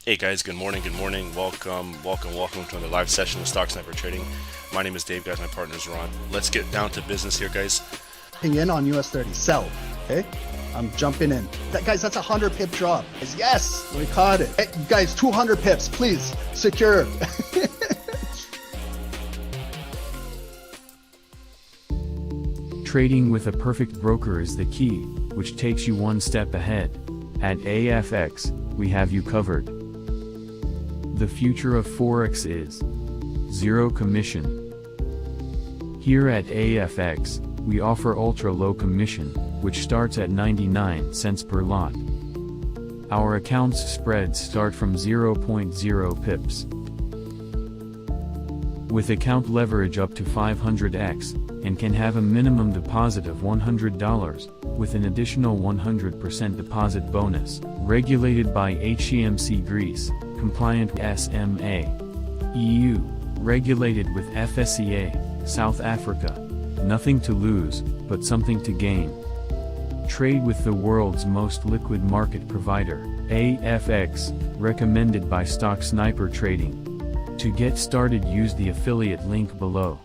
Hey guys, good morning, welcome to another live session of Stocksnipertrading. My name is Dave, guys, my partner is Ron. Let's get down to business here, guys. In on US 30, sell, okay? I'm jumping in. Guys, that's a 100 pip drop. Yes, we caught it. Hey, guys, 200 pips, please, secure. Trading with a perfect broker is the key, which takes you one step ahead. At AAAFx, we have you covered. The future of Forex is zero commission. Here at AAAFx, we offer ultra-low commission, which starts at 99 cents per lot. Our accounts spreads start from 0.0 pips. With account leverage up to 500x, and can have a minimum deposit of $100, with an additional 100% deposit bonus, regulated by HEMC Greece, compliant with SMA, EU, regulated with FSCA, South Africa. Nothing to lose, but something to gain. Trade with the world's most liquid market provider, AFX, recommended by Stocksnipertrading. To get started, use the affiliate link below.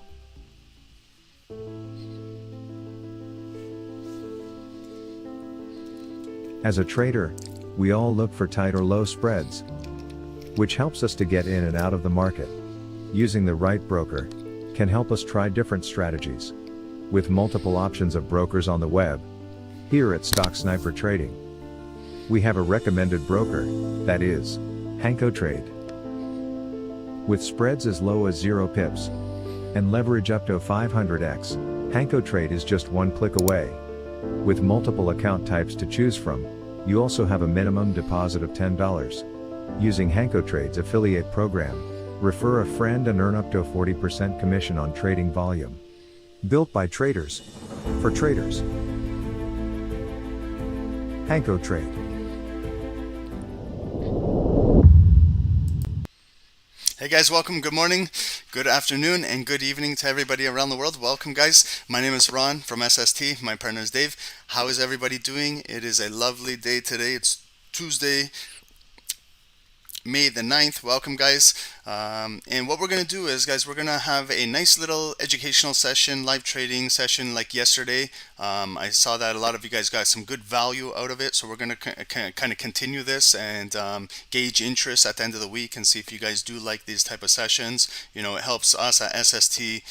As a trader, we all look for tight or low spreads, which helps us to get in and out of the market. Using the right broker can help us try different strategies. With multiple options of brokers on the web, here at Stocksnipertrading, we have a recommended broker, that is, HankoTrade. With spreads as low as 0 pips and leverage up to 500x, HankoTrade is just one click away. With multiple account types to choose from, you also have a minimum deposit of $10. Using HankoTrade's affiliate program, refer a friend and earn up to a 40% commission on trading volume. Built by traders, for traders. HankoTrade. Hey guys, welcome, good morning, good afternoon, and good evening to everybody around the world. Welcome guys, my name is Ron from SST, my partner is Dave. How is everybody doing? It is a lovely day today. It's Tuesday, May the 9th. Welcome guys. And what we're going to do is, guys, we're going to have a nice little educational session, live trading session like yesterday. I saw that a lot of you guys got some good value out of it, so we're going to kind of continue this and gauge interest at the end of the week and see if you guys do like these type of sessions. You know, it helps us at SST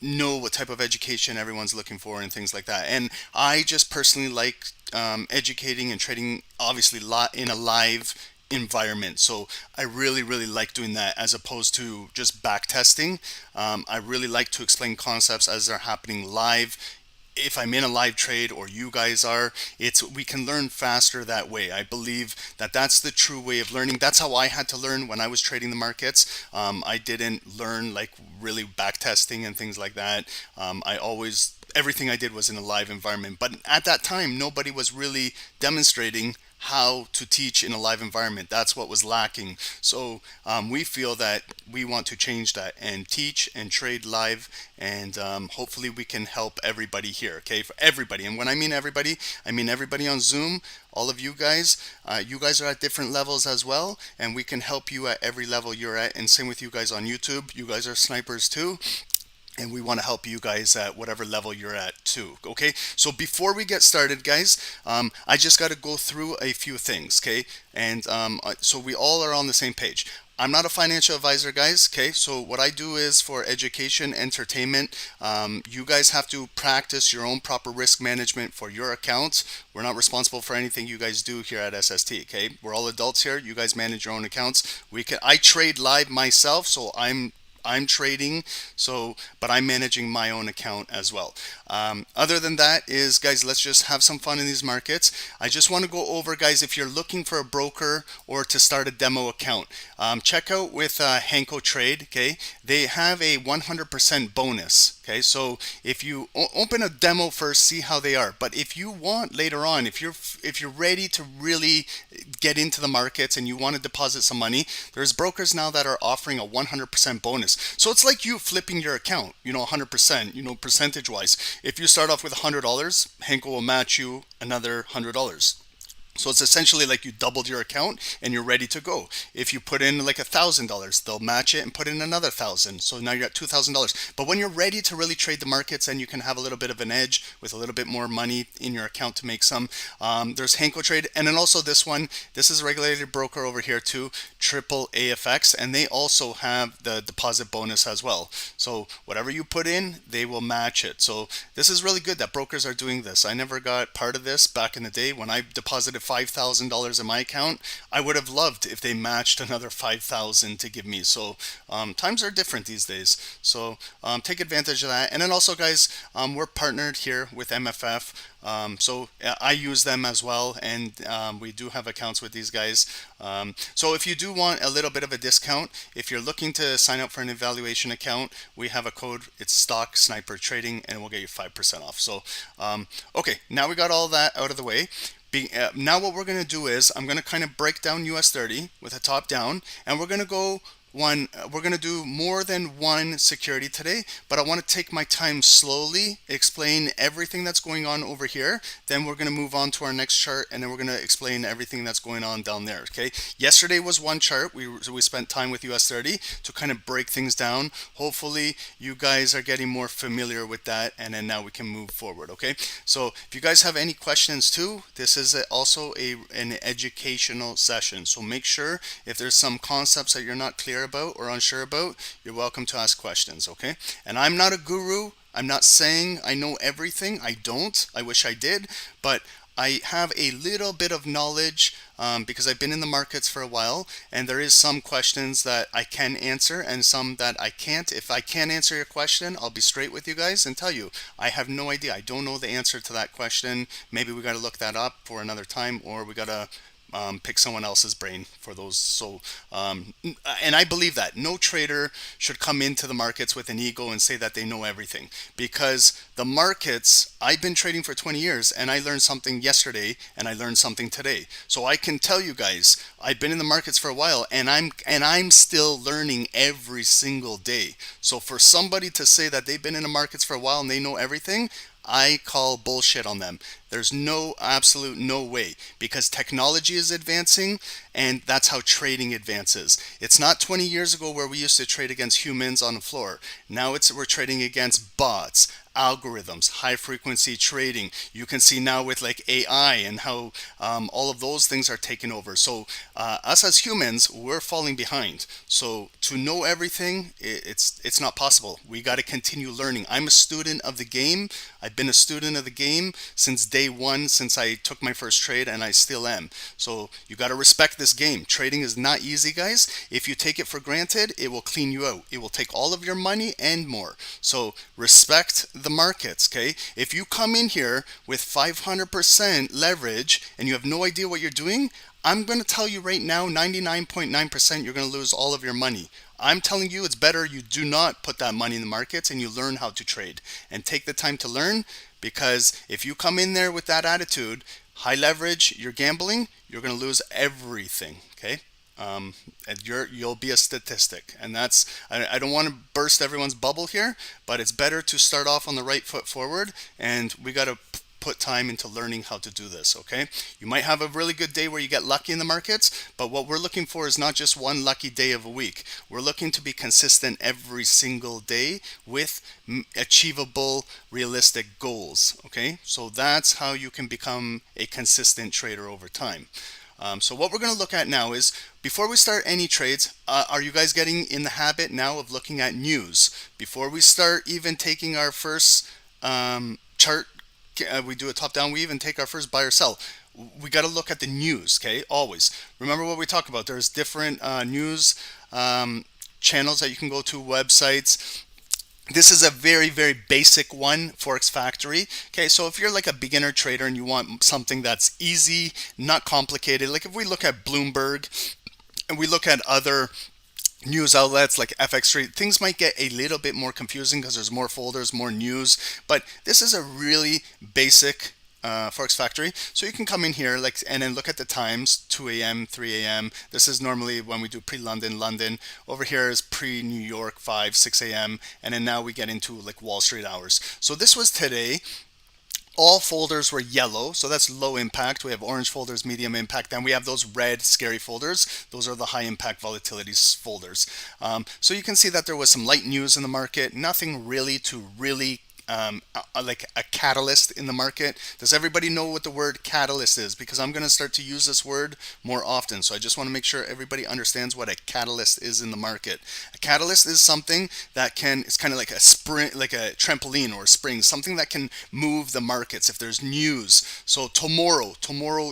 know what type of education everyone's looking for and things like that. And I just personally like educating and trading, obviously, in a live environment. So I really like doing that as opposed to just back testing. I really like to explain concepts as they're happening live. If I'm in a live trade or you guys are, we can learn faster that way. I believe that that's the true way of learning. That's how I had to learn when I was trading the markets. I didn't learn like really back testing and things like that. Everything I did was in a live environment. But at that time, nobody was really demonstrating how to teach in a live environment. That's what was lacking. So we feel that we want to change that and teach and trade live, and hopefully we can help everybody here, okay? For everybody. And when I mean everybody on Zoom, all of you guys are at different levels as well, and we can help you at every level you're at. And same with you guys on YouTube. You guys are snipers too. And we want to help you guys at whatever level you're at too, okay? So before we get started, guys, I just got to go through a few things, okay? And so we all are on the same page. I'm not a financial advisor, guys, okay? So what I do is for education, entertainment. You guys have to practice your own proper risk management for your accounts. We're not responsible for anything you guys do here at SST, okay? We're all adults here. You guys manage your own accounts. I trade live myself, so I'm trading, but I'm managing my own account as well. Other than that is, guys, let's just have some fun in these markets. I just want to go over, guys, if you're looking for a broker or to start a demo account, check out with HankoTrade, okay? They have a 100% bonus, okay? So if you open a demo first, see how they are. But if you want later on, if you're ready to really get into the markets and you want to deposit some money, there's brokers now that are offering a 100% bonus. So it's like you flipping your account, 100%, percentage wise. If you start off with $100, Hanko will match you another $100. So it's essentially like you doubled your account and you're ready to go. If you put in like $1,000, they'll match it and put in another 1,000. So now you're at $2,000. But when you're ready to really trade the markets and you can have a little bit of an edge with a little bit more money in your account to make some, there's HankoTrade. And then also this one, this is a regulated broker over here too, AAAFx, and they also have the deposit bonus as well. So whatever you put in, they will match it. So this is really good that brokers are doing this. I never got part of this back in the day when I deposited $5,000 in my account. I would have loved if they matched another 5,000 to give me. So times are different these days. So take advantage of that. And then also, guys, we're partnered here with MFF. So I use them as well, and we do have accounts with these guys. So if you do want a little bit of a discount, if you're looking to sign up for an evaluation account, we have a code. It's Stocksnipertrading, and we'll get you 5% off. So okay, now we got all that out of the way. Now what we're going to do is I'm going to kind of break down US 30 with a top down, and we're going to go we're going to do more than one security today, but I want to take my time slowly, explain everything that's going on over here. Then we're going to move on to our next chart, and then we're going to explain everything that's going on down there. Okay. Yesterday was one chart. We spent time with US 30 to kind of break things down. Hopefully you guys are getting more familiar with that, and then now we can move forward. Okay. So if you guys have any questions too, this is also an educational session. So make sure if there's some concepts that you're not clear about or unsure about, you're welcome to ask questions. Okay. And I'm not a guru. I'm not saying I know everything. I don't. I wish I did, but I have a little bit of knowledge because I've been in the markets for a while, and there is some questions that I can answer and some that I can't. If I can't answer your question, I'll be straight with you guys and tell you I have no idea. I don't know the answer to that question. Maybe we got to look that up for another time, or we got to pick someone else's brain for those. So and I believe that no trader should come into the markets with an ego and say that they know everything, because the markets, I've been trading for 20 years and I learned something yesterday and I learned something today. So I can tell you guys, I've been in the markets for a while, and I'm still learning every single day. So for somebody to say that they've been in the markets for a while and they know everything, I call bullshit on them. There's absolute no way, because technology is advancing, and that's how trading advances. It's not 20 years ago where we used to trade against humans on the floor. Now we're trading against bots, algorithms, high frequency trading. You can see now with like AI and how all of those things are taking over. So us as humans, we're falling behind. So to know everything, it's not possible. We got to continue learning. I'm a student of the game. I've been a student of the game since day one, since I took my first trade, and I still am. So you got to respect this game. Trading is not easy, guys. If you take it for granted, it will clean you out. It will take all of your money and more. So respect the markets. Okay, if you come in here with 500% leverage and you have no idea what you're doing, I'm going to tell you right now, 99.9% you're going to lose all of your money. I'm telling you, it's better you do not put that money in the markets and you learn how to trade and take the time to learn, because if you come in there with that attitude, high leverage, you're gambling, you're going to lose everything. Okay. And you'll be a statistic, and that's, I don't want to burst everyone's bubble here, but it's better to start off on the right foot forward, and we got to put time into learning how to do this. Okay, you might have a really good day where you get lucky in the markets, but what we're looking for is not just one lucky day of a week. We're looking to be consistent every single day with achievable, realistic goals. Okay, so that's how you can become a consistent trader over time. So what we're going to look at now is, before we start any trades, are you guys getting in the habit now of looking at news? Before we start even taking our first chart, we do a top down, we even take our first buy or sell. We got to look at the news, okay? Always. Remember what we talked about. There's different news channels that you can go to, websites. This is a very, very basic one, Forex Factory. Okay, so if you're like a beginner trader and you want something that's easy, not complicated, like if we look at Bloomberg and we look at other news outlets like FX Street, things might get a little bit more confusing because there's more folders, more news, but this is a really basic Forex Factory. So you can come in here and then look at the times, 2 a.m., 3 a.m. This is normally when we do pre-London, London. Over here is pre-New York, 5, 6 a.m. And then now we get into like Wall Street hours. So this was today. all folders were yellow, so that's low impact. We have orange folders, medium impact. Then we have those red scary folders. Those are the high impact volatility folders. So you can see that there was some light news in the market. Nothing really to really like a catalyst in the market. Does everybody know what the word catalyst is? Because I'm going to start to use this word more often. So I just want to make sure everybody understands what a catalyst is in the market. A catalyst is something that it's kind of like a spring, like a trampoline or a spring, something that can move the markets if there's news. So tomorrow,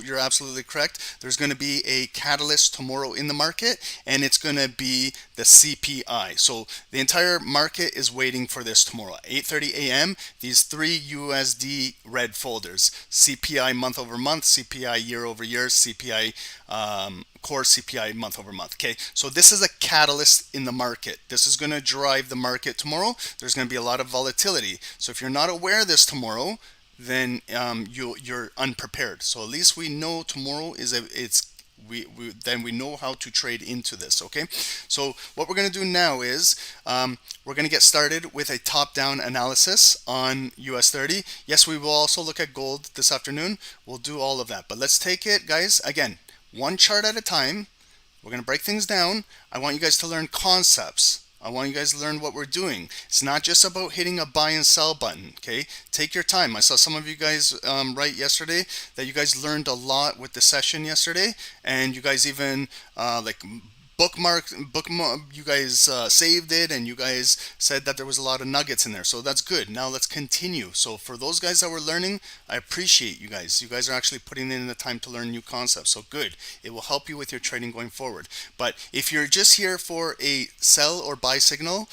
you're absolutely correct. There's going to be a catalyst tomorrow in the market, and it's going to be the CPI. So the entire market is waiting for this tomorrow. 8:30 a.m. These three USD red folders: CPI month over month, CPI year over year, CPI core CPI month over month. Okay, so this is a catalyst in the market. This is going to drive the market tomorrow. There's going to be a lot of volatility. So if you're not aware of this tomorrow, then you're unprepared. So at least we know tomorrow then we know how to trade into this. Okay, so what we're going to do now is we're going to get started with a top-down analysis on US 30. Yes, we will also look at gold this afternoon. We'll do all of that, but let's take it, guys, again, one chart at a time. We're going to break things down. I want you guys to learn concepts. I want you guys to learn what we're doing. It's not just about hitting a buy and sell button, okay? Take your time. I saw some of you guys write yesterday that you guys learned a lot with the session yesterday, and you guys even you guys saved it, and you guys said that there was a lot of nuggets in there. So that's good. Now let's continue. So for those guys that were learning, I appreciate you guys. You guys are actually putting in the time to learn new concepts. So good. It will help you with your trading going forward. But if you're just here for a sell or buy signal,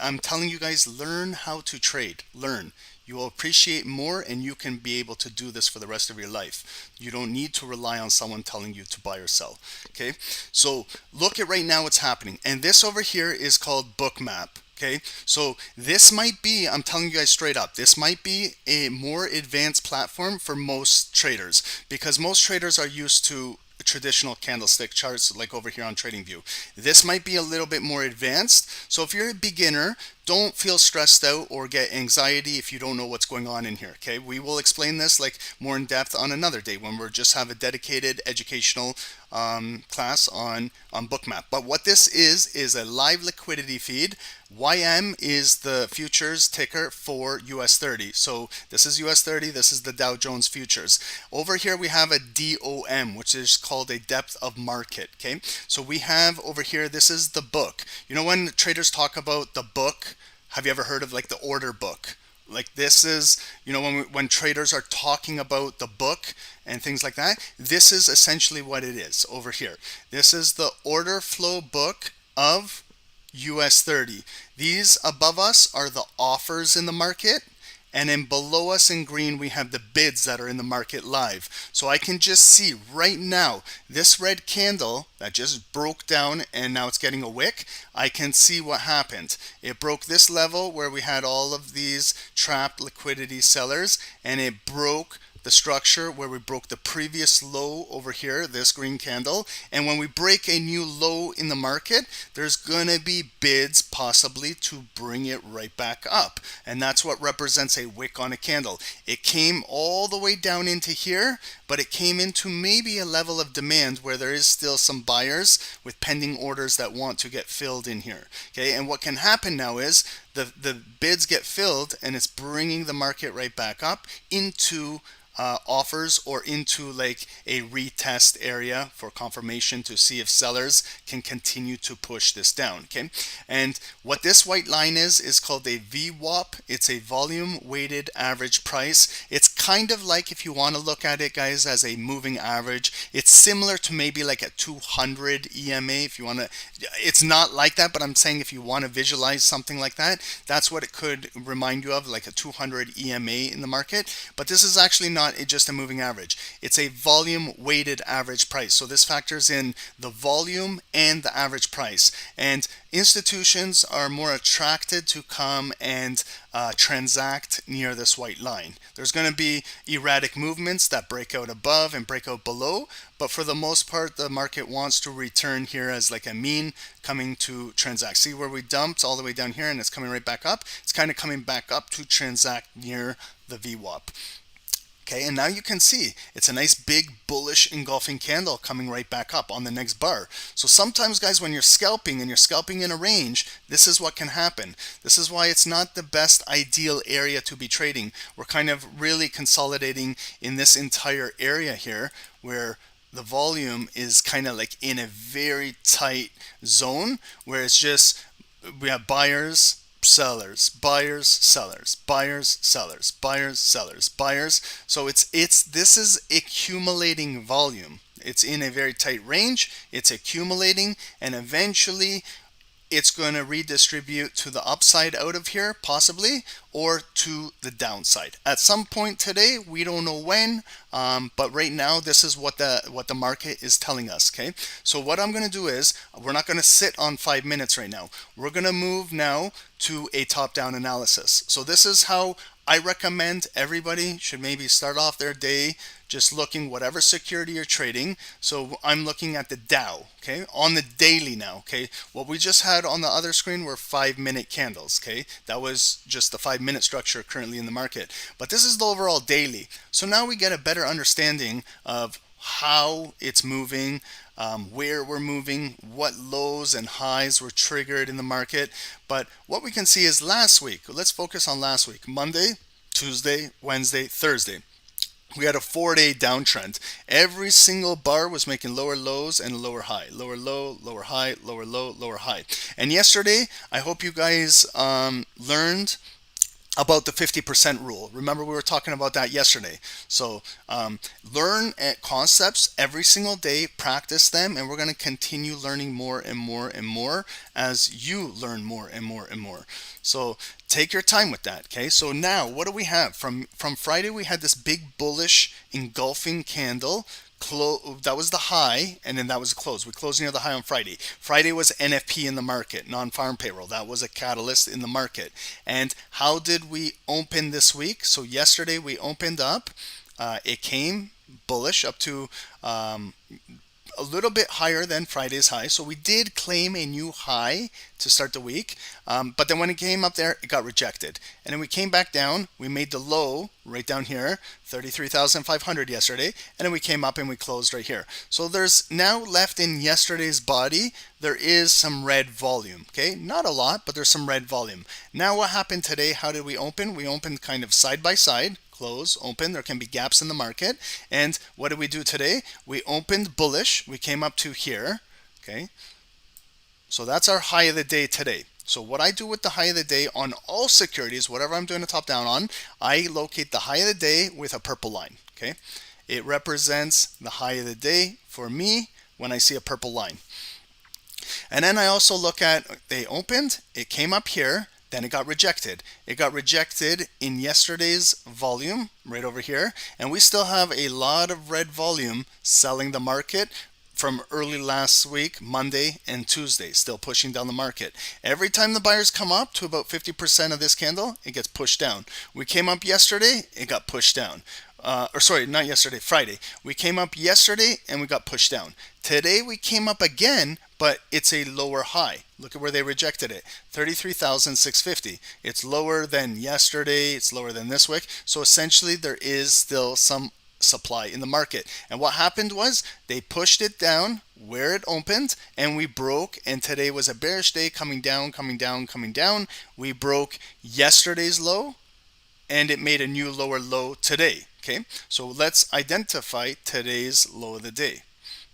I'm telling you guys, learn how to trade. Learn. You will appreciate more, and you can be able to do this for the rest of your life. You don't need to rely on someone telling you to buy or sell. Okay, so look at right now what's happening, and this over here is called Bookmap. Okay, so this might be, I'm telling you guys straight up, this might be a more advanced platform for most traders, because most traders are used to traditional candlestick charts like over here on TradingView. This might be a little bit more advanced. So if you're a beginner, don't feel stressed out or get anxiety if you don't know what's going on in here. Okay, we will explain this like more in depth on another day when we're just have a dedicated educational class on Bookmap. But what this is a live liquidity feed. YM is the futures ticker for US 30. So this is US 30, this is the Dow Jones futures. Over here we have a DOM, which is called a depth of market. Okay, so we have over here, this is the book. You know, when traders talk about the book, have you ever heard of like the order book? Like this is, you know, when traders are talking about the book and things like that, this is essentially what it is over here. This is the order flow book of US 30. These above us are the offers in the market, and then below us in green we have the bids that are in the market live. So I can just see right now this red candle that just broke down and now it's getting a wick. I can see what happened. It broke this level where we had all of these trapped liquidity sellers, and it broke the structure where we broke the previous low over here, this green candle. And when we break a new low in the market, there's gonna be bids possibly to bring it right back up, and that's what represents a wick on a candle. It came all the way down into here, but it came into maybe a level of demand where there is still some buyers with pending orders that want to get filled in here. Okay, and what can happen now is the bids get filled, and it's bringing the market right back up into offers or into like a retest area for confirmation to see if sellers can continue to push this down. Okay, and what this white line is called a VWAP. It's a volume weighted average price. It's kind of like, if you want to look at it, guys, as a moving average, it's similar to maybe like a 200 EMA if you want to. It's not like that, but I'm saying if you want to visualize something like that, that's what it could remind you of, like a 200 EMA in the market. But this is actually not not just a moving average. It's a volume weighted average price. So this factors in the volume and the average price. And institutions are more attracted to come and transact near this white line. There's going to be erratic movements that break out above and break out below, but for the most part the market wants to return here as like a mean coming to transact. See where we dumped all the way down here and it's coming right back up? It's kind of coming back up to transact near the VWAP. Okay, and now you can see it's a nice big bullish engulfing candle coming right back up on the next bar. So sometimes, guys, when you're scalping and you're scalping in a range, this is what can happen. This is why it's not the best ideal area to be trading. We're kind of really consolidating in this entire area here where the volume is kind of like in a very tight zone where it's just, we have buyers, sellers, buyers, sellers, buyers, sellers, buyers, sellers, buyers. So this is accumulating volume. It's in a very tight range, it's accumulating, and eventually it's going to redistribute to the upside out of here, possibly, or to the downside. At some point today, we don't know when, but right now, this is what the market is telling us, okay? So what I'm going to do is, we're not going to sit on 5 minutes right now. We're going to move now to a top-down analysis. So this is how I recommend everybody should maybe start off their day just looking whatever security you're trading. So I'm looking at the Dow, okay, on the daily now, okay. What we just had on the other screen were 5-minute candles, okay. That was just the 5-minute structure currently in the market. But this is the overall daily. So now we get a better understanding of how it's moving, where we're moving, what lows and highs were triggered in the market. But what we can see is last week, let's focus on last week, Monday, Tuesday, Wednesday, Thursday. We had a 4-day downtrend. Every single bar was making lower lows and lower high. Lower low, lower high, lower low, lower high. And yesterday, I hope you guys learned about the 50% rule. Remember, we were talking about that yesterday. So learn concepts every single day, practice them, and we're going to continue learning more and more and more as you learn more and more and more. So take your time with that, okay? So now, what do we have? From Friday, we had this big bullish engulfing candle. That was the high, and then that was the close. We closed near the high on Friday. Friday was NFP in the market, non-farm payroll. That was a catalyst in the market. And how did we open this week? So yesterday we opened up. It came bullish up to a little bit higher than Friday's high. So we did claim a new high to start the week. But then when it came up there, it got rejected. And then we came back down. We made the low right down here, 33,500 yesterday. And then we came up and we closed right here. So there's now left in yesterday's body, there is some red volume. Okay, not a lot, but there's some red volume. Now what happened today? How did we open? We opened kind of side by side. Close, open. There can be gaps in the market. And what did we do today? We opened bullish. We came up to here. Okay. So that's our high of the day today. So what I do with the high of the day on all securities, whatever I'm doing a top down on, I locate the high of the day with a purple line. Okay. It represents the high of the day for me when I see a purple line. And then I also look at, they opened, it came up here. Then it got rejected. It got rejected in yesterday's volume right over here. And we still have a lot of red volume selling the market from early last week, Monday and Tuesday, still pushing down the market. Every time the buyers come up to about 50% of this candle, it gets pushed down. We came up yesterday, it got pushed down. Not yesterday, Friday. We came up yesterday and we got pushed down. Today we came up again, but it's a lower high. Look at where they rejected it, 33,650. It's lower than yesterday, it's lower than this week. So essentially there is still some supply in the market. And what happened was they pushed it down where it opened and we broke, and today was a bearish day, coming down, coming down, coming down. We broke yesterday's low and it made a new lower low today. Okay, so let's identify today's low of the day.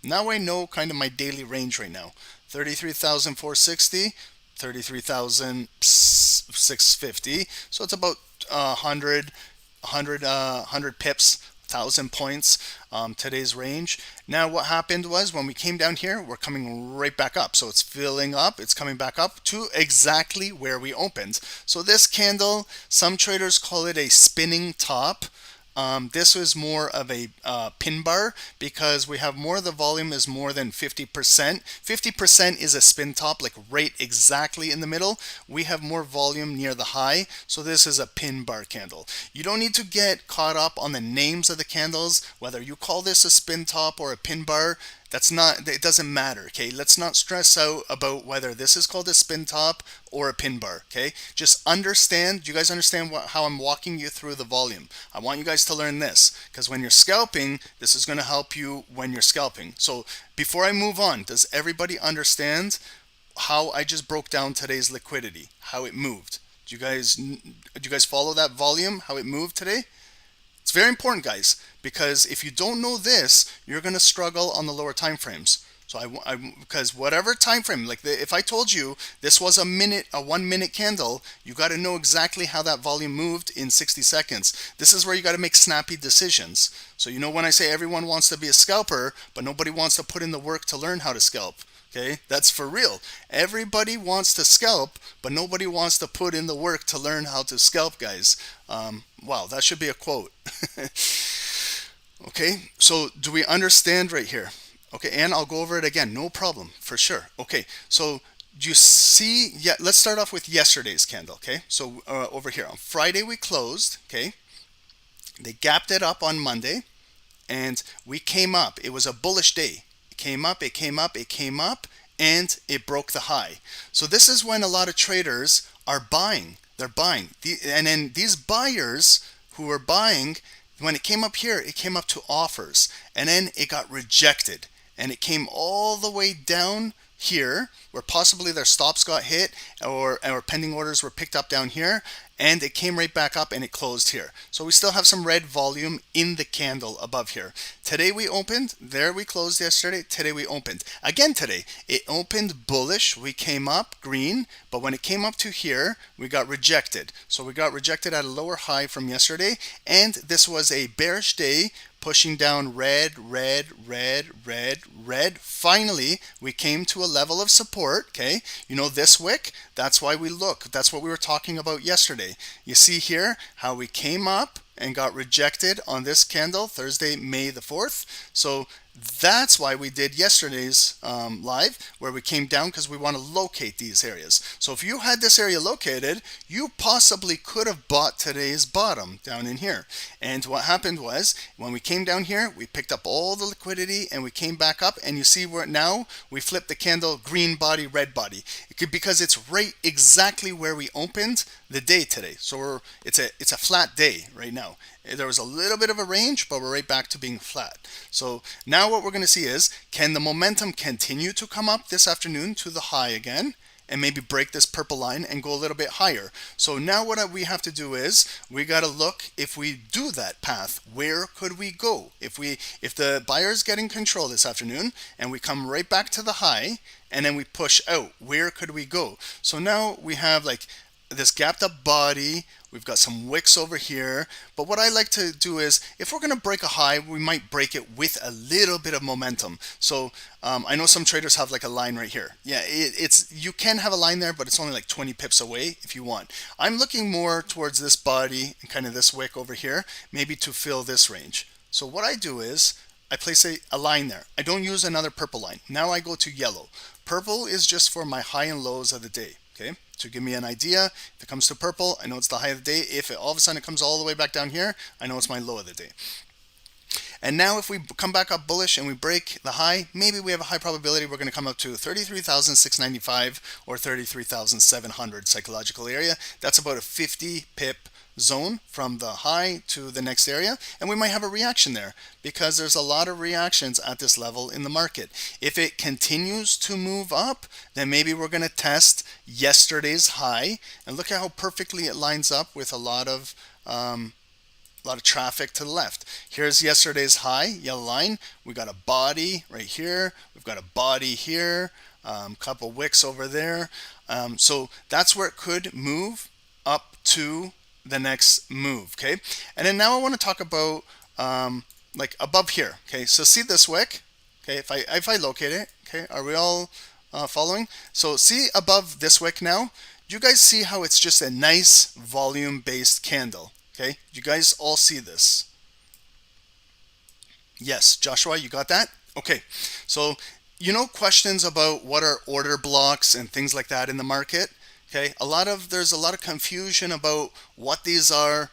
Now I know kind of my daily range right now. 33,460, 33,650. So it's about 100 pips, 1,000 points, today's range. Now what happened was when we came down here, we're coming right back up. So it's filling up, it's coming back up to exactly where we opened. So this candle, some traders call it a spinning top. This was more of a pin bar because we have more of the volume is more than 50%. 50% is a spin top, like right exactly in the middle. We have more volume near the high, so this is a pin bar candle. You don't need to get caught up on the names of the candles, whether you call this a spin top or a pin bar. That's not, it doesn't matter, okay? Let's not stress out about whether this is called a spin top or a pin bar, okay? Just understand, you guys understand how I'm walking you through the volume. I want you guys to learn this, because when you're scalping, this is gonna help you when you're scalping. So before I move on, does everybody understand how I just broke down today's liquidity, how it moved? Do you guys follow that volume, how it moved today? It's very important, guys, because if you don't know this, you're going to struggle on the lower time frames. So because whatever time frame, like if I told you this was a 1 minute candle, you got to know exactly how that volume moved in 60 seconds. This is where you got to make snappy decisions. So you know when I say everyone wants to be a scalper, but nobody wants to put in the work to learn how to scalp. Okay, that's for real. Everybody wants to scalp, but nobody wants to put in the work to learn how to scalp, guys. Wow, that should be a quote. Okay, so do we understand right here? Okay, and I'll go over it again, no problem, for sure. Okay, so do you see, yeah, let's start off with yesterday's candle, okay? So over here, on Friday we closed, okay? They gapped it up on Monday, and we came up. It was a bullish day. It came up, it came up, it came up, and it broke the high. So this is when a lot of traders are buying. They're buying. And then these buyers who are buying, when it came up here, it came up to offers. And then it got rejected. And it came all the way down here, where possibly their stops got hit or pending orders were picked up down here, and it came right back up and it closed here. So we still have some red volume in the candle above here. Today we opened, there we closed yesterday, today we opened. Again today, it opened bullish, we came up green, but when it came up to here, we got rejected. So we got rejected at a lower high from yesterday, and this was a bearish day, pushing down red, red, red, red, red. Finally, we came to a level of support, okay? You know this wick? That's why we look. That's what we were talking about yesterday. You see here how we came up and got rejected on this candle, Thursday, May the 4th. So that's why we did yesterday's live, where we came down because we want to locate these areas. So if you had this area located, you possibly could have bought today's bottom down in here. And what happened was, when we came down here, we picked up all the liquidity and we came back up, and you see where now we flipped the candle, green body, red body. Because it's right exactly where we opened the day today. So it's a flat day right now. There was a little bit of a range, but we're right back to being flat. So now what we're going to see is, can the momentum continue to come up this afternoon to the high again, and maybe break this purple line and go a little bit higher? So now what we have to do is, we got to look, if we do that path, where could we go? If the buyer's getting control this afternoon and we come right back to the high and then we push out, where could we go? So now we have like this gapped up body, we've got some wicks over here, but what I like to do is, if we're going to break a high, we might break it with a little bit of momentum. So I know some traders have like a line right here. Yeah, you can have a line there, but it's only like 20 pips away if you want. I'm looking more towards this body and kind of this wick over here, maybe to fill this range. So what I do is, I place a line there. I don't use another purple line. Now I go to yellow. Purple is just for my high and lows of the day. Okay, to give me an idea, if it comes to purple, I know it's the high of the day. If it all of a sudden it comes all the way back down here, I know it's my low of the day. And now if we come back up bullish and we break the high, maybe we have a high probability we're going to come up to 33,695 or 33,700 psychological area. That's about a 50 pip zone from the high to the next area, and we might have a reaction there because there's a lot of reactions at this level in the market. If it continues to move up, then maybe we're going to test yesterday's high, and look at how perfectly it lines up with a lot of traffic to the left. Here's yesterday's high, yellow line. We got a body right here, we've got a body here, couple wicks over there. So that's where it could move up to the next move. Okay, and then now I want to talk about like above here. Okay, so see this wick. Okay, if I locate it, okay, are we all following? So see above this wick now, you guys see how it's just a nice volume based candle. Okay, you guys all see this. Yes, Joshua, you got that? Okay, so questions about what are order blocks and things like that in the market. Okay, there's a lot of confusion about what these are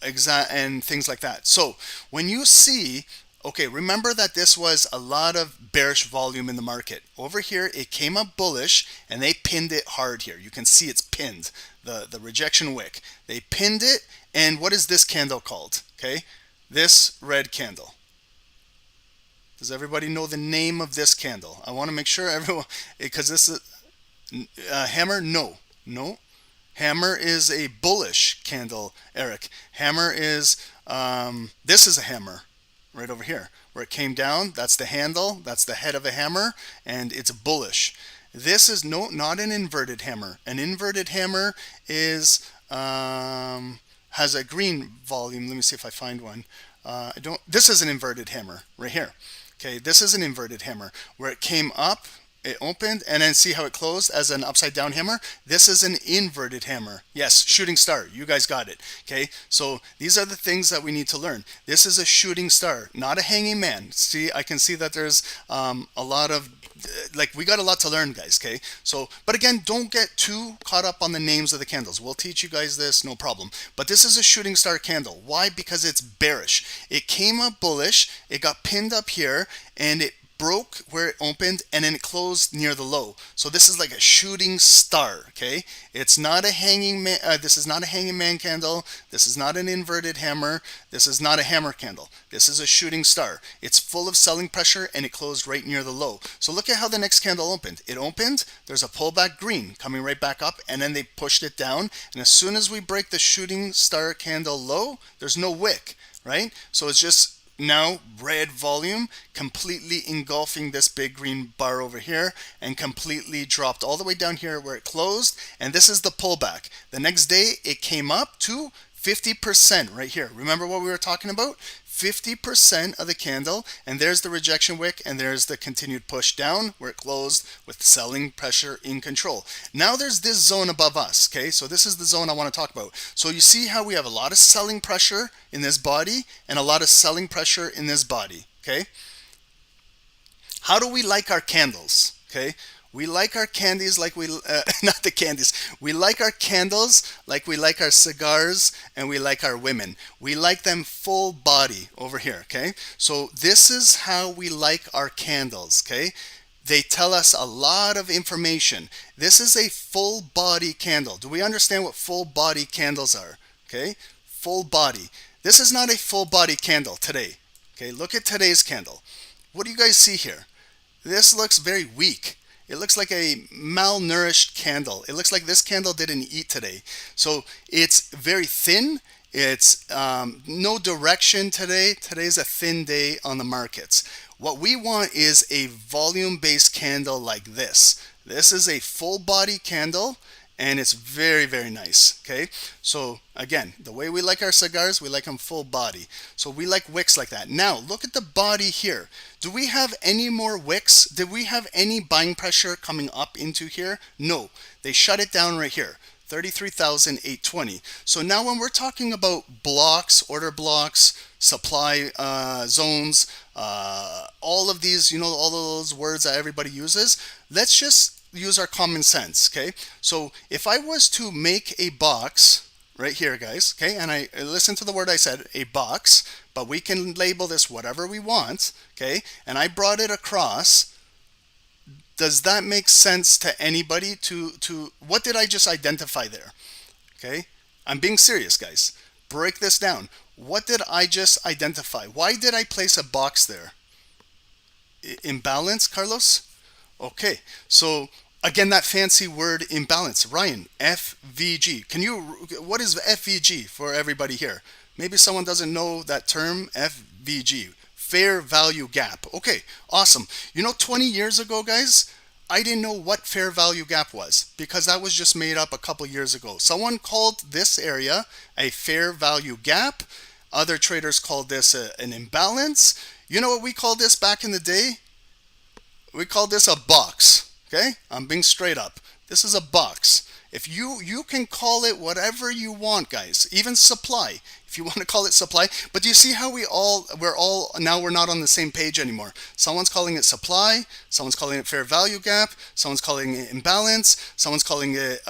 and things like that. So when you see, okay, remember that this was a lot of bearish volume in the market. Over here, it came up bullish and they pinned it hard here. You can see it's pinned, the rejection wick. They pinned it, and what is this candle called? Okay, this red candle. Does everybody know the name of this candle? I want to make sure everyone, because this is hammer. No. Hammer is a bullish candle, Eric. Hammer is, this is a hammer right over here where it came down. That's the handle. That's the head of a hammer, and it's bullish. This is not an inverted hammer. An inverted hammer is has a green volume. Let me see if I find one. This is an inverted hammer right here. Okay, this is an inverted hammer where it came up, it opened, and then see how it closed as an upside down hammer. This is an inverted hammer. Yes, shooting star. You guys got it. Okay, so these are the things that we need to learn. This is a shooting star, not a hanging man. See, I can see that there's a lot of, we got a lot to learn, guys. Okay, so, but again, don't get too caught up on the names of the candles. We'll teach you guys this, no problem. But this is a shooting star candle. Why? Because it's bearish. It came up bullish, it got pinned up here, and it broke where it opened, and then it closed near the low. So this is like a shooting star. Okay, it's not a hanging man. This is not a hanging man candle. This is not an inverted hammer. This is not a hammer candle. This is a shooting star. It's full of selling pressure, and it closed right near the low. So look at how the next candle opened. It opened, there's a pullback green coming right back up, and then they pushed it down, and as soon as we break the shooting star candle low, there's no wick, right? So it's just now red volume completely engulfing this big green bar over here, and completely dropped all the way down here where it closed, and this is the pullback. The next day it came up to 50% right here. Remember what we were talking about? 50% of the candle, and there's the rejection wick, and there's the continued push down where it closed with selling pressure in control. Now there's this zone above us. Okay, so this is the zone I want to talk about. So you see how we have a lot of selling pressure in this body and a lot of selling pressure in this body. Okay, how do we like our candles? Okay, we like our candies like we, not the candies, we like our candles like we like our cigars, and we like our women. We like them full body over here, okay? So this is how we like our candles, okay? They tell us a lot of information. This is a full body candle. Do we understand what full body candles are? Okay, full body. This is not a full body candle today. Okay, look at today's candle. What do you guys see here? This looks very weak. It looks like a malnourished candle. It looks like this candle didn't eat today. So it's very thin. It's no direction today. Today's a thin day on the markets. What we want is a volume-based candle like this. This is a full body candle, and it's very, very nice. Okay, so again, the way we like our cigars, we like them full body. So we like wicks like that. Now look at the body here. Do we have any more wicks? Did we have any buying pressure coming up into here? No, they shut it down right here. 33,820. So now when we're talking about blocks, order blocks, supply zones, all of these, all of those words that everybody uses, let's just use our common sense. Okay, so if I was to make a box right here, guys, okay, and I listen to the word I said, a box, but we can label this whatever we want, okay, and I brought it across. Does that make sense to anybody? To what did I just identify there? Okay, I'm being serious, guys. Break this down. What did I just identify? Why did I place a box there? Imbalance, Carlos? Okay, so again, that fancy word imbalance. Ryan, FVG. What is FVG for everybody here? Maybe someone doesn't know that term, FVG. Fair value gap. Okay, awesome. 20 years ago, guys, I didn't know what fair value gap was, because that was just made up a couple years ago. Someone called this area a fair value gap. Other traders called this an imbalance. You know what we called this back in the day? We called this a box. Okay, I'm being straight up. This is a box. If you can call it whatever you want, guys, even supply, if you want to call it supply. But do you see how we're not on the same page anymore? Someone's calling it supply, someone's calling it fair value gap, someone's calling it imbalance, someone's calling it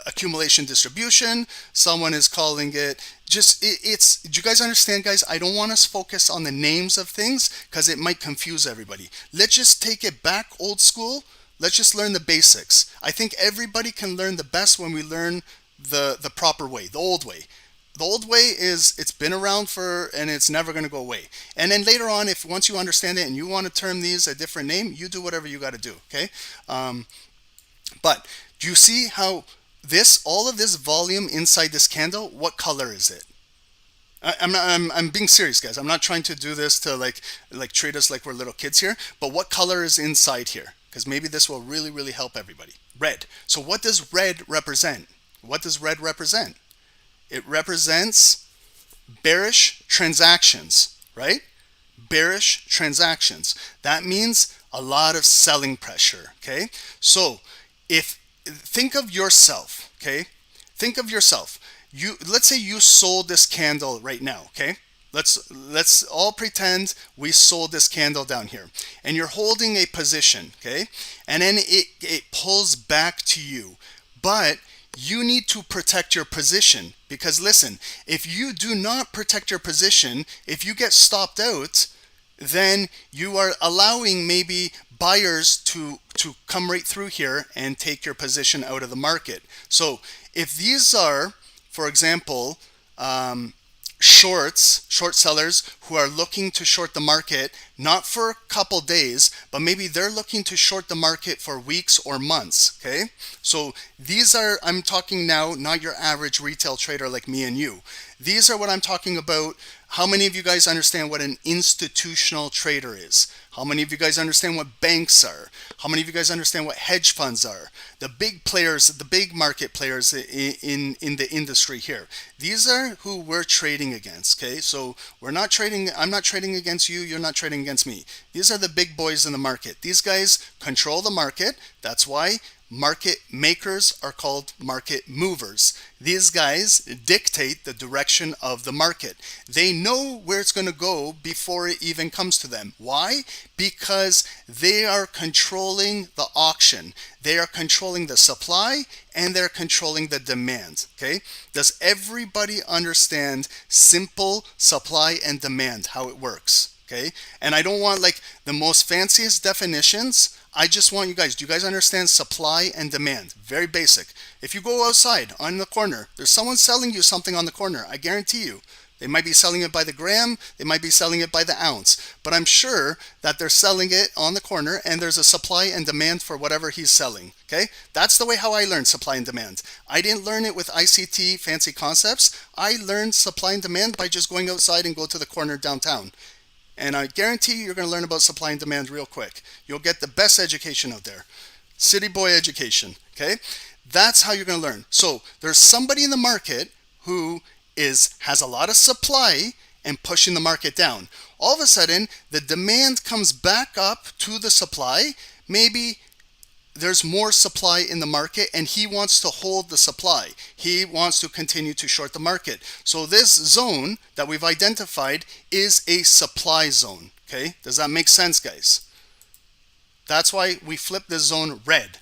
accumulation distribution, someone is calling it it's do you guys understand, guys? I don't want us to focus on the names of things because it might confuse everybody. Let's just take it back old school. Let's just learn the basics. I think everybody can learn the best when we learn the proper way, the old way. The old way is, it's been around and it's never going to go away. And then later on, once you understand it and you want to term these a different name, you do whatever you got to do, okay? But do you see how all of this volume inside this candle, what color is it? I'm being serious, guys. I'm not trying to do this to like treat us like we're little kids here, but what color is inside here? Because maybe this will really, really help everybody. Red. So what does red represent? What does red represent? It represents bearish transactions, right? Bearish transactions. That means a lot of selling pressure, okay? So think of yourself, okay? Think of yourself. Let's say you sold this candle right now, okay? Let's all pretend we sold this candle down here, and you're holding a position, okay? And then it pulls back to you, but you need to protect your position, because listen, if you do not protect your position, if you get stopped out, then you are allowing maybe buyers to come right through here and take your position out of the market. So if these are, for example, short sellers who are looking to short the market, not for a couple days, but maybe they're looking to short the market for weeks or months, okay? So these are, I'm talking now, not your average retail trader like me and you. These are what I'm talking about. How many of you guys understand what an institutional trader is? How many of you guys understand what banks are? How many of you guys understand what hedge funds are? The big players, the big market players in the industry here. These are who we're trading against, okay? So I'm not trading against you, you're not trading against me. These are the big boys in the market. These guys control the market. That's why market makers are called market movers. These guys dictate the direction of the market. They know where it's going to go before it even comes to them. Why? Because they are controlling the auction. They are controlling the supply and they're controlling the demand. Okay? Does everybody understand simple supply and demand, how it works? Okay? And I don't want like the most fanciest definitions. I just want you guys, do you guys understand supply and demand? Very basic. If you go outside on the corner, there's someone selling you something on the corner. I guarantee you. They might be selling it by the gram, they might be selling it by the ounce, but I'm sure that they're selling it on the corner and there's a supply and demand for whatever he's selling, okay? That's the way how I learned supply and demand. I didn't learn it with ICT fancy concepts. I learned supply and demand by just going outside and go to the corner downtown. And I guarantee you're going to learn about supply and demand real quick. You'll get the best education out there. City boy education, okay? That's how you're going to learn. So there's somebody in the market who has a lot of supply and pushing the market down. All of a sudden, the demand comes back up to the supply. Maybe there's more supply in the market and he wants to hold the supply. He wants to continue to short the market. So this zone that we've identified is a supply zone. Okay, does that make sense, guys? That's why we flipped this zone red,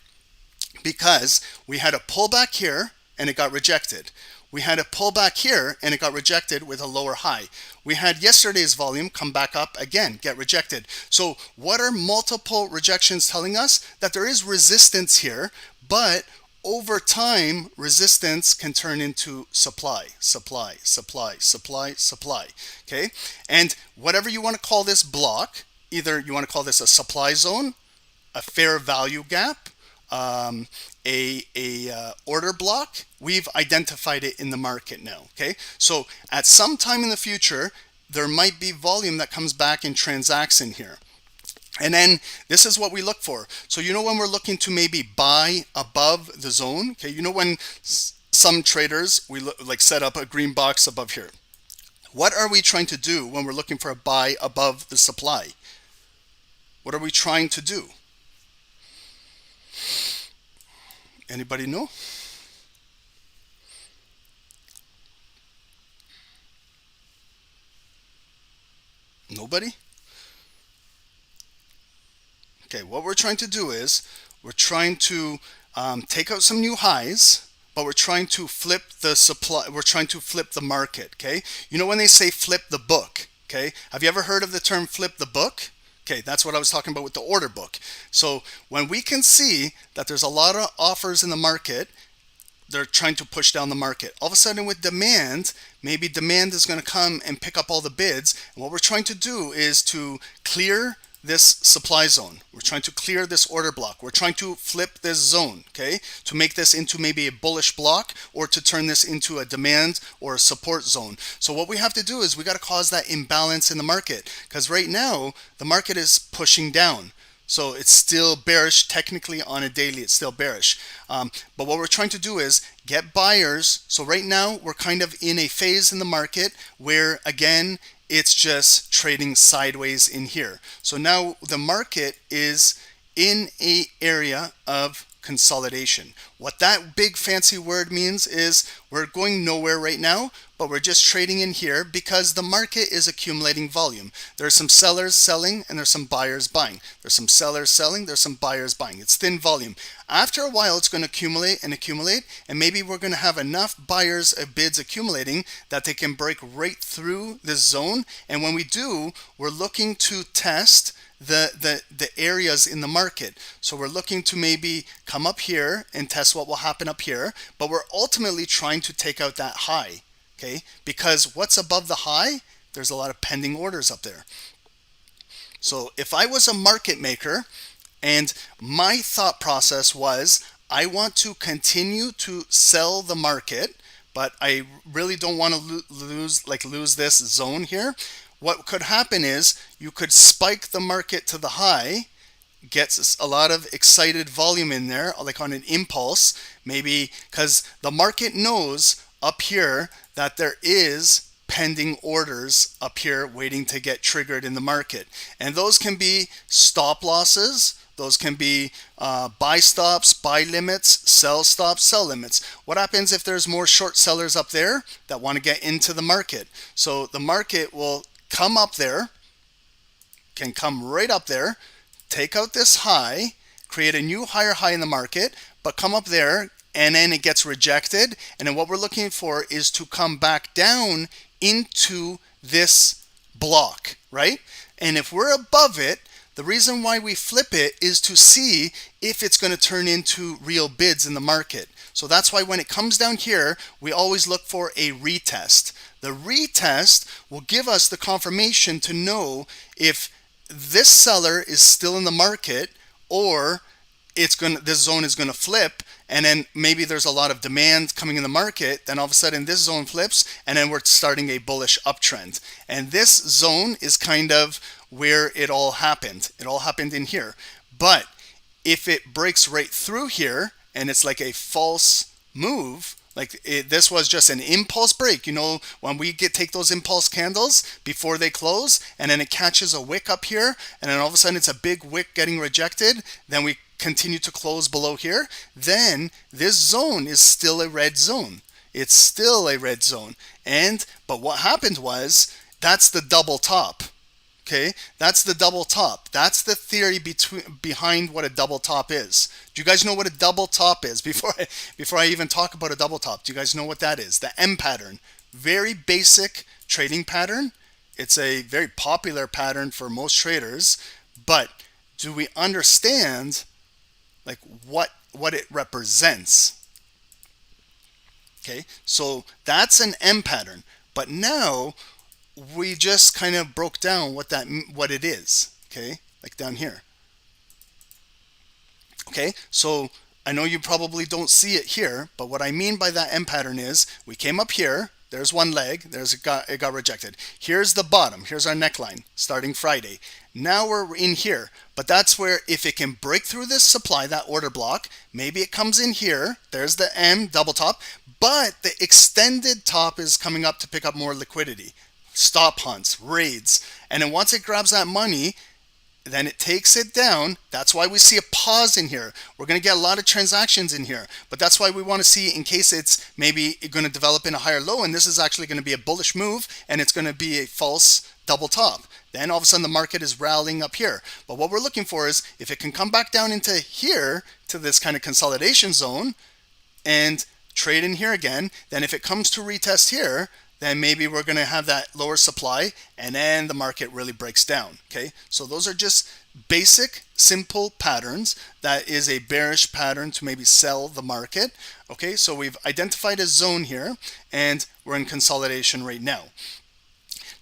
because we had a pullback here and it got rejected. We had a pullback here and it got rejected with a lower high. We had yesterday's volume come back up again, get rejected. So what are multiple rejections telling us? That there is resistance here, but over time, resistance can turn into supply, supply, supply, supply, supply, okay? And whatever you want to call this block, either you want to call this a supply zone, a fair value gap, order block, we've identified it in the market now, okay? So at some time in the future, there might be volume that comes back and transacts in here. And then this is what we look for. So you know when we're looking to maybe buy above the zone, okay? You know when some traders, we like set up a green box above here. What are we trying to do when we're looking for a buy above the supply? What are we trying to do? Anybody know? Nobody? Okay, what we're trying to do is we're trying to take out some new highs, but we're trying to flip the supply. We're trying to flip the market. Okay, you know when they say flip the book. Okay, have you ever heard of the term flip the book? Okay, that's what I was talking about with the order book. So when we can see that there's a lot of offers in the market, they're trying to push down the market. All of a sudden with demand, maybe demand is going to come and pick up all the bids. And what we're trying to do is to clear this supply zone. We're trying to clear this order block. We're trying to flip this zone, okay, to make this into maybe a bullish block or to turn this into a demand or a support zone. So what we have to do is we got to cause that imbalance in the market, because right now the market is pushing down. So it's still bearish. Technically on a daily, it's still bearish. But what we're trying to do is get buyers. So right now we're kind of in a phase in the market where, again, it's just trading sideways in here. So now the market is in an area of consolidation. What that big fancy word means is we're going nowhere right now, but we're just trading in here because the market is accumulating volume. There's some sellers selling and there's some buyers buying. There's some sellers selling, there's some buyers buying. It's thin volume. After a while, it's going to accumulate and accumulate, and maybe we're going to have enough buyers of bids accumulating that they can break right through this zone. And when we do, we're looking to test the areas in the market. So we're looking to maybe come up here and test what will happen up here, but we're ultimately trying to take out that high, okay? Because what's above the high, there's a lot of pending orders up there. So if I was a market maker and my thought process was I want to continue to sell the market, but I really don't want to lose this zone here, what could happen is you could spike the market to the high, gets a lot of excited volume in there, like on an impulse, maybe because the market knows up here that there is pending orders up here waiting to get triggered in the market. And those can be stop losses. Those can be buy stops, buy limits, sell stops, sell limits. What happens if there's more short sellers up there that want to get into the market? So the market will come up there, can come right up there, take out this high, create a new higher high in the market, but come up there and then it gets rejected. And then what we're looking for is to come back down into this block, right? And if we're above it, the reason why we flip it is to see if it's going to turn into real bids in the market. So that's why when it comes down here, we always look for a retest. The retest will give us the confirmation to know if this seller is still in the market or this zone is going to flip, and then maybe there's a lot of demand coming in the market, then all of a sudden this zone flips and then we're starting a bullish uptrend. And this zone is kind of where it all happened. It all happened in here. But if it breaks right through here and it's like a false move, this was just an impulse break, you know, when we take those impulse candles before they close and then it catches a wick up here and then all of a sudden it's a big wick getting rejected, then we continue to close below here, then this zone is still a red zone. It's still a red zone. But what happened was that's the double top. Okay, that's the double top. That's the theory behind what a double top is. Do you guys know what a double top is? Before I even talk about a double top, do you guys know what that is? The M pattern. Very basic trading pattern. It's a very popular pattern for most traders, but do we understand like what it represents? Okay, so that's an M pattern. But now we just kind of broke down what it is, okay, like down here. Okay, so I know you probably don't see it here, but what I mean by that M pattern is we came up here, there's one leg, it got rejected. Here's the bottom, here's our neckline starting Friday. Now we're in here, but that's where if it can break through this supply, that order block, maybe it comes in here, there's the M double top, but the extended top is coming up to pick up more liquidity. Stop hunts, raids, and then once it grabs that money, then it takes it down. That's why we see a pause in here. We're going to get a lot of transactions in here, but that's why we want to see in case it's maybe going to develop in a higher low, and this is actually going to be a bullish move, and it's going to be a false double top. then all of a sudden the market is rallying up here. But what we're looking for is if it can come back down into here to this kind of consolidation zone and trade in here again, then if it comes to retest here, then maybe we're going to have that lower supply and then the market really breaks down. Okay, so those are just basic simple patterns. That is a bearish pattern to maybe sell the market. Okay, so we've identified a zone here and we're in consolidation right now.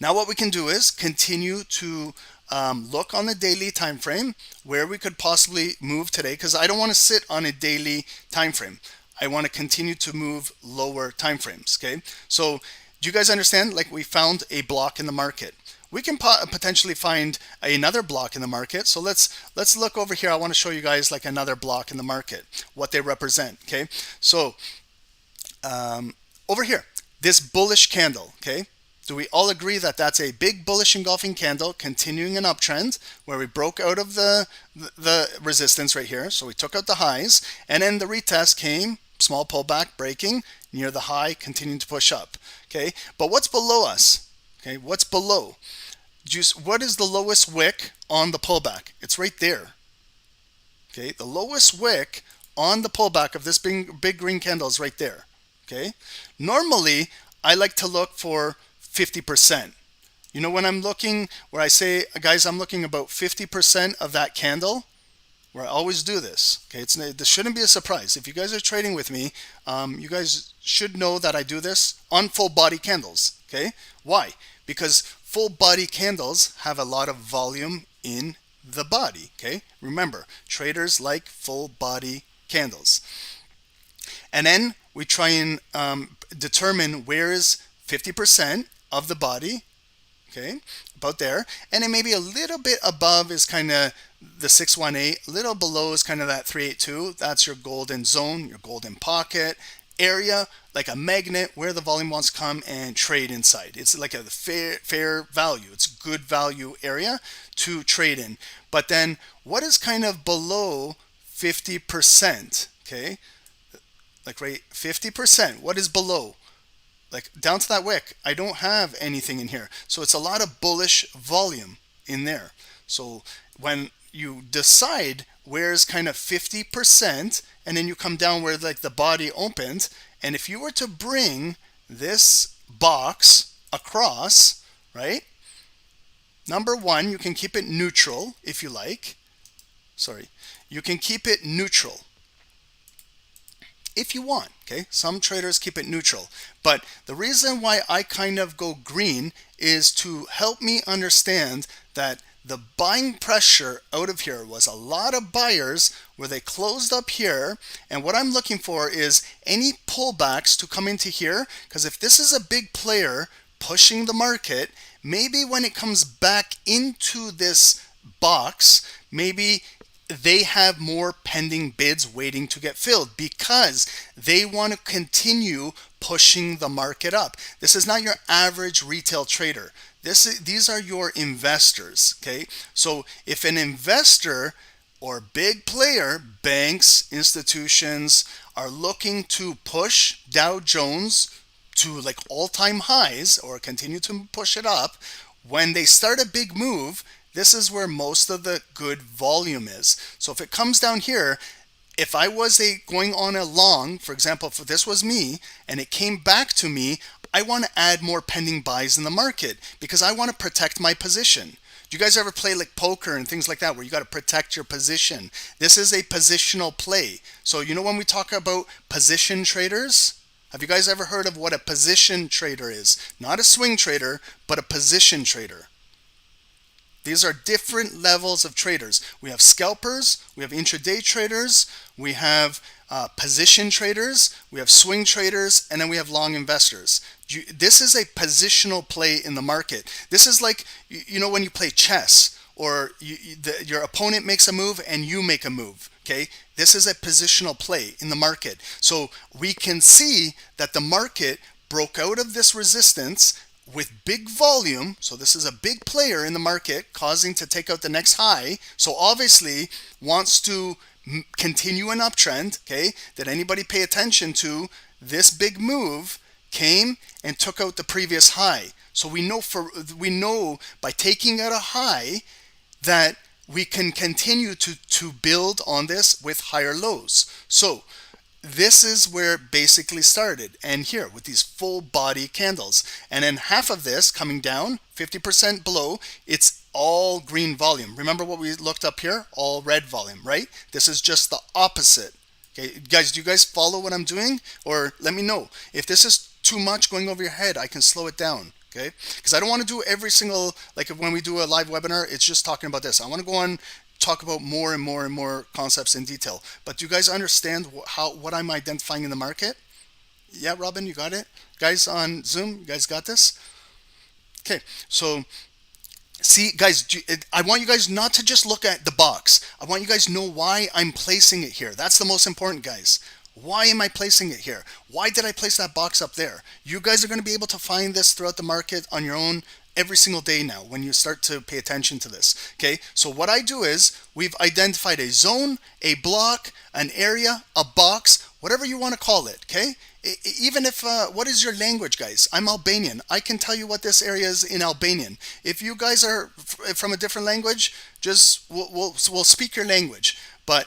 Now what we can do is continue to look on the daily time frame where we could possibly move today, because I don't want to sit on a daily time frame. I want to continue to move lower time frames. Okay, so do you guys understand? Like, we found a block in the market. We can potentially find another block in the market. So let's look over here. I want to show you guys like another block in the market, what they represent. Okay, so over here, this bullish candle. Okay, do we all agree that that's a big bullish engulfing candle continuing an uptrend where we broke out of the resistance right here? So we took out the highs, and then the retest came, small pullback, breaking near the high, continuing to push up. Okay, but what's below us? Okay, what's below? What is the lowest wick on the pullback? It's right there. Okay, the lowest wick on the pullback of this big green candle is right there. Okay, normally I like to look for 50%. You know, when I'm looking, where I say, guys, I'm looking about 50% of that candle, where I always do this. Okay, this shouldn't be a surprise. If you guys are trading with me, you guys should know that I do this on full body candles. Okay, why? Because full body candles have a lot of volume in the body. Okay, remember, traders like full body candles. And then we try and determine where is 50% of the body. Okay, about there, and then maybe a little bit above is kind of the 618, a little below is kind of that 382. That's your golden zone, your golden pocket area, like a magnet where the volume wants to come and trade inside. It's like a fair value. It's good value area to trade in. But then what is kind of below 50%? Okay, like right 50%. What is below? Like down to that wick, I don't have anything in here. So it's a lot of bullish volume in there. So when you decide where's kind of 50%, and then you come down where like the body opens, and if you were to bring this box across, right? Number one, you can keep it neutral if you like. Sorry, you can keep it neutral if you want. Okay, some traders keep it neutral, but the reason why I kind of go green is to help me understand that the buying pressure out of here was a lot of buyers where they closed up here, and what I'm looking for is any pullbacks to come into here, because if this is a big player pushing the market, maybe when it comes back into this box, maybe they have more pending bids waiting to get filled because they want to continue pushing the market up. This is not your average retail trader. These are your investors. Okay, so if an investor or big player, banks, institutions, are looking to push Dow Jones to like all-time highs or continue to push it up, when they start a big move, this is where most of the good volume is. So if it comes down here, if I was going on a long, for example, if this was me and it came back to me, I want to add more pending buys in the market because I want to protect my position. Do you guys ever play like poker and things like that where you got to protect your position? This is a positional play. So you know when we talk about position traders, have you guys ever heard of what a position trader is? Not a swing trader, but a position trader. These are different levels of traders. We have scalpers, we have intraday traders, we have position traders, we have swing traders, and then we have long investors. This is a positional play in the market. This is like, you know, when you play chess or your opponent makes a move and you make a move. Okay, this is a positional play in the market. So we can see that the market broke out of this resistance with big volume. So this is a big player in the market causing to take out the next high. So obviously wants to continue an uptrend. Okay, did anybody pay attention to this big move? Came and took out the previous high. So we know by taking out a high that we can continue to build on this with higher lows. So this is where it basically started, and here with these full body candles, and then half of this coming down 50% below, it's all green volume. Remember what we looked up here? All red volume, right? This is just the opposite. Okay, guys, do you guys follow what I'm doing? Or let me know if this is too much going over your head. I can slow it down. Okay, because I don't want to do every single, like when we do a live webinar, it's just talking about this. I want to go on, talk about more and more and more concepts in detail. But do you guys understand what I'm identifying in the market? Yeah, Robin, you got it? Guys on Zoom, you guys got this? Okay, so see, guys, I want you guys not to just look at the box. I want you guys to know why I'm placing it here. That's the most important, guys. Why am I placing it here? Why did I place that box up there? You guys are going to be able to find this throughout the market on your own every single day now when you start to pay attention to this. Okay, so what I do is we've identified a zone, a block, an area, a box, whatever you want to call it. Okay, even if what is your language, guys? I'm Albanian. I can tell you what this area is in Albanian. If you guys are from a different language, just we'll speak your language. But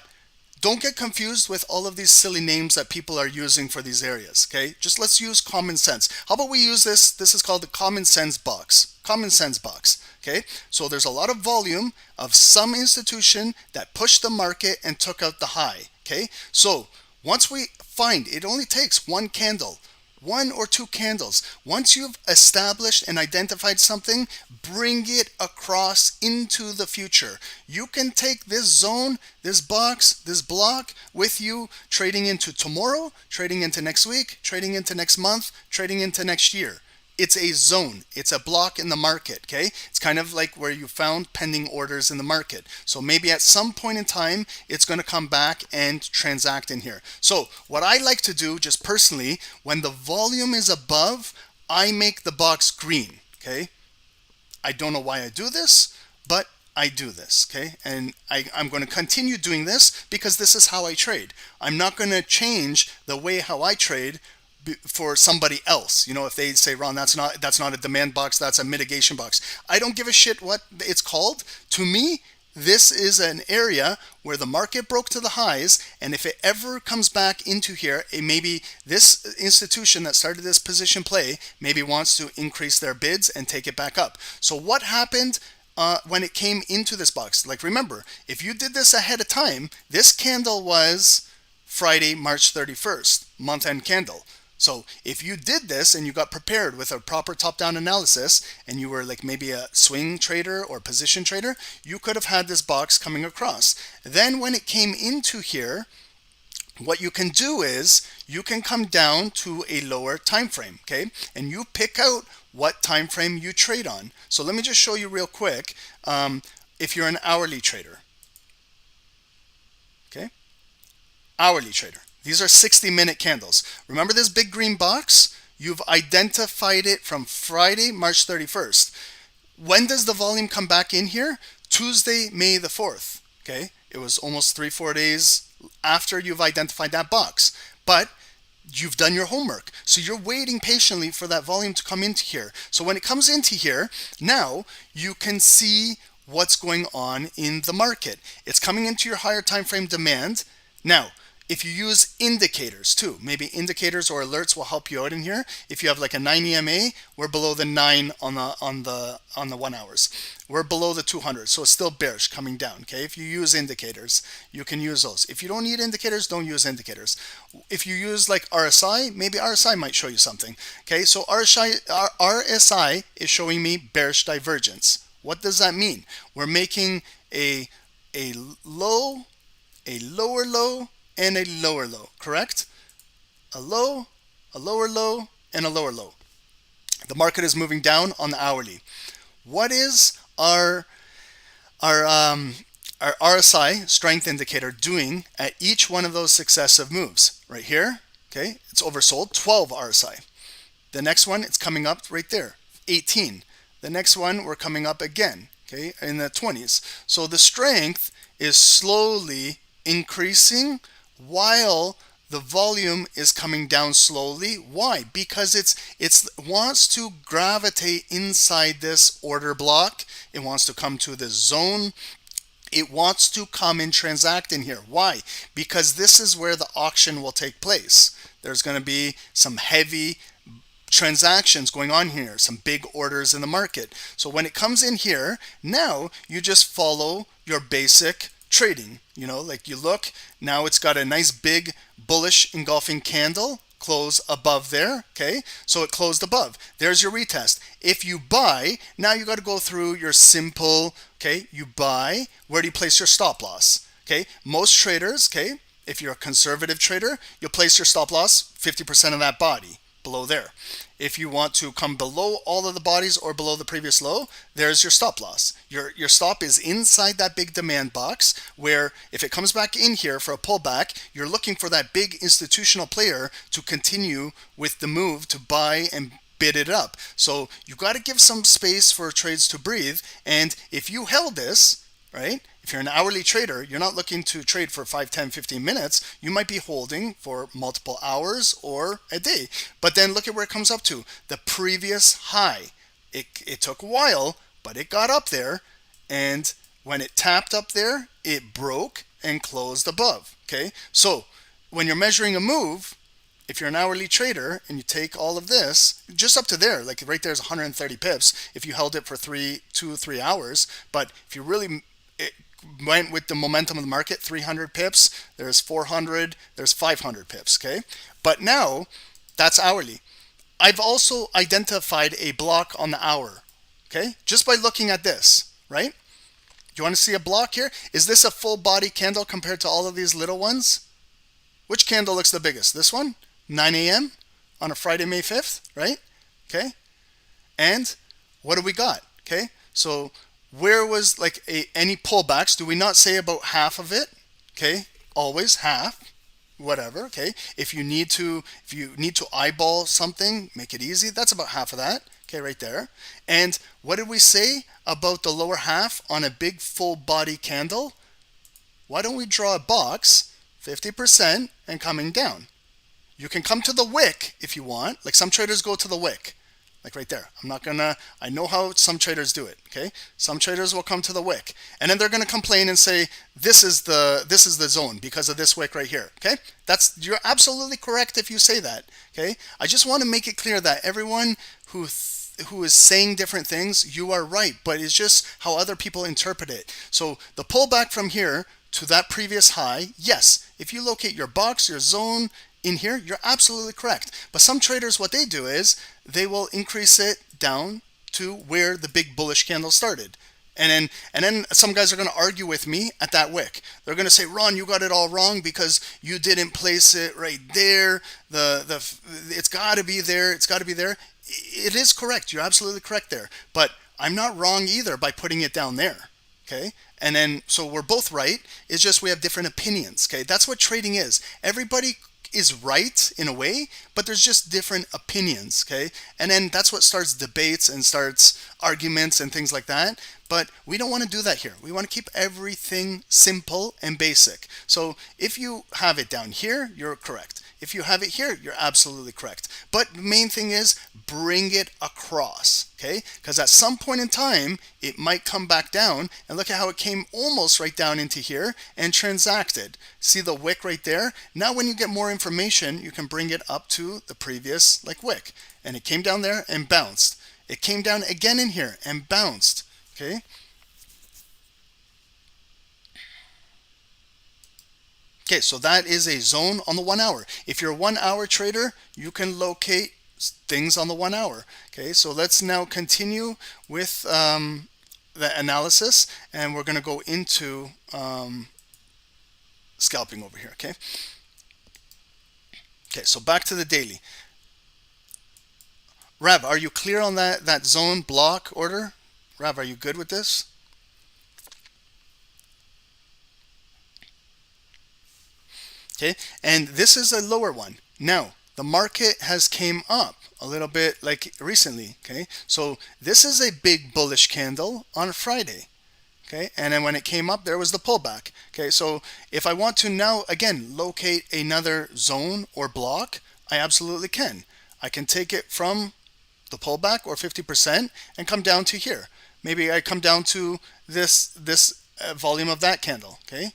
don't get confused with all of these silly names that people are using for these areas, okay? Just let's use common sense. How about we use this? This is called the common sense box. Common sense box, okay? So there's a lot of volume of some institution that pushed the market and took out the high, okay? So once we find, it only takes one candle, 1 or 2 candles. Once you've established and identified something, bring it across into the future. You can take this zone, this box, this block with you trading into tomorrow, trading into next week, trading into next month, trading into next year. It's a zone. It's a block in the market, okay? It's kind of like where you found pending orders in the market. So maybe at some point in time, it's going to come back and transact in here. So what I like to do just personally, when the volume is above, I make the box green, okay? I don't know why I do this, but I do this, okay? And I'm going to continue doing this because this is how I trade. I'm not going to change the way how I trade for somebody else. You know, if they say, Ron, that's not a demand box, that's a mitigation box. I don't give a shit what it's called. To me, this is an area where the market broke to the highs, and if it ever comes back into here, maybe this institution that started this position play maybe wants to increase their bids and take it back up. So what happened when it came into this box? Like, remember, if you did this ahead of time, this candle was Friday, March 31st, month-end candle. So if you did this and you got prepared with a proper top-down analysis and you were like maybe a swing trader or position trader, you could have had this box coming across. Then when it came into here, what you can do is you can come down to a lower time frame, okay? And you pick out what time frame you trade on. So let me just show you real quick if you're an hourly trader. Okay? Hourly trader. These are 60-minute candles. Remember this big green box? You've identified it from Friday, March 31st. When does the volume come back in here? Tuesday, May the 4th. Okay, it was almost 3-4 days after you've identified that box. But you've done your homework. So you're waiting patiently for that volume to come into here. So when it comes into here, now you can see what's going on in the market. It's coming into your higher time frame demand. Now, if you use indicators too, maybe indicators or alerts will help you out in here. If you have like a 9 EMA, we're below the 9 on the 1 hours. We're below the 200, so it's still bearish coming down. Okay, if you use indicators, you can use those. If you don't need indicators, don't use indicators. If you use like RSI, maybe RSI might show you something. Okay, so RSI is showing me bearish divergence. What does that mean? We're making a low, a lower low, and a lower low, correct? A low, a lower low, and a lower low. The market is moving down on the hourly. What is our RSI strength indicator doing at each one of those successive moves? Right here, okay, it's oversold, 12 RSI. The next one, it's coming up right there, 18. The next one, we're coming up again, okay, in the 20s. So the strength is slowly increasing while the volume is coming down slowly. Why? Because it wants to gravitate inside this order block. It wants to come to this zone. It wants to come and transact in here. Why? Because this is where the auction will take place. There's going to be some heavy transactions going on here, some big orders in the market. So when it comes in here, now you just follow your basic trading. You know, like you look, now it's got a nice big bullish engulfing candle close above there. Okay, so it closed above. There's your retest. If you buy, now you got to go through your simple, okay, you buy. Where do you place your stop loss? Okay, most traders, okay, if you're a conservative trader, you'll place your stop loss 50% of that body below there. If you want to come below all of the bodies or below the previous low, there's your stop loss. Your stop is inside that big demand box, where if it comes back in here for a pullback, you're looking for that big institutional player to continue with the move to buy and bid it up. So you got to give some space for trades to breathe. And if you held this, right, if you're an hourly trader, you're not looking to trade for 5, 10, 15 minutes. You might be holding for multiple hours or a day. But then look at where it comes up to. The previous high. It took a while, but it got up there. And when it tapped up there, it broke and closed above. Okay, so when you're measuring a move, if you're an hourly trader and you take all of this, just up to there, like right there's 130 pips if you held it for 2 or 3 hours. But if you really went with the momentum of the market, 300 pips, there's 400, there's 500 pips, okay? But now, that's hourly. I've also identified a block on the hour, okay? Just by looking at this, right? You want to see a block here? Is this a full body candle compared to all of these little ones? Which candle looks the biggest? This one? 9 a.m. on a Friday, May 5th, right? Okay? And what do we got? Okay? So where was like any pullbacks? Do we not say about half of it? Okay? Always half, whatever, okay? If you need to eyeball something, make it easy, that's about half of that. Okay, right there. And what did we say about the lower half on a big full body candle? Why don't we draw a box 50% and coming down? You can come to the wick if you want. Like some traders go to the wick, like right there. I know how some traders do it, okay? Some traders will come to the wick and then they're going to complain and say, this is the zone because of this wick right here, okay? You're absolutely correct if you say that, okay? I just want to make it clear that everyone who is saying different things, you are right, but it's just how other people interpret it. So the pullback from here to that previous high, yes, if you locate your box, your zone in here, you're absolutely correct. But some traders, what they do is they will increase it down to where the big bullish candle started. And then some guys are going to argue with me at that wick. They're going to say, Ron, you got it all wrong because you didn't place it right there. It's got to be there. It's got to be there. It is correct. You're absolutely correct there. But I'm not wrong either by putting it down there. Okay? And then, so we're both right. It's just we have different opinions. Okay? That's what trading is. Everybody is right in a way, but there's just different opinions, okay? And then that's what starts debates and starts arguments and things like that. But we don't want to do that here. We want to keep everything simple and basic. So if you have it down here, you're correct. If you have it here, you're absolutely correct. But the main thing is bring it across, okay? Because at some point in time, it might come back down. And look at how it came almost right down into here and transacted. See the wick right there? Now when you get more information, you can bring it up to the previous wick. And it came down there and bounced. It came down again in here and bounced, okay? Okay, so that is a zone on the 1 hour. If you're a 1 hour trader, you can locate things on the 1 hour. Okay, so let's now continue with the analysis, and we're going to go into scalping over here. Okay. Okay, so back to the daily. Rav, are you clear on that zone block order? Rav, are you good with this? Okay, and this is a lower one. Now, the market has came up a little bit recently, okay? So this is a big bullish candle on Friday, Okay, and then when it came up, there was the pullback. Okay, so if I want to now again locate another zone or block, I absolutely can. I can take it from the pullback or 50% and come down to here. Maybe I come down to this volume of that candle, okay,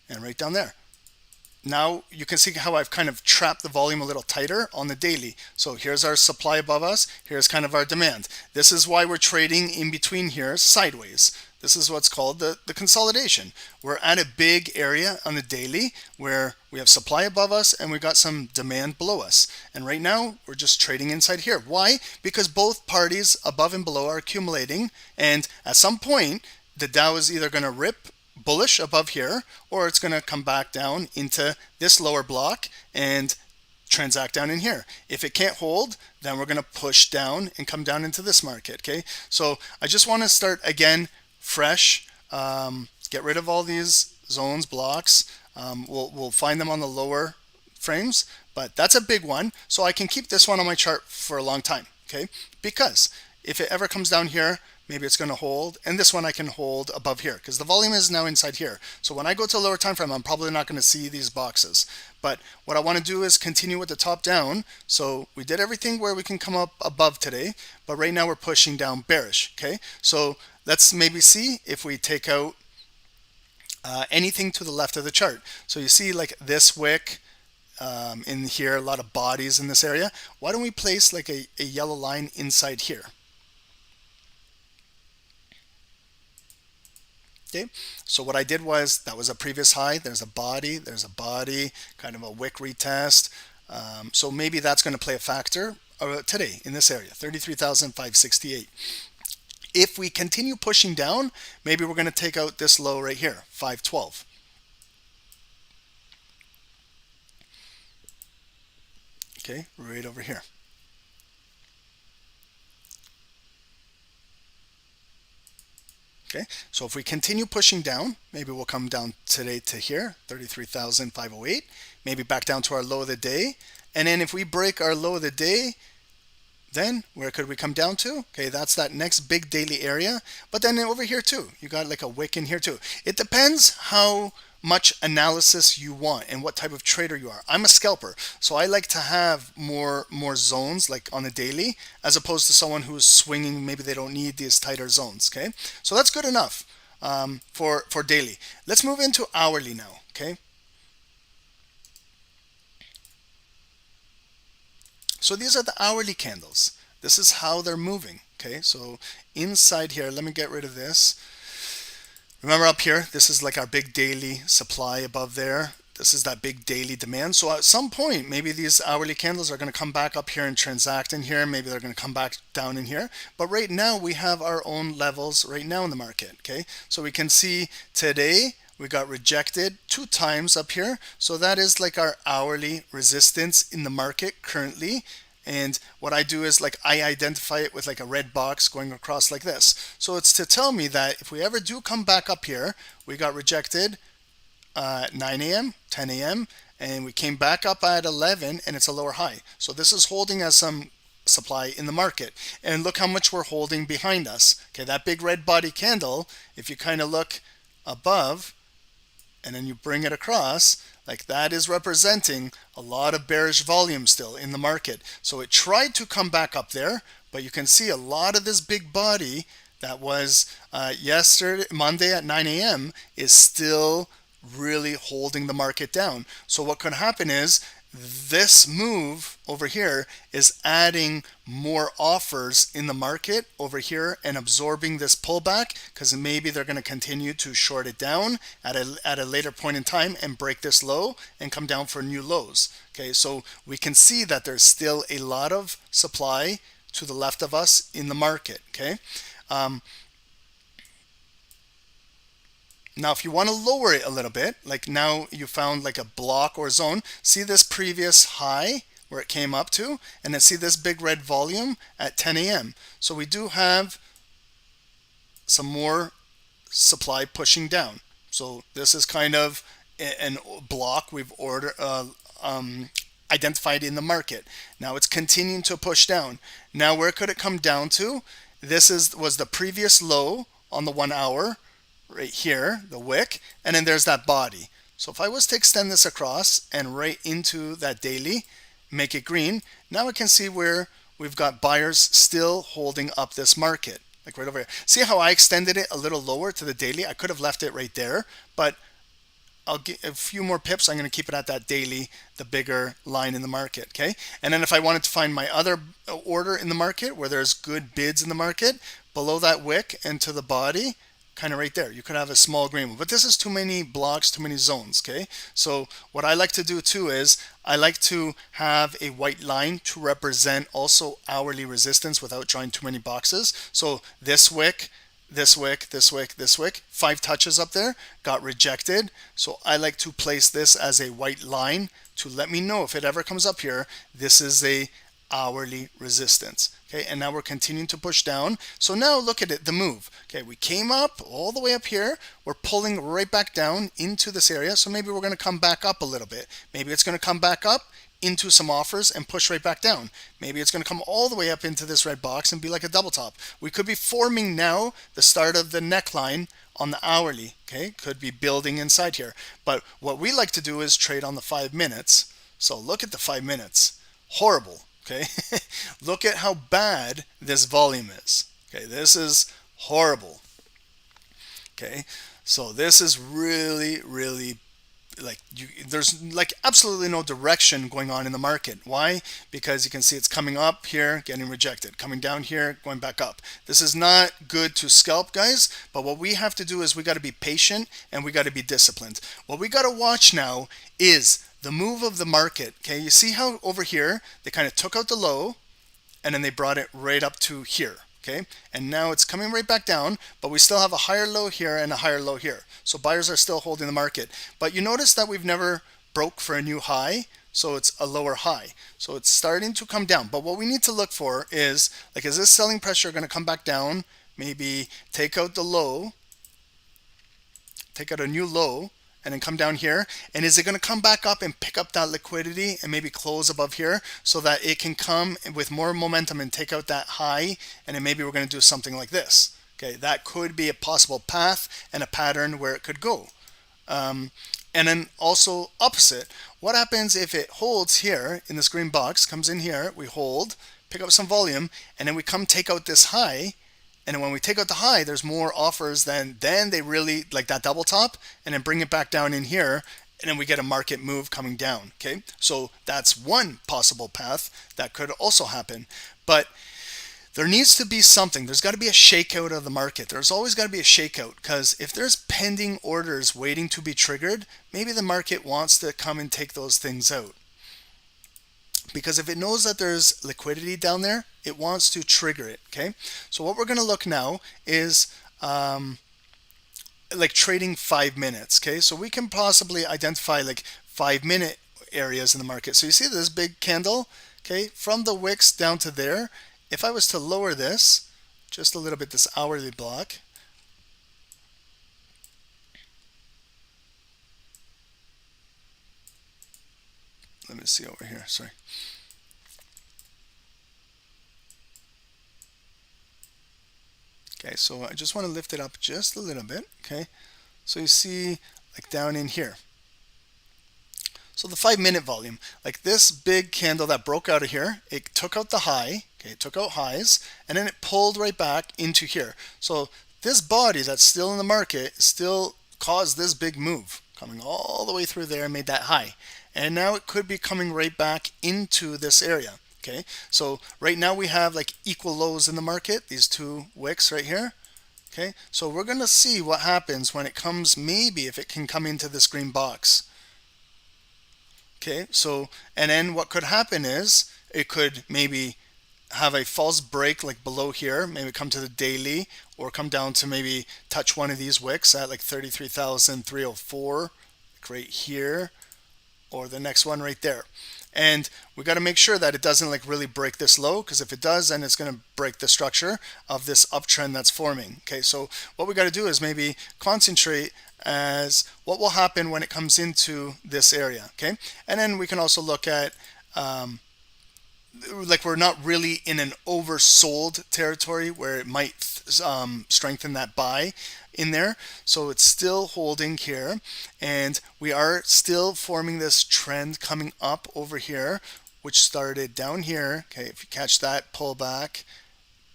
and right down there. Now you can see how I've kind of trapped the volume a little tighter on the daily. So here's our supply above us. Here's kind of our demand. This is why we're trading in between here sideways. This is what's called the consolidation. We're at a big area on the daily where we have supply above us and we got some demand below us. And right now we're just trading inside here. Why? Because both parties above and below are accumulating, and at some point the Dow is either going to rip bullish above here, or it's going to come back down into this lower block and transact down in here. If it can't hold, then we're going to push down and come down into this market. Okay, so I just want to start again fresh, get rid of all these zones, blocks. We'll find them on the lower frames, but that's a big one, so I can keep this one on my chart for a long time. Okay, because if it ever comes down here, maybe it's going to hold, and this one I can hold above here because the volume is now inside here. So when I go to a lower time frame, I'm probably not going to see these boxes. But what I want to do is continue with the top down. So we did everything where we can come up above today, but right now we're pushing down bearish. Okay, so let's maybe see if we take out anything to the left of the chart. So you see like this wick in here, a lot of bodies in this area. Why don't we place like a yellow line inside here? Okay, so what I did was, that was a previous high, there's a body, kind of a wick retest. So maybe that's going to play a factor today in this area, 33,568. If we continue pushing down, maybe we're going to take out this low right here, 512. Okay, right over here. Okay, so if we continue pushing down, maybe we'll come down today to here, 33,508, maybe back down to our low of the day. And then if we break our low of the day, then where could we come down to? Okay, that's that next big daily area. But then over here too, you got like a wick in here too. It depends how much analysis you want and what type of trader you are. I'm a scalper, so I like to have more zones like on a daily, as opposed to someone who's swinging. Maybe they don't need these tighter zones. Okay, so that's good enough for daily. Let's move into hourly now. Okay, so these are the hourly candles. This is how they're moving. Okay, so inside here, let me get rid of this. Remember up here, this is like our big daily supply above there. This is that big daily demand. So at some point, maybe these hourly candles are going to come back up here and transact in here. Maybe they're going to come back down in here. But right now, we have our own levels right now in the market. Okay, so we can see today we got rejected 2 times up here. So that is like our hourly resistance in the market currently. And what I do is like I identify it with like a red box going across like this. So it's to tell me that if we ever do come back up here, we got rejected at 9 a.m., 10 a.m., and we came back up at 11, and it's a lower high. So this is holding as some supply in the market. And look how much we're holding behind us. Okay, that big red body candle, if you kind of look above and then you bring it across, like that is representing a lot of bearish volume still in the market. So it tried to come back up there, but you can see a lot of this big body that was yesterday, Monday at 9 a.m. is still really holding the market down. So what could happen is this move over here is adding more offers in the market over here and absorbing this pullback, because maybe they're going to continue to short it down at a later point in time and break this low and come down for new lows. Okay, so we can see that there's still a lot of supply to the left of us in the market. Okay, now if you want to lower it a little bit, like now you found like a block or zone, see this previous high where it came up to, and then see this big red volume at 10 a.m. So we do have some more supply pushing down. So this is kind of an block we've identified in the market. Now it's continuing to push down. Now where could it come down to? This was the previous low on the 1 hour. right here, the wick, and then there's that body. So if I was to extend this across and right into that daily, make it green, now I can see where we've got buyers still holding up this market, like right over here. See how I extended it a little lower to the daily? I could have left it right there, but I'll get a few more pips. I'm going to keep it at that daily, the bigger line in the market. Okay. And then if I wanted to find my other order in the market where there's good bids in the market, below that wick and to the body, kind of right there, you could have a small green one. But this is too many blocks, too many zones. Okay. So what I like to do too is I like to have a white line to represent also hourly resistance without drawing too many boxes. So this wick, this wick, this wick, this wick, 5 touches up there, got rejected. So I like to place this as a white line to let me know if it ever comes up here, this is a hourly resistance. Okay, and now we're continuing to push down. So now look at it, the move. Okay, we came up all the way up here. We're pulling right back down into this area. So maybe we're going to come back up a little bit. Maybe it's going to come back up into some offers and push right back down. Maybe it's going to come all the way up into this red box and be like a double top. We could be forming now the start of the neckline on the hourly. Okay, could be building inside here. But what we like to do is trade on the 5 minutes. So look at the 5 minutes. Horrible. Okay, look at how bad this volume is. Okay, this is horrible. Okay, so this is really, really like there's like absolutely no direction going on in the market. Why? Because you can see it's coming up here, getting rejected, coming down here, going back up. This is not good to scalp, guys, but what we have to do is we got to be patient and we got to be disciplined. What we got to watch now is the move of the market. Okay, you see how over here they kind of took out the low and then they brought it right up to here. Okay, and now it's coming right back down, but we still have a higher low here and a higher low here. So buyers are still holding the market. But you notice that we've never broke for a new high, so it's a lower high. So it's starting to come down. But what we need to look for is, like, is this selling pressure going to come back down? Maybe take out the low, take out a new low, and then come down here, and is it going to come back up and pick up that liquidity and maybe close above here so that it can come with more momentum and take out that high, and then maybe we're going to do something like this. Okay, that could be a possible path and a pattern where it could go. And then also opposite, what happens if it holds here in this green box, comes in here, we hold, pick up some volume, and then we come take out this high. And when we take out the high, there's more offers than they really like that double top, and then bring it back down in here, and then we get a market move coming down. Okay, so that's one possible path that could also happen. But there needs to be something. There's got to be a shakeout of the market. There's always got to be a shakeout, because if there's pending orders waiting to be triggered, maybe the market wants to come and take those things out. Because if it knows that there's liquidity down there, it wants to trigger it. Okay, so what we're going to look now is like trading 5 minutes. Okay, so we can possibly identify like 5-minute areas in the market. So you see this big candle, okay, from the wicks down to there. If I was to lower this just a little bit, this hourly block, let me see over here, sorry. Okay, so I just want to lift it up just a little bit. Okay, so you see like down in here. So the 5-minute volume, like this big candle that broke out of here, it took out the high, okay, it took out highs, and then it pulled right back into here. So this body that's still in the market still caused this big move, coming all the way through there and made that high. And now it could be coming right back into this area. Okay, so right now we have like equal lows in the market, these two wicks right here. Okay, so we're going to see what happens when it comes, maybe if it can come into this green box. Okay, so, and then what could happen is it could maybe have a false break like below here, maybe come to the daily, or come down to maybe touch one of these wicks at like 33,304, like right here, or the next one right there. And we got to make sure that it doesn't like really break this low, because if it does, then it's going to break the structure of this uptrend that's forming. Okay, so what we got to do is maybe concentrate as what will happen when it comes into this area. Okay, and then we can also look at like we're not really in an oversold territory where it might strengthen that buy in there. So it's still holding here, and we are still forming this trend coming up over here, which started down here. Okay, if you catch that pullback,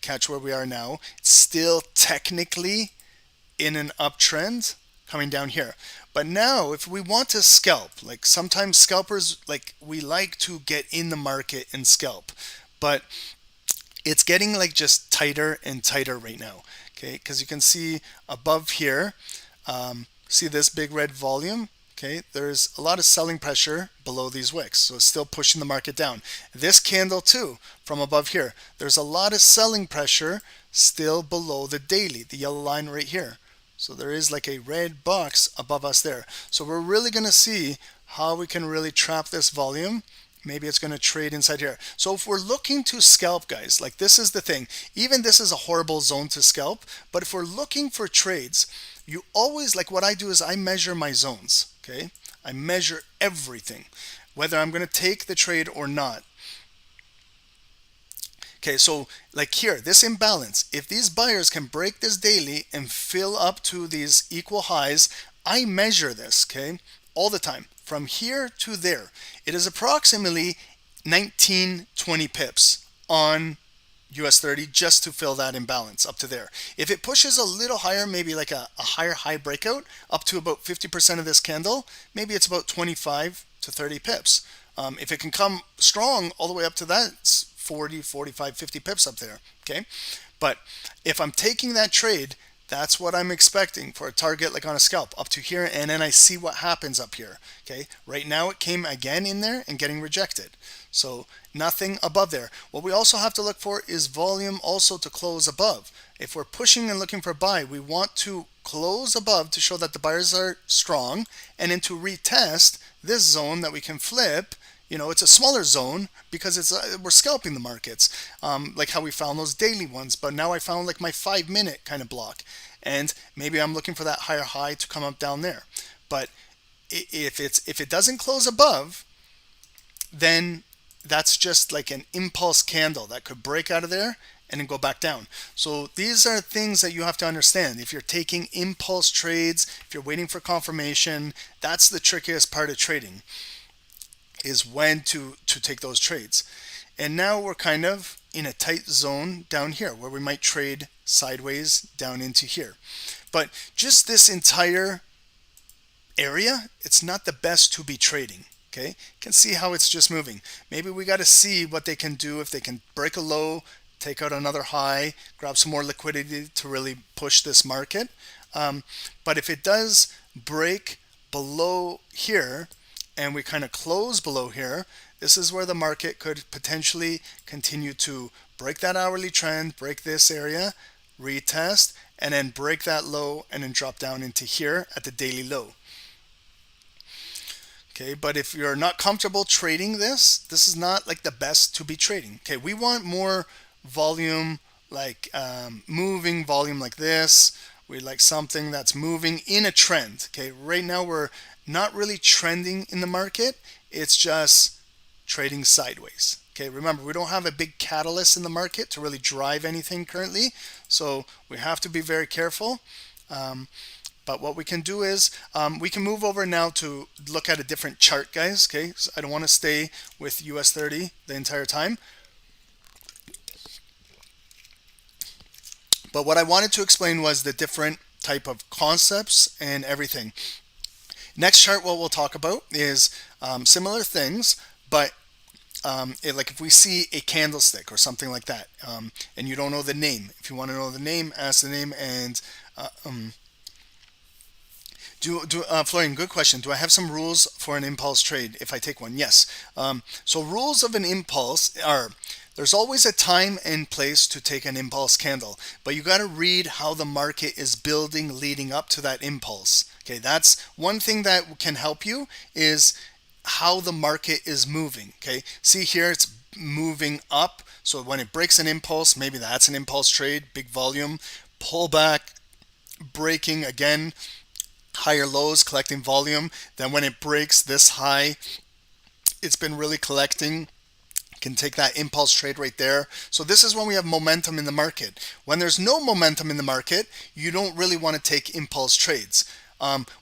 catch where we are now. It's still technically in an uptrend coming down here. But now if we want to scalp, like sometimes scalpers, like we like to get in the market and scalp, but it's getting like just tighter and tighter right now. Okay, because you can see above here, see this big red volume. Okay, there's a lot of selling pressure below these wicks, so it's still pushing the market down. This candle too, from above here, there's a lot of selling pressure still below the daily, the yellow line right here. So there is like a red box above us there. So we're really going to see how we can really trap this volume. Maybe it's going to trade inside here. So if we're looking to scalp, guys, like this is the thing. Even this is a horrible zone to scalp, but if we're looking for trades, you always, like what I do is I measure my zones. Okay, I measure everything, whether I'm going to take the trade or not. Okay, so like here, this imbalance, if these buyers can break this daily and fill up to these equal highs, I measure this, okay, all the time, from here to there. It is approximately 19-20 pips on US 30 just to fill that imbalance up to there. If it pushes a little higher, maybe like a higher high breakout up to about 50% of this candle, maybe it's about 25 to 30 pips. If it can come strong all the way up to that, it's 40, 45, 50 pips up there. Okay, but if I'm taking that trade, that's what I'm expecting for a target like on a scalp up to here, and then I see what happens up here. Okay, right now it came again in there and getting rejected, so nothing above there. What we also have to look for is volume also to close above. If we're pushing and looking for buy, we want to close above to show that the buyers are strong, and then to retest this zone that we can flip. You know, it's a smaller zone because it's we're scalping the markets, like how we found those daily ones. But now I found like my 5-minute kind of block, and maybe I'm looking for that higher high to come up down there. But if it doesn't close above, then that's just like an impulse candle that could break out of there and then go back down. So these are things that you have to understand. If you're taking impulse trades, if you're waiting for confirmation, that's the trickiest part of trading, is when to take those trades. And now we're kind of in a tight zone down here where we might trade sideways down into here. But just this entire area, it's not the best to be trading. Okay, you can see how it's just moving. Maybe we got to see what they can do, if they can break a low, take out another high, grab some more liquidity to really push this market. But if it does break below here, and we kind of close below here, this is where the market could potentially continue to break that hourly trend, break this area, retest, and then break that low and then drop down into here at the daily low. Okay, but if you're not comfortable trading this is not like the best to be trading. Okay, we want more volume, like moving volume like this. We like something that's moving in a trend. Okay, right now we're not really trending in the market. It's just trading sideways. Okay, remember, we don't have a big catalyst in the market to really drive anything currently, so we have to be very careful. But what we can do is we can move over now to look at a different chart, guys. Okay, so I don't want to stay with US 30 the entire time. But what I wanted to explain was the different type of concepts and everything. Next chart, what we'll talk about is similar things, but like if we see a candlestick or something like that, and you don't know the name, if you want to know the name, ask the name. And Florian, good question. Do I have some rules for an impulse trade if I take one? Yes. So rules of an impulse are: there's always a time and place to take an impulse candle, but you got to read how the market is building leading up to that impulse. Okay, that's one thing that can help you, is how the market is moving. Okay, see here, it's moving up. So when it breaks an impulse, maybe that's an impulse trade, big volume, pullback, breaking again, higher lows, collecting volume. Then when it breaks this high, it's been really collecting Can take that impulse trade right there. So this is when we have momentum in the market. When there's no momentum in the market, you don't really want to take impulse trades.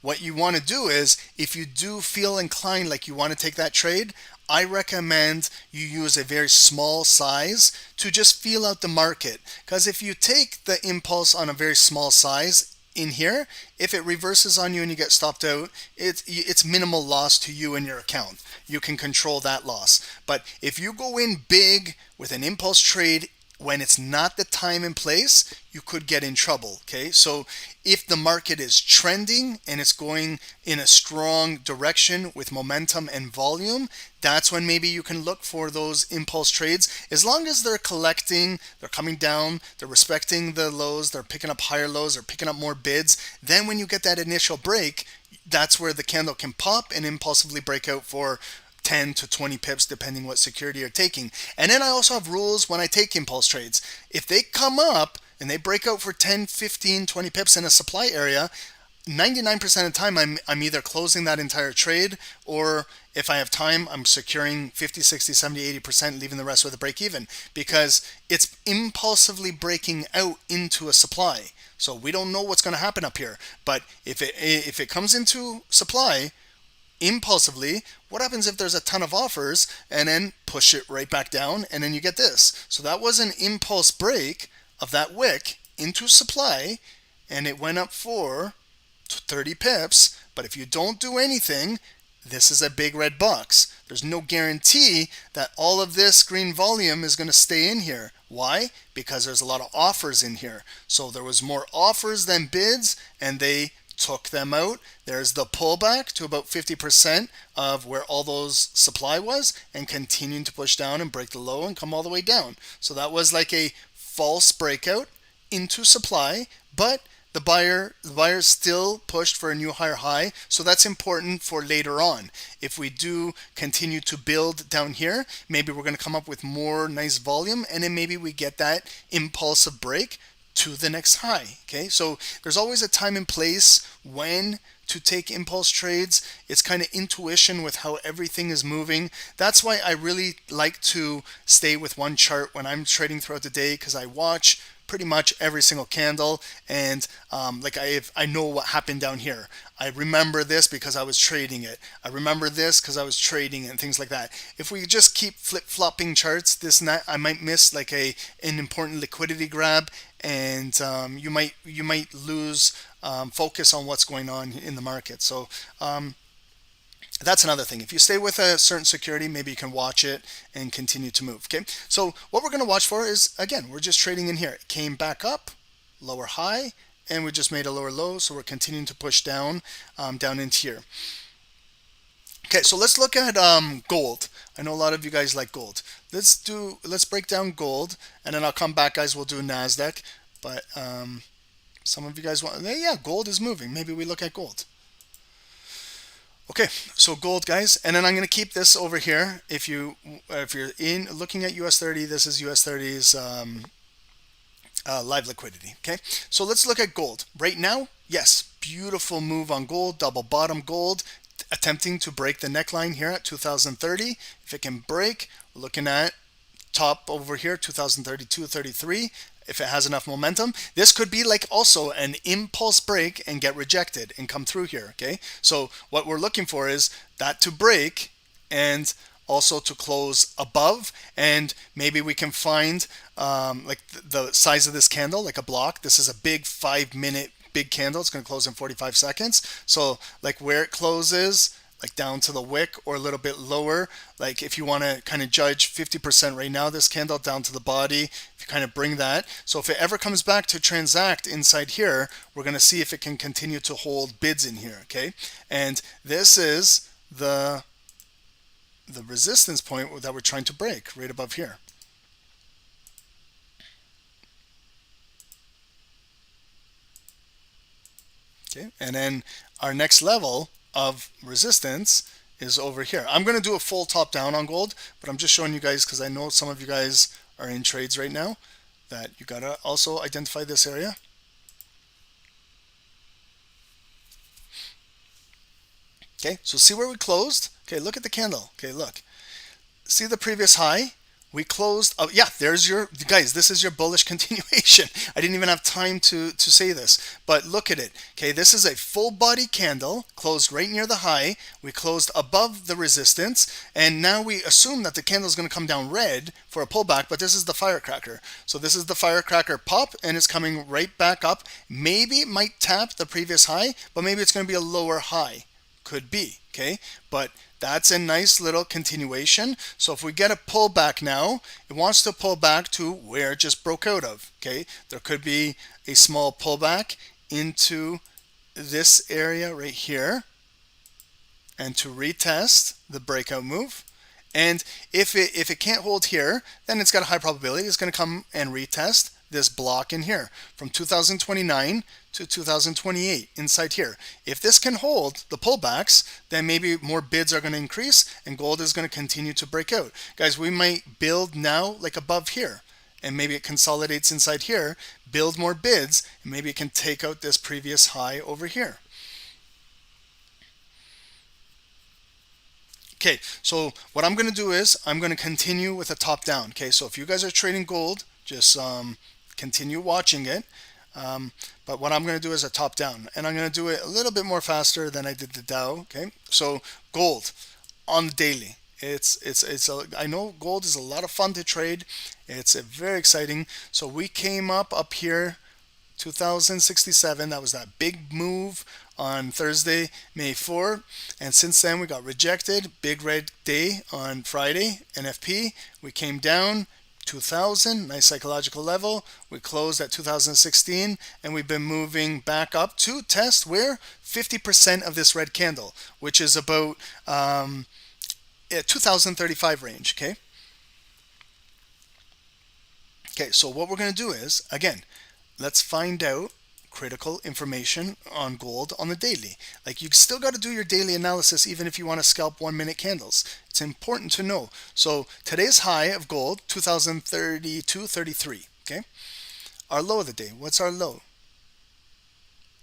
What you want to do is, if you do feel inclined like you want to take that trade, I recommend you use a very small size to just feel out the market. Because if you take the impulse on a very small size in here, if it reverses on you and you get stopped out, it's minimal loss to you and your account. You can control that loss. But if you go in big with an impulse trade when it's not the time and place, you could get in trouble. Okay, so if the market is trending and it's going in a strong direction with momentum and volume, that's when maybe you can look for those impulse trades. As long as they're collecting, they're coming down, they're respecting the lows, they're picking up higher lows, they're picking up more bids, then when you get that initial break, that's where the candle can pop and impulsively break out for 10 to 20 pips depending what security you're taking. And then I also have rules when I take impulse trades. If they come up and they break out for 10, 15, 20 pips in a supply area, 99% of the time I'm either closing that entire trade, or if I have time, I'm securing 50, 60, 70, 80%, leaving the rest with a break even, because it's impulsively breaking out into a supply. So we don't know what's going to happen up here. But if it comes into supply impulsively, what happens if there's a ton of offers and then push it right back down, and then you get this? So that was an impulse break of that wick into supply, and it went up for 30 pips. But if you don't do anything, this is a big red box. There's no guarantee that all of this green volume is going to stay in here. Why? Because there's a lot of offers in here. So there was more offers than bids, and they took them out. There's the pullback to about 50% of where all those supply was, and continuing to push down and break the low and come all the way down. So that was like a false breakout into supply, but the buyers still pushed for a new higher high. So that's important for later on. If we do continue to build down here, maybe we're going to come up with more nice volume, and then maybe we get that impulsive break to the next high. Okay, so there's always a time and place when to take impulse trades. It's kind of intuition with how everything is moving. That's why I really like to stay with one chart when I'm trading throughout the day, because I watch pretty much every single candle, and I know what happened down here. I remember this because I was trading it. I remember this because I was trading it, and things like that. If we just keep flip-flopping charts, this and that, I might miss like an important liquidity grab, and you might lose focus on what's going on in the market. So that's another thing. If you stay with a certain security, maybe you can watch it and continue to move. Okay, so what we're going to watch for is, again, we're just trading in here. It came back up, lower high, and we just made a lower low, so we're continuing to push down down into here. Okay, so let's look at gold. I know a lot of you guys like gold. Let's break down gold, and then I'll come back, guys. We'll do NASDAQ, but some of you guys want, yeah, gold is moving. Maybe we look at gold. Okay, so gold, guys, and then I'm going to keep this over here. If you're in looking at US30, this is US30's live liquidity. Okay, so let's look at gold right now. Yes, beautiful move on gold, double bottom gold, attempting to break the neckline here at 2030. If it can break, we're looking at top over here, 2032, 33. If it has enough momentum, this could be like also an impulse break and get rejected and come through here. Okay, so what we're looking for is that to break and also to close above, and maybe we can find like the size of this candle, like a block. This is a big 5-minute big candle. It's going to close in 45 seconds. So like where it closes, like down to the wick, or a little bit lower, like if you want to kind of judge 50% right now, this candle down to the body, if you kind of bring that. So if it ever comes back to transact inside here, we're going to see if it can continue to hold bids in here. Okay, and this is the resistance point that we're trying to break right above here. Okay, and then our next level of resistance is over here. I'm going to do a full top down on gold, but I'm just showing you guys because I know some of you guys are in trades right now, that you got to also identify this area. Okay, so see where we closed? Okay, look at the candle. Okay, look. See the previous high? we closed, oh yeah, there's your, guys, this is your bullish continuation. I didn't even have time to say this, but look at it. Okay, this is a full body candle, closed right near the high. We closed above the resistance, and now we assume that the candle is going to come down red for a pullback, but this is the firecracker. So this is the firecracker pop, and it's coming right back up. Maybe it might tap the previous high, but maybe it's going to be a lower high. Could be, okay? But that's a nice little continuation. So if we get a pullback now, it wants to pull back to where it just broke out of, okay? There could be a small pullback into this area right here, and to retest the breakout move. And if it can't hold here, then it's got a high probability it's going to come and retest this block in here from 2029 to 2028 inside here. If this can hold the pullbacks, then maybe more bids are going to increase and gold is going to continue to break out. Guys, we might build now like above here, and maybe it consolidates inside here, build more bids, and maybe it can take out this previous high over here. Okay, so what I'm going to do is I'm going to continue with a top down. Okay, so if you guys are trading gold, just continue watching it. But what I'm going to do is a top down, and I'm going to do it a little bit more faster than I did the Dow. Okay, so gold on the daily. I know gold is a lot of fun to trade. It's very exciting. So we came up here, 2067. That was that big move on Thursday, May 4, and since then we got rejected. Big red day on Friday, NFP. We came down 2000, nice psychological level. We closed at 2016, and we've been moving back up to test where 50% of this red candle, which is about 2035 range. Okay, so what we're going to do is, again, let's find out critical information on gold on the daily. Like, you still got to do your daily analysis even if you want to scalp 1 minute candles. It's important to know. So today's high of gold, 2032.33. Okay, our low of the day, what's our low?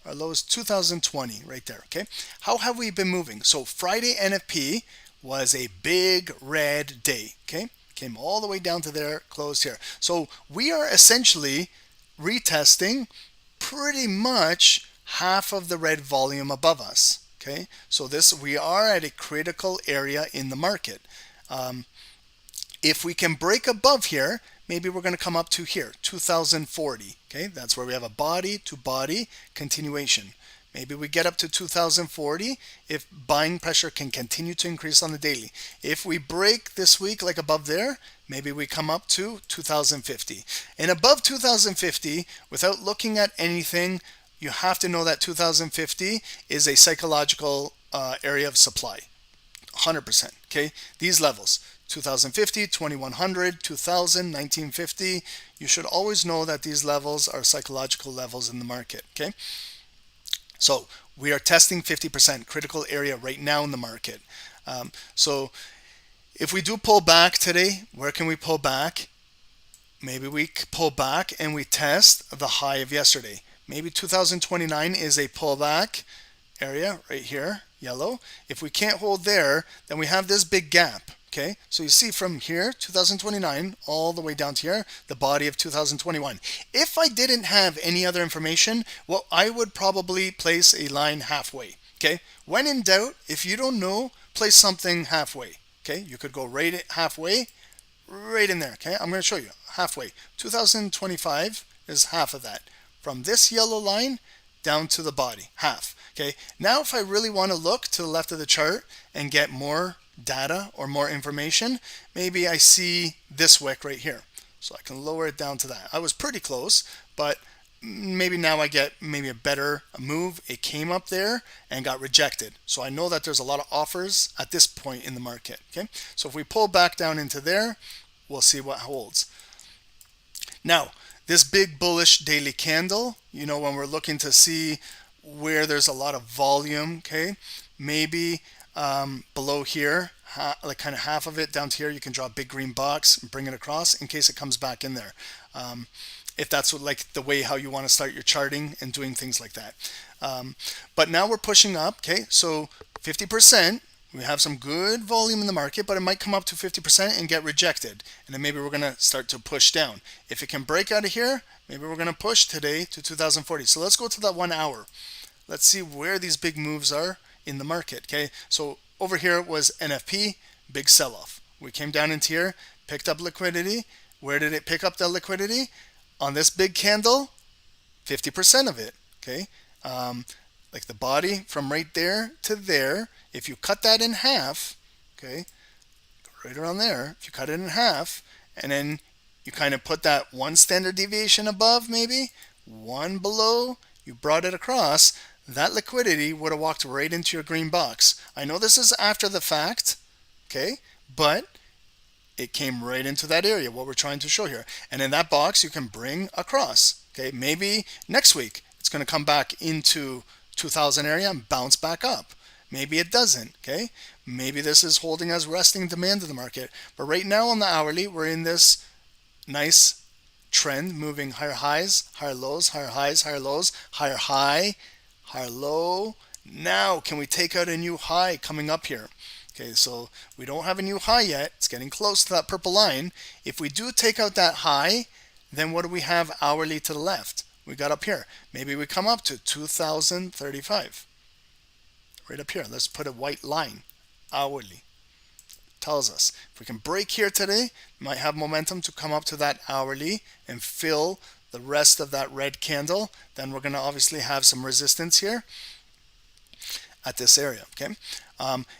Our low is 2020 right there. Okay, how have we been moving? So Friday NFP was a big red day. Okay, came all the way down to there, closed here. So we are essentially retesting pretty much half of the red volume above us. Okay, so we are at a critical area in the market. If we can break above here, maybe we're going to come up to here, 2040. Okay, that's where we have a body to body continuation. Maybe we get up to 2040 if buying pressure can continue to increase on the daily. If we break this week like above there, maybe we come up to 2050. And above 2050, without looking at anything, you have to know that 2050 is a psychological area of supply. 100%. Okay, these levels, 2050, 2100, 2000, 1950, you should always know that these levels are psychological levels in the market. Okay, so we are testing 50% critical area right now in the market. So if we do pull back today, where can we pull back? Maybe we pull back and we test the high of yesterday. Maybe 2029 is a pullback area right here, yellow. If we can't hold there, then we have this big gap. Okay, so you see from here, 2029, all the way down to here, the body of 2021. If I didn't have any other information, well, I would probably place a line halfway. Okay, when in doubt, if you don't know, place something halfway. Okay, you could go right at halfway, right in there. Okay, I'm going to show you halfway. 2025 is half of that. From this yellow line down to the body, half. Okay, now if I really want to look to the left of the chart and get more data or more information, maybe I see this wick right here, so I can lower it down to that. I was pretty close, but maybe now I get maybe a better move. It came up there and got rejected, so I know that there's a lot of offers at this point in the market. Okay, so if we pull back down into there, we'll see what holds. Now this big bullish daily candle, you know, when we're looking to see where there's a lot of volume, okay, maybe below here, like kind of half of it down to here, you can draw a big green box and bring it across in case it comes back in there. If that's what, like the way how you want to start your charting and doing things like that. But now we're pushing up. Okay, so 50%, We have some good volume in the market, but it might come up to 50% and get rejected. And then maybe we're going to start to push down. If it can break out of here, maybe we're going to push today to 2040. So let's go to that 1 hour. Let's see where these big moves are in the market. Okay, so over here was NFP, big sell-off. We came down into here, picked up liquidity. Where did it pick up the liquidity? On this big candle, 50% of it. Okay, like the body from right there to there. If you cut that in half, okay, right around there, if you cut it in half, and then you kind of put that one standard deviation above, maybe one below, you brought it across, that liquidity would have walked right into your green box. I know this is after the fact, okay, but it came right into that area, what we're trying to show here. And in that box, you can bring across, okay, maybe next week it's going to come back into 2000 area and bounce back up. Maybe it doesn't, okay? Maybe this is holding as resting demand in the market. But right now on the hourly, we're in this nice trend, moving higher highs, higher lows, higher highs, higher lows, higher high, higher low. Now, can we take out a new high coming up here? Okay, so we don't have a new high yet. It's getting close to that purple line. If we do take out that high, then what do we have hourly to the left? We got up here. Maybe we come up to 2035. Right up here. Let's put a white line. Hourly. Tells us if we can break here today, we might have momentum to come up to that hourly and fill the rest of that red candle. Then we're going to obviously have some resistance here at this area. Okay.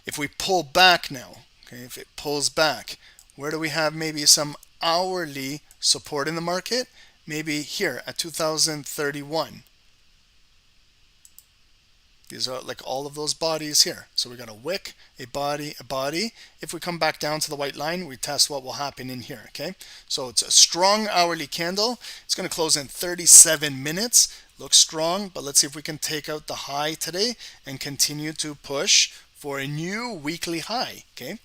If we pull back now, okay, if it pulls back, where do we have maybe some hourly support in the market? Maybe here at 2031. These are like all of those bodies here. So we got a wick, a body, a body. If we come back down to the white line, we test what will happen in here. Okay, so it's a strong hourly candle. It's going to close in 37 minutes. Looks strong, but let's see if we can take out the high today and continue to push for a new weekly high. Okay,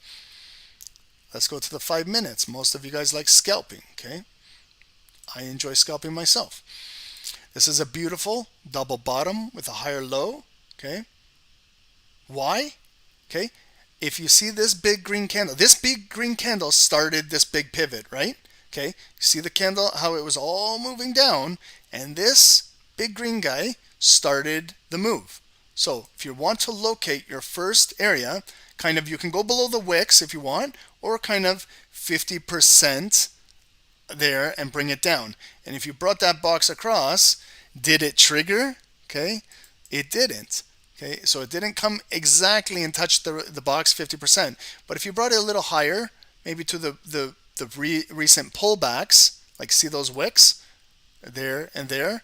let's go to the 5 minutes. Most of you guys like scalping. Okay, I enjoy scalping myself. This is a beautiful double bottom with a higher low. Okay, why? Okay, if you see this big green candle started this big pivot, right? Okay, you see the candle, how it was all moving down, and this big green guy started the move. So if you want to locate your first area, kind of, you can go below the wicks if you want, or kind of 50% there and bring it down. And if you brought that box across, did it trigger? Okay, it didn't. Okay, so it didn't come exactly and touch the box 50%. But if you brought it a little higher, maybe to the recent pullbacks, like see those wicks there and there,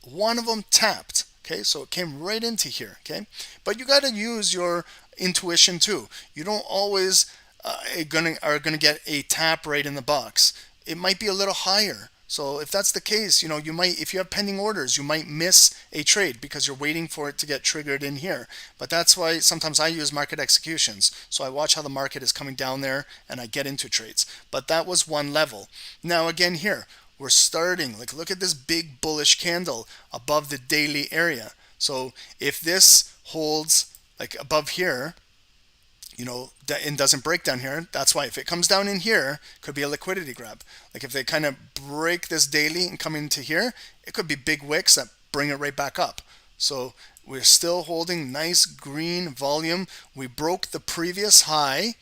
one of them tapped. Okay, so it came right into here. Okay, but you got to use your intuition too. You don't always are gonna get a tap right in the box. It might be a little higher. So if that's the case, you know, you might, if you have pending orders, you might miss a trade because you're waiting for it to get triggered in here. But that's why sometimes I use market executions. So I watch how the market is coming down there and I get into trades. But that was one level. Now again here, we're starting, like look at this big bullish candle above the daily area. So if this holds like above here, you know, and doesn't break down here, that's why if it comes down in here, it could be a liquidity grab. Like if they kind of break this daily and come into here, it could be big wicks that bring it right back up. So we're still holding nice green volume. We broke the previous high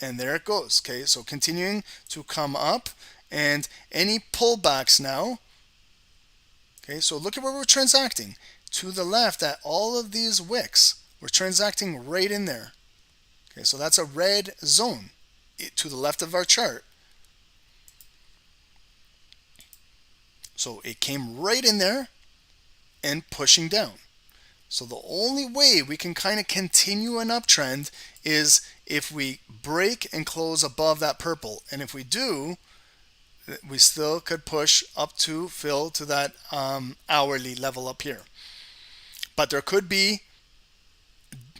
and there it goes. Okay, so continuing to come up and any pullbacks now. Okay, so look at where we're transacting. To the left at all of these wicks, we're transacting right in there. Okay, so that's a red zone to the left of our chart. So it came right in there and pushing down. So the only way we can kind of continue an uptrend is if we break and close above that purple. And if we do, we still could push up to fill to that hourly level up here. But there could be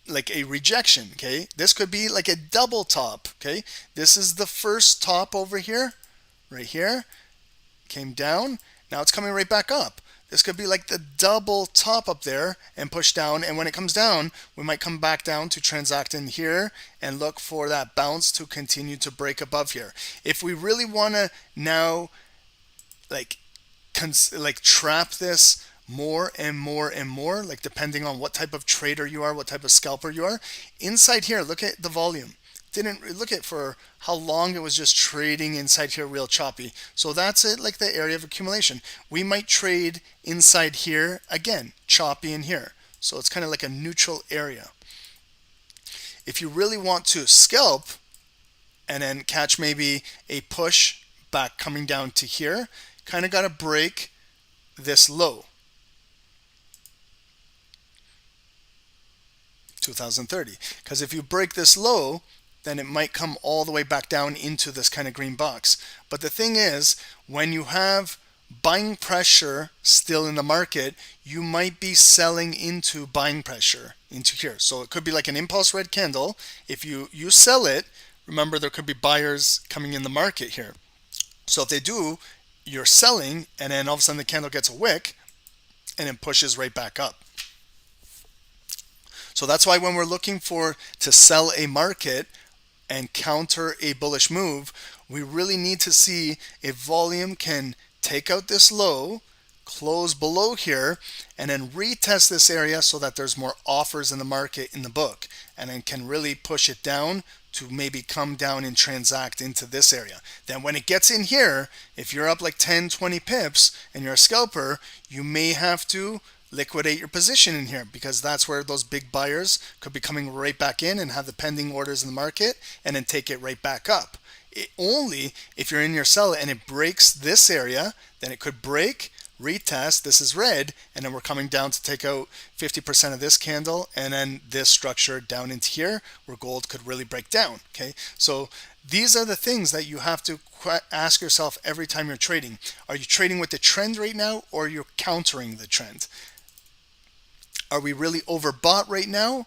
like a rejection. Okay, this could be like a double top. Okay, this is the first top over here, right here, came down, now it's coming right back up. this could be like the double top up there and push down. And when it comes down, we might come back down to transact in here and look for that bounce to continue to break above here. If we really want to now like trap this more and more and more, like depending on what type of trader you are, what type of scalper you are, inside here, look at the volume. Didn't look at for how long it was just trading inside here real choppy. So that's it, like the area of accumulation. We might trade inside here again, choppy in here. So it's kind of like a neutral area. If you really want to scalp and then catch maybe a push back coming down to here, kind of got to break this low. 2030. Because if you break this low, then it might come all the way back down into this kind of green box. But the thing is, when you have buying pressure still in the market, you might be selling into buying pressure into here. So it could be like an impulse red candle. If you sell it, remember there could be buyers coming in the market here. So if they do, you're selling, and then all of a sudden the candle gets a wick and then pushes right back up. So that's why when we're looking to sell a market and counter a bullish move, we really need to see if volume can take out this low, close below here, and then retest this area so that there's more offers in the market in the book, and then can really push it down to maybe come down and transact into this area. Then when it gets in here, if you're up like 10, 20 pips and you're a scalper, you may have to liquidate your position in here, because that's where those big buyers could be coming right back in and have the pending orders in the market and then take it right back up. Only if you're in your sell and it breaks this area, then it could break, retest, this is red, and then we're coming down to take out 50% of this candle and then this structure down into here where gold could really break down. Okay, so these are the things that you have to ask yourself every time you're trading. Are you trading with the trend right now, or you're countering the trend? Are we really overbought right now?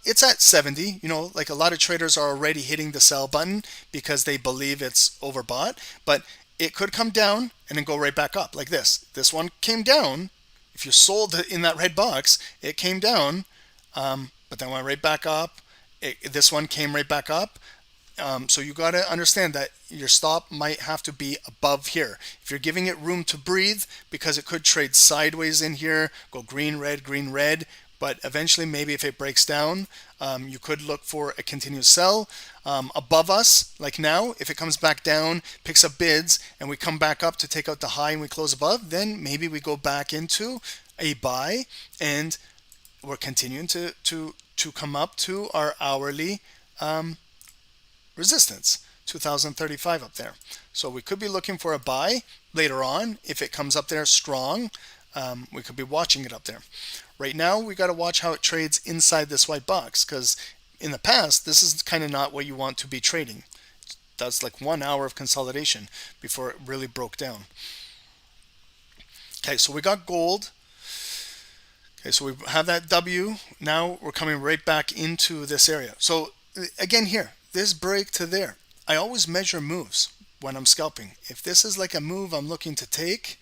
It's at 70. You know, like a lot of traders are already hitting the sell button because they believe it's overbought, but it could come down and then go right back up like this. This one came down. If you sold in that red box, it came down, but then went right back up. This one came right back up. So you got to understand that your stop might have to be above here. If you're giving it room to breathe, because it could trade sideways in here, go green, red, but eventually maybe if it breaks down, you could look for a continuous sell. Above us, like now, if it comes back down, picks up bids, and we come back up to take out the high and we close above, then maybe we go back into a buy, and we're continuing to come up to our hourly resistance, 2035 up there. So we could be looking for a buy later on. If it comes up there strong, we could be watching it up there. Right now, we got to watch how it trades inside this white box, because in the past, this is kind of not what you want to be trading. That's like 1 hour of consolidation before it really broke down. Okay, so we got gold. Okay, so we have that W. Now we're coming right back into this area. So again here, this break to there. I always measure moves when I'm scalping. If this is like a move I'm looking to take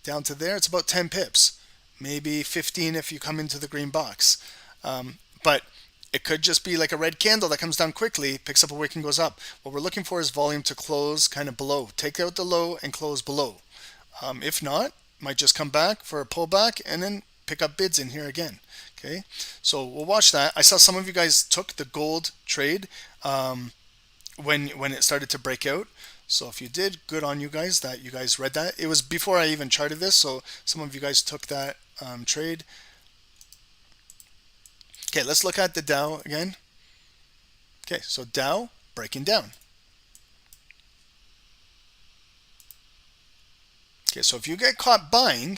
down to there, it's about 10 pips, maybe 15 if you come into the green box. But it could just be like a red candle that comes down quickly, picks up a wick and goes up. What we're looking for is volume to close kind of below. Take out the low and close below. If not, might just come back for a pullback and then pick up bids in here again. Okay, so we'll watch that. I saw some of you guys took the gold trade when it started to break out. So if you did, good on you guys that you guys read that. It was before I even charted this, so some of you guys took that trade. Okay, let's look at the Dow again. Okay, so Dow breaking down. Okay, so if you get caught buying,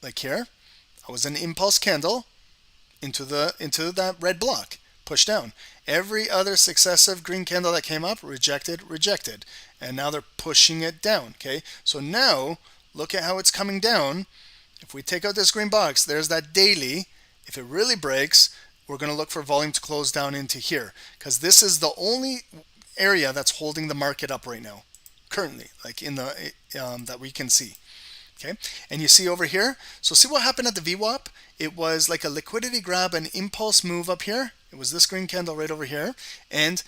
like here, I was an impulse candle into that red block, push down. Every other successive green candle that came up, rejected, and now they're pushing it down. Okay, so now look at how it's coming down. If we take out this green box, there's that daily. If it really breaks, we're going to look for volume to close down into here, because this is the only area that's holding the market up right now, currently, like in the that we can see. Okay, and you see over here, so see what happened at the VWAP? It was like a liquidity grab, an impulse move up here. It was this green candle right over here, and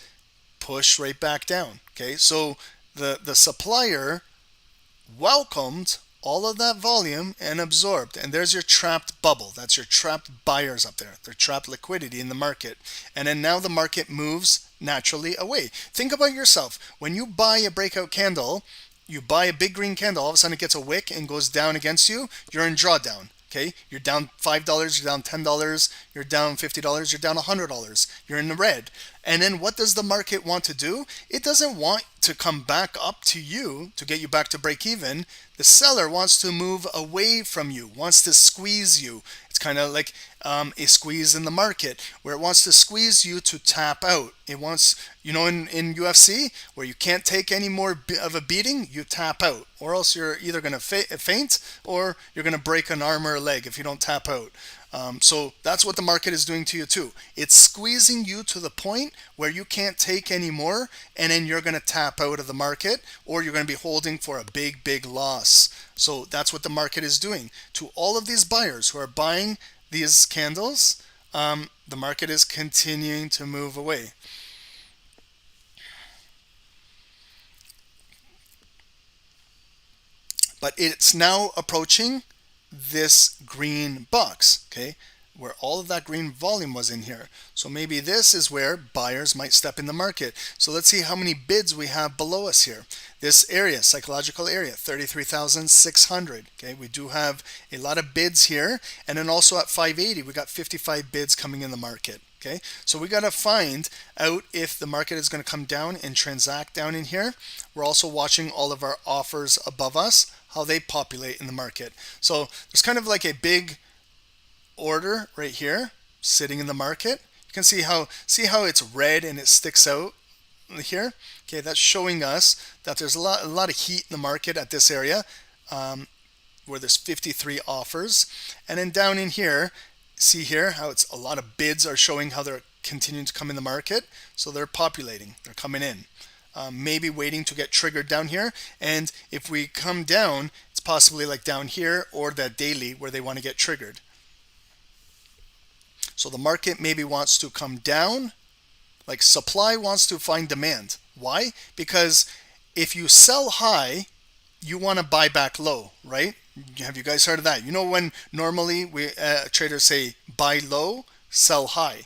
push right back down. Okay, so the supplier welcomed all of that volume and absorbed, and there's your trapped bubble. That's your trapped buyers up there. They're trapped liquidity in the market, and then now the market moves naturally away. Think about yourself. When you buy a breakout candle, you buy a big green candle, all of a sudden it gets a wick and goes down against you, you're in drawdown. Okay, you're down $5, you're down $10, you're down $50, you're down $100, you're in the red. And then what does the market want to do? It doesn't want to come back up to you to get you back to break even. The seller wants to move away from you, wants to squeeze you. It's kind of like a squeeze in the market where it wants to squeeze you to tap out. It wants, you know, in UFC where you can't take any more of a beating, you tap out, or else you're either going to faint or you're going to break an arm or a leg if you don't tap out. So that's what the market is doing to you too. It's squeezing you to the point where you can't take any more, and then you're going to tap out of the market, or you're going to be holding for a big loss. So that's what the market is doing to all of these buyers who are buying these candles. The market is continuing to move away. But it's now approaching this green box, okay, where all of that green volume was in here. So maybe this is where buyers might step in the market. So let's see how many bids we have below us here. This area, psychological area, 33,600. Okay, we do have a lot of bids here, and then also at 580 we got 55 bids coming in the market. Okay, so we got to find out if the market is going to come down and transact down in here. We're also watching all of our offers above us, how they populate in the market. So there's kind of like a big order right here sitting in the market. You can see how it's red and it sticks out here. Okay, that's showing us that there's a lot of heat in the market at this area where there's 53 offers. And then down in here, see here how it's a lot of bids are showing how they're continuing to come in the market. So they're populating, they're coming in. Maybe waiting to get triggered down here, and if we come down, it's possibly like down here or that daily where they want to get triggered. So the market maybe wants to come down, like supply wants to find demand. Why? Because if you sell high, you want to buy back low, right? Have you guys heard of that? You know, when normally traders say buy low, sell high.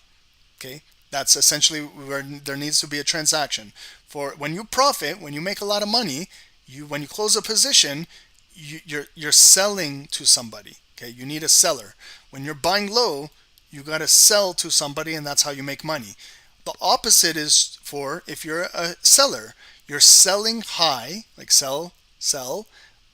Okay, that's essentially where there needs to be a transaction. For when you profit, when you make a lot of money, when you close a position, you're selling to somebody. Okay, you need a seller. When you're buying low, you got to sell to somebody, and that's how you make money. The opposite is for if you're a seller, you're selling high, like sell,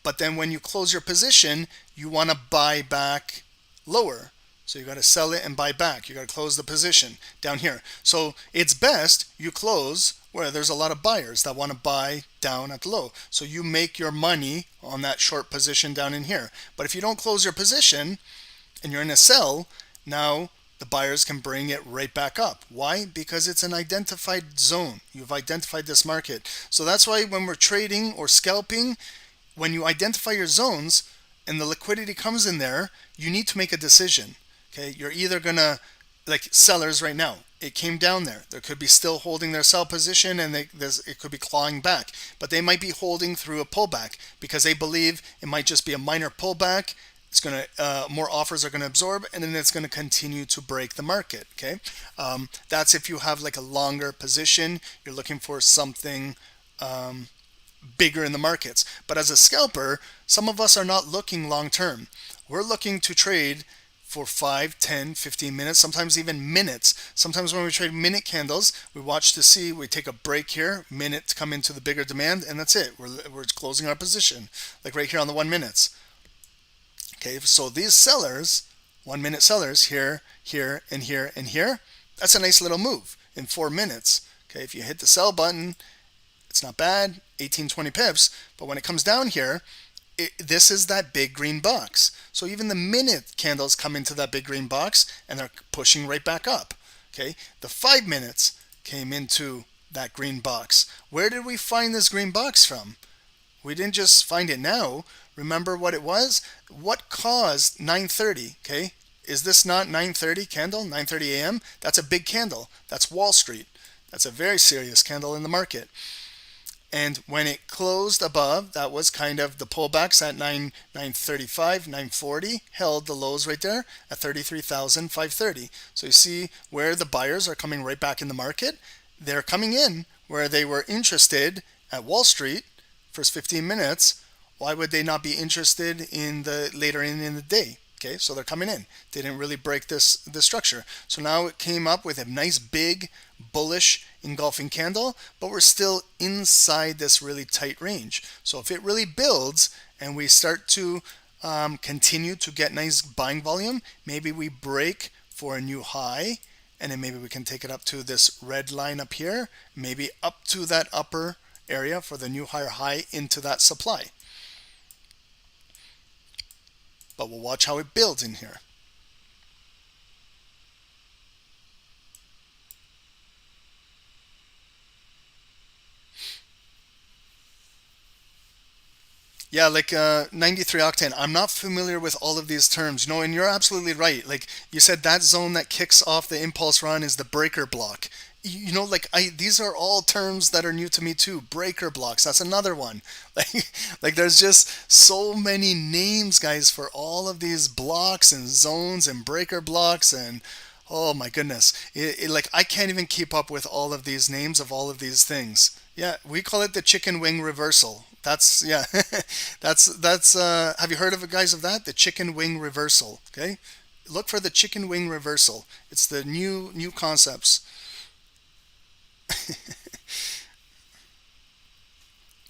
but then when you close your position, you want to buy back lower. So you got to sell it and buy back. You got to close the position down here. So it's best you close where there's a lot of buyers that want to buy down at the low. So you make your money on that short position down in here. But if you don't close your position and you're in a sell, now the buyers can bring it right back up. Why? Because it's an identified zone. You've identified this market. So that's why when we're trading or scalping, when you identify your zones and the liquidity comes in there, you need to make a decision. Okay, you're either gonna, like sellers right now, it came down there. There could be still holding their sell position, and it could be clawing back, but they might be holding through a pullback because they believe it might just be a minor pullback. It's gonna more offers are gonna absorb, and then it's gonna continue to break the market. Okay, that's if you have like a longer position. You're looking for something bigger in the markets. But as a scalper, some of us are not looking long term. We're looking to trade for 5, 10, 15 minutes, sometimes even minutes. Sometimes when we trade minute candles, we watch to see, we take a break here, minute to come into the bigger demand, and that's it. We're closing our position, like right here on the 1 minutes. Okay, so these sellers, 1 minute sellers, here, here, and here, and here, that's a nice little move in 4 minutes. Okay, if you hit the sell button, it's not bad, 18, 20 pips, but when it comes down here, this is that big green box. So even the minute candles come into that big green box and they're pushing right back up. Okay, the 5 minutes came into that green box. Where did we find this green box from? We didn't just find it now. remember what it was? What caused 9:30? Okay, is this not 9:30 candle? 9:30 a.m. That's a big candle. That's Wall Street. That's a very serious candle in the market. And when it closed above, that was kind of the pullbacks at 935, 940, held the lows right there at 33,530. So you see where the buyers are coming right back in the market. They're coming in where they were interested at Wall Street first 15 minutes. Why would they not be interested in the later in the day? Okay, so they're coming in. They didn't really break this structure. So now it came up with a nice big bullish engulfing candle, but we're still inside this really tight range. So if it really builds and we start to continue to get nice buying volume, maybe we break for a new high, and then maybe we can take it up to this red line up here, maybe up to that upper area for the new higher high into that supply. But we'll watch how it builds in here. Yeah, like 93 octane. I'm not familiar with all of these terms, you know, and you're absolutely right. Like you said, that zone that kicks off the impulse run is the breaker block. You know, like these are all terms that are new to me too. Breaker blocks, that's another one. Like there's just so many names, guys, for all of these blocks and zones and breaker blocks, and oh my goodness, like I can't even keep up with all of these names of all of these things. Yeah, we call it the chicken wing reversal. That's yeah, that's have you heard of it, guys, of that? The chicken wing reversal. Okay, look for the chicken wing reversal. It's the new concepts.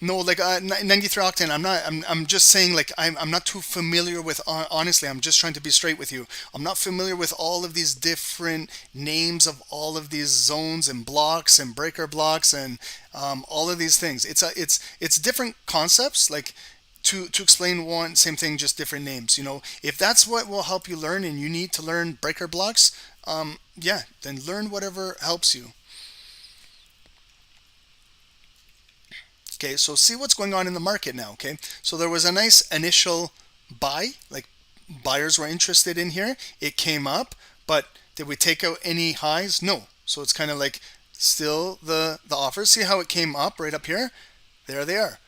No, like 93 octane. I'm just saying, like I'm not too familiar with. Honestly, I'm just trying to be straight with you. I'm not familiar with all of these different names of all of these zones and blocks and breaker blocks and all of these things. It's different concepts. Like to explain one same thing, just different names. You know, if that's what will help you learn, and you need to learn breaker blocks, yeah, then learn whatever helps you. Okay, so see what's going on in the market now. Okay, so there was a nice initial buy, like buyers were interested in here. It came up, but did we take out any highs? No. So it's kind of like still the offers. See how it came up right up here? There they are.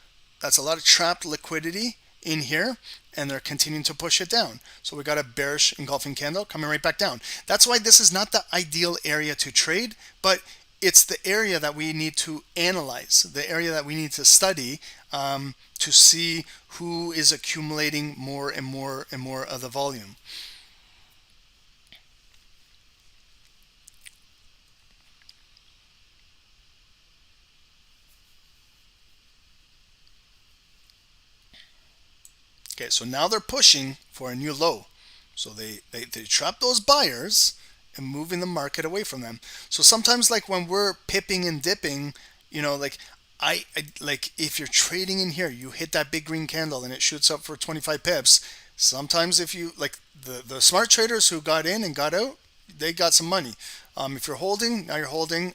That's a lot of trapped liquidity in here, and they're continuing to push it down. So we got a bearish engulfing candle coming right back down. That's why this is not the ideal area to trade, but it's the area that we need to analyze, the area that we need to study to see who is accumulating more and more and more of the volume. Okay, so now they're pushing for a new low. So they trap those buyers and moving the market away from them. So sometimes, like when we're pipping and dipping, you know, like I like if you're trading in here, you hit that big green candle and it shoots up for 25 pips. Sometimes if you like the smart traders who got in and got out, they got some money. If you're holding, now you're holding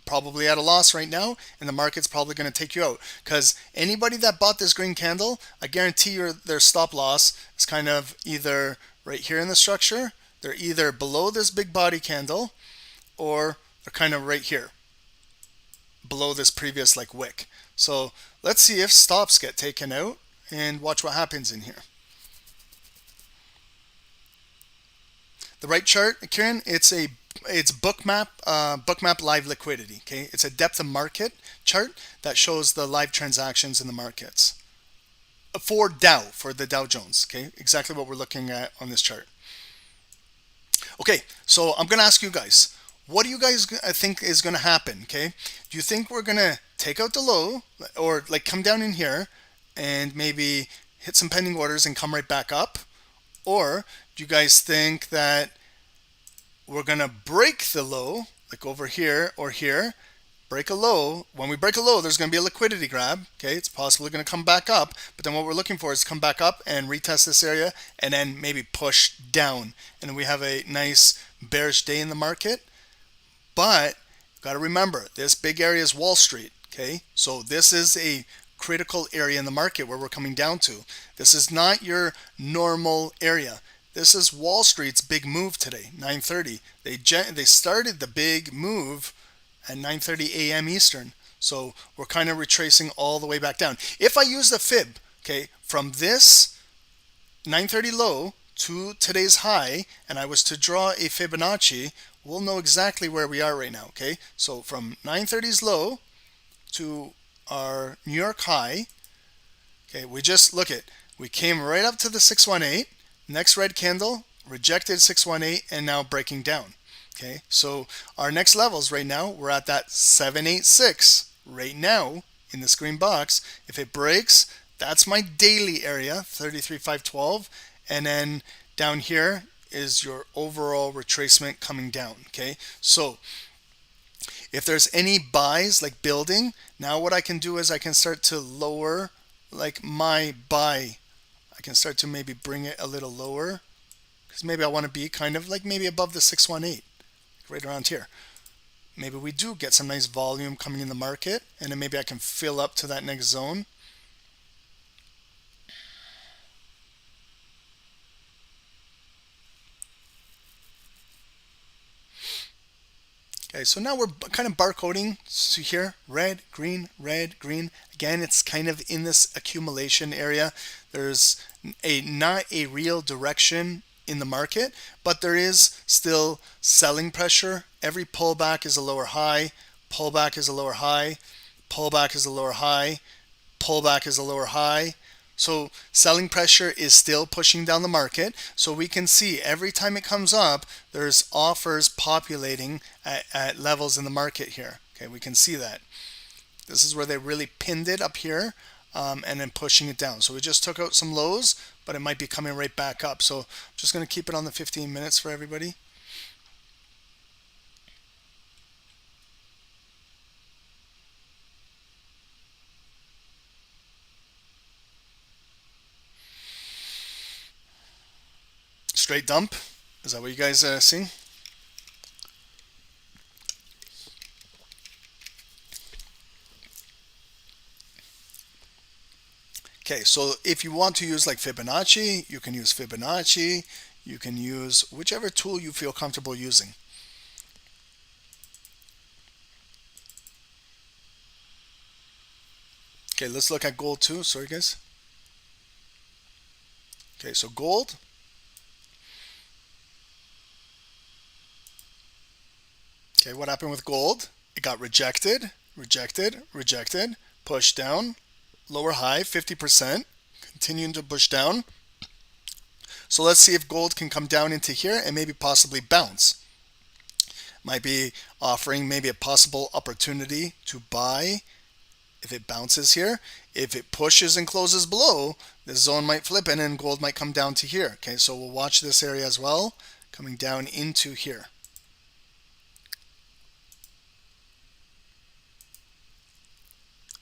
probably at a loss right now, and the market's probably going to take you out, because anybody that bought this green candle, I guarantee you their stop loss is kind of either right here in the structure. They're either below this big body candle, or they're kind of right here below this previous like wick. So let's see if stops get taken out and watch what happens in here. The right chart, Kieran, it's Bookmap live liquidity. Okay, it's a depth of market chart that shows the live transactions in the markets for the Dow Jones. Okay, exactly what we're looking at on this chart. Okay, so I'm going to ask you guys, what do you guys think is going to happen? Okay, do you think we're going to take out the low, or like come down in here and maybe hit some pending orders and come right back up? Or do you guys think that we're going to break the low, like over here or here, break a low? When we break a low, there's going to be a liquidity grab. Okay, it's possibly going to come back up, but then what we're looking for is come back up and retest this area and then maybe push down, and we have a nice bearish day in the market. But got to remember, this big area is Wall Street. Okay, so this is a critical area in the market where we're coming down to. This is not your normal area. This is Wall Street's big move today, 9:30. They started the big move at 9:30 a.m. Eastern. So we're kind of retracing all the way back down. If I use the fib, okay, from this 9:30 low to today's high, and I was to draw a Fibonacci, we'll know exactly where we are right now, okay? So from 9:30's low to our New York high, okay, we just look at, we came right up to the 618, next red candle, rejected 618, and now breaking down. Okay, so our next levels right now, we're at that 786 right now in this green box. If it breaks, that's my daily area, 33,512, and then down here is your overall retracement coming down. Okay, so if there's any buys like building, now what I can do is I can start to lower like my buy. I can start to maybe bring it a little lower because maybe I want to be kind of like maybe above the 618. Right around here. Maybe we do get some nice volume coming in the market, and then maybe I can fill up to that next zone. Okay, so now we're kind of barcoding to here, red, green, red, green. Again, it's kind of in this accumulation area. There's not a real direction in the market, but there is still selling pressure. Every pullback is a lower high, pullback is a lower high, pullback is a lower high, pullback is a lower high. So selling pressure is still pushing down the market. So we can see every time it comes up, there's offers populating at levels in the market here. Okay, we can see that. This is where they really pinned it up here. And then pushing it down. So we just took out some lows, but it might be coming right back up. So I'm just going to keep it on the 15 minutes for everybody. Straight dump. Is that what you guys see? Okay, so if you want to use like Fibonacci, you can use Fibonacci. You can use whichever tool you feel comfortable using. Okay, let's look at gold too. Sorry, guys. Okay, so gold. Okay, what happened with gold? It got rejected, rejected, rejected, pushed down. Lower high, 50%, continuing to push down. So let's see if gold can come down into here and maybe possibly bounce. Might be offering maybe a possible opportunity to buy if it bounces here. If it pushes and closes below, this zone might flip in and gold might come down to here. Okay, so we'll watch this area as well, coming down into here.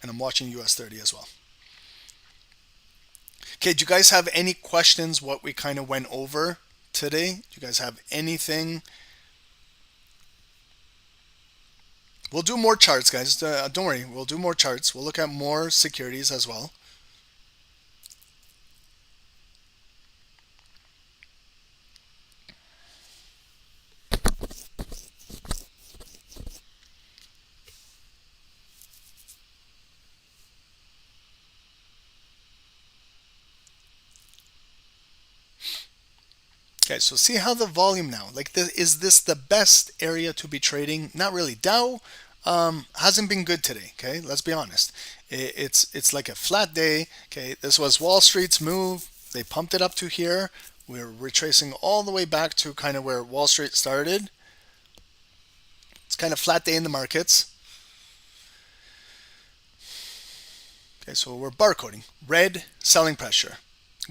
And I'm watching US 30 as well. Okay, do you guys have any questions what we kind of went over today? Do you guys have anything? We'll do more charts, guys. Don't worry, we'll do more charts. We'll look at more securities as well. Okay, so see how the volume now, like is this the best area to be trading? Not really. Dow hasn't been good today, okay? Let's be honest. It's like a flat day, okay? This was Wall Street's move. They pumped it up to here. We're retracing all the way back to kind of where Wall Street started. It's kind of flat day in the markets. Okay, so we're barcoding. Red, selling pressure.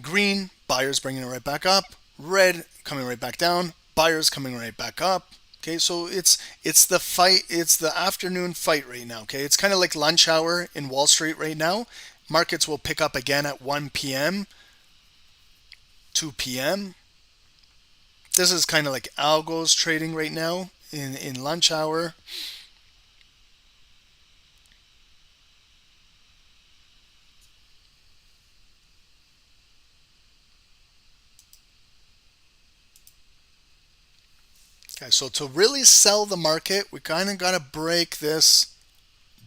Green, buyers bringing it right back up. Red coming right back down, buyers coming right back up. Okay, so it's the fight, it's the afternoon fight right now. Okay, it's kind of like lunch hour in Wall Street right now. Markets will pick up again at 1 p.m., 2 p.m. This is kind of like algos trading right now in lunch hour. Okay, so to really sell the market, we kind of got to break this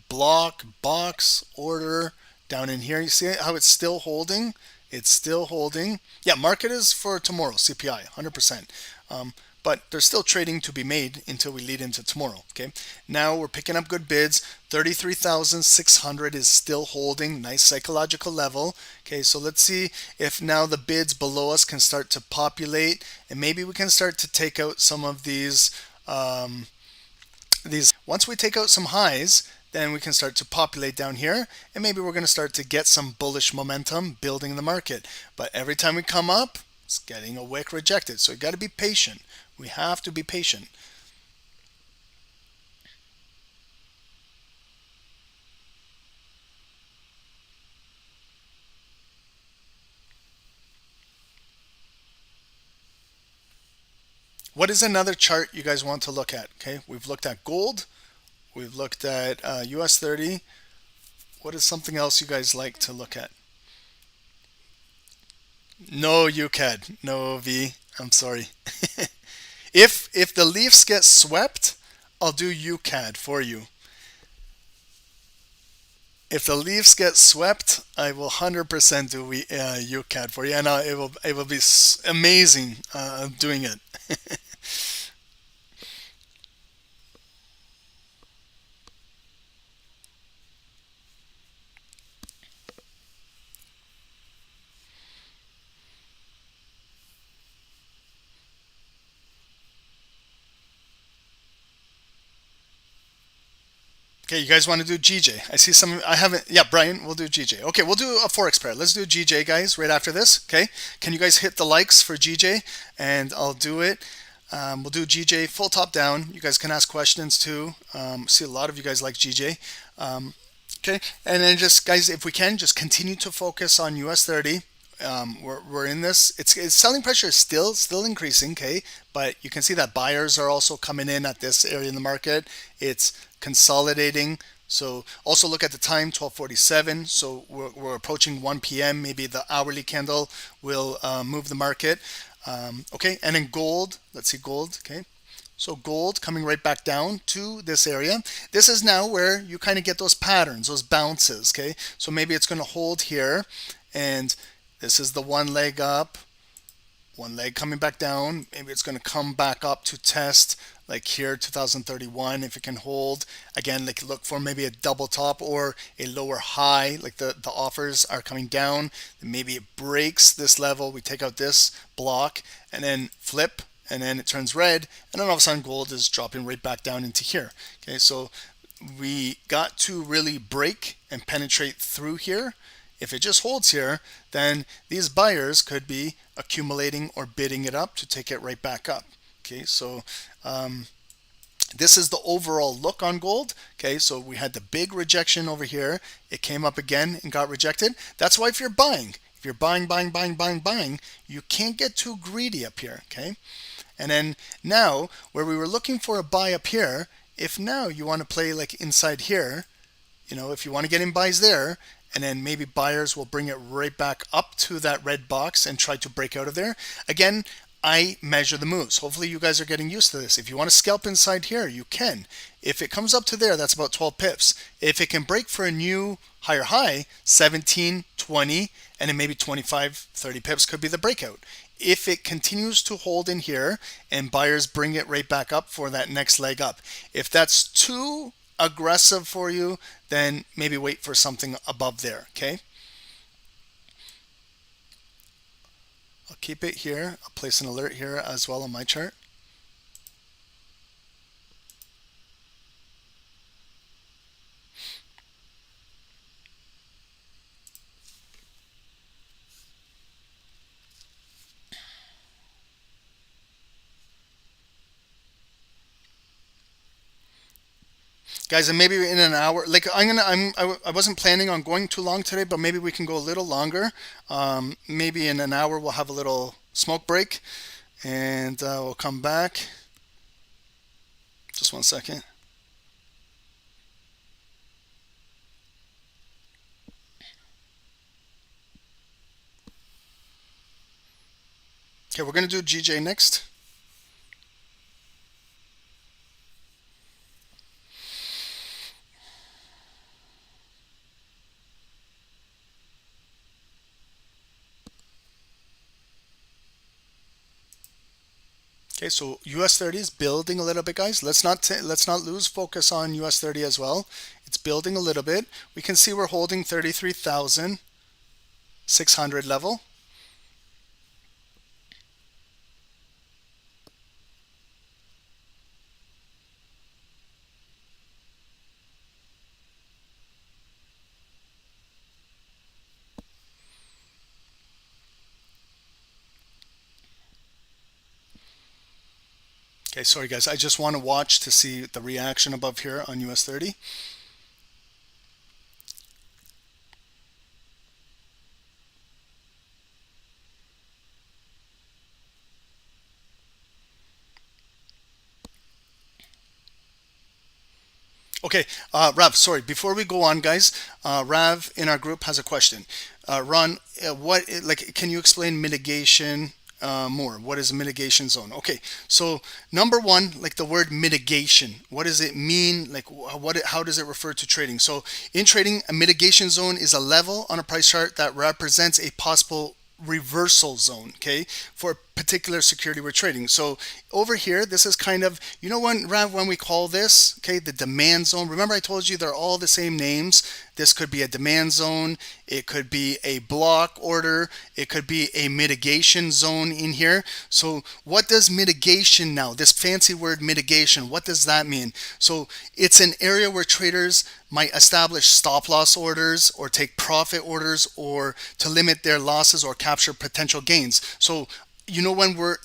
block, box, order down in here. You see how it's still holding? It's still holding. Yeah, market is for tomorrow, CPI, 100%. But there's still trading to be made until we lead into tomorrow. Okay, now we're picking up good bids. 33,600 is still holding, nice psychological level. Okay, so let's see if now the bids below us can start to populate, and maybe we can start to take out some of these. Once we take out some highs, then we can start to populate down here, and maybe we're going to start to get some bullish momentum building in the market. But every time we come up, it's getting a wick rejected. So you got to be patient. We have to be patient. What is another chart you guys want to look at? Okay, we've looked at gold. We've looked at US 30. What is something else you guys like to look at? No UCAD. No V. I'm sorry. If the Leafs get swept, I'll do UCAD for you. If the Leafs get swept, I will 100% do UCAD for you, and it will be amazing doing it. Okay, you guys want to do GJ? I see some. I haven't. Yeah, Brian, we'll do GJ. Okay, we'll do a forex pair. Let's do GJ, guys, right after this. Okay, can you guys hit the likes for GJ? And I'll do it. We'll do GJ full top down. You guys can ask questions too. See a lot of you guys like GJ. Okay, and then just guys, if we can, just continue to focus on US 30. We're in this. It's selling pressure is still increasing. Okay, but you can see that buyers are also coming in at this area in the market. It's consolidating. So also look at the time, 12:47. So we're approaching 1 p.m. Maybe the hourly candle will move the market. Okay, and then gold. Let's see gold. Okay, so gold coming right back down to this area. This is now where you kind of get those patterns, those bounces. Okay, so maybe it's going to hold here, and this is the one leg up, one leg coming back down. Maybe it's going to come back up to test like here 2031 if it can hold. Again, like look for maybe a double top or a lower high, like the offers are coming down. Maybe it breaks this level. We take out this block and then flip, and then it turns red, and then all of a sudden gold is dropping right back down into here. Okay, so we got to really break and penetrate through here. If it just holds here, then these buyers could be accumulating or bidding it up to take it right back up. Okay, so this is the overall look on gold. Okay, so we had the big rejection over here. It came up again and got rejected. That's why if you're buying, you can't get too greedy up here. Okay, and then now where we were looking for a buy up here, if now you want to play like inside here, you know, if you want to get in buys there, and then maybe buyers will bring it right back up to that red box and try to break out of there. Again, I measure the moves. Hopefully you guys are getting used to this. If you want to scalp inside here, you can. If it comes up to there, that's about 12 pips. If it can break for a new higher high, 17, 20, and then maybe 25, 30 pips could be the breakout. If it continues to hold in here and buyers bring it right back up for that next leg up. If that's too aggressive for you, then maybe wait for something above there. Okay, I'll keep it here. I'll place an alert here as well on my chart. Guys, and maybe in an hour, like I wasn't planning on going too long today, but maybe we can go a little longer. Maybe in an hour we'll have a little smoke break, and we'll come back. Just 1 second. Okay, we're gonna do GJ next. Okay, so US 30 is building a little bit, guys. Let's not lose focus on US 30 as well. It's building a little bit. We can see we're holding 33,600 level. Okay, sorry guys, I just want to watch to see the reaction above here on US 30. Okay, Rav, sorry, before we go on, guys, Rav in our group has a question. Ron, can you explain mitigation more? What is a mitigation zone? Okay, so number one, like the word mitigation, what does it mean? Like how does it refer to trading? So in trading, a mitigation zone is a level on a price chart that represents a possible reversal zone, okay, for a particular security we're trading. So over here, this is kind of, you know, when we call this, okay, the demand zone. Remember I told you they're all the same names. This could be a demand zone, it could be a block order, it could be a mitigation zone in here. So what does mitigation now, this fancy word mitigation, what does that mean? So it's an area where traders might establish stop loss orders or take profit orders or to limit their losses or capture potential gains. So you know,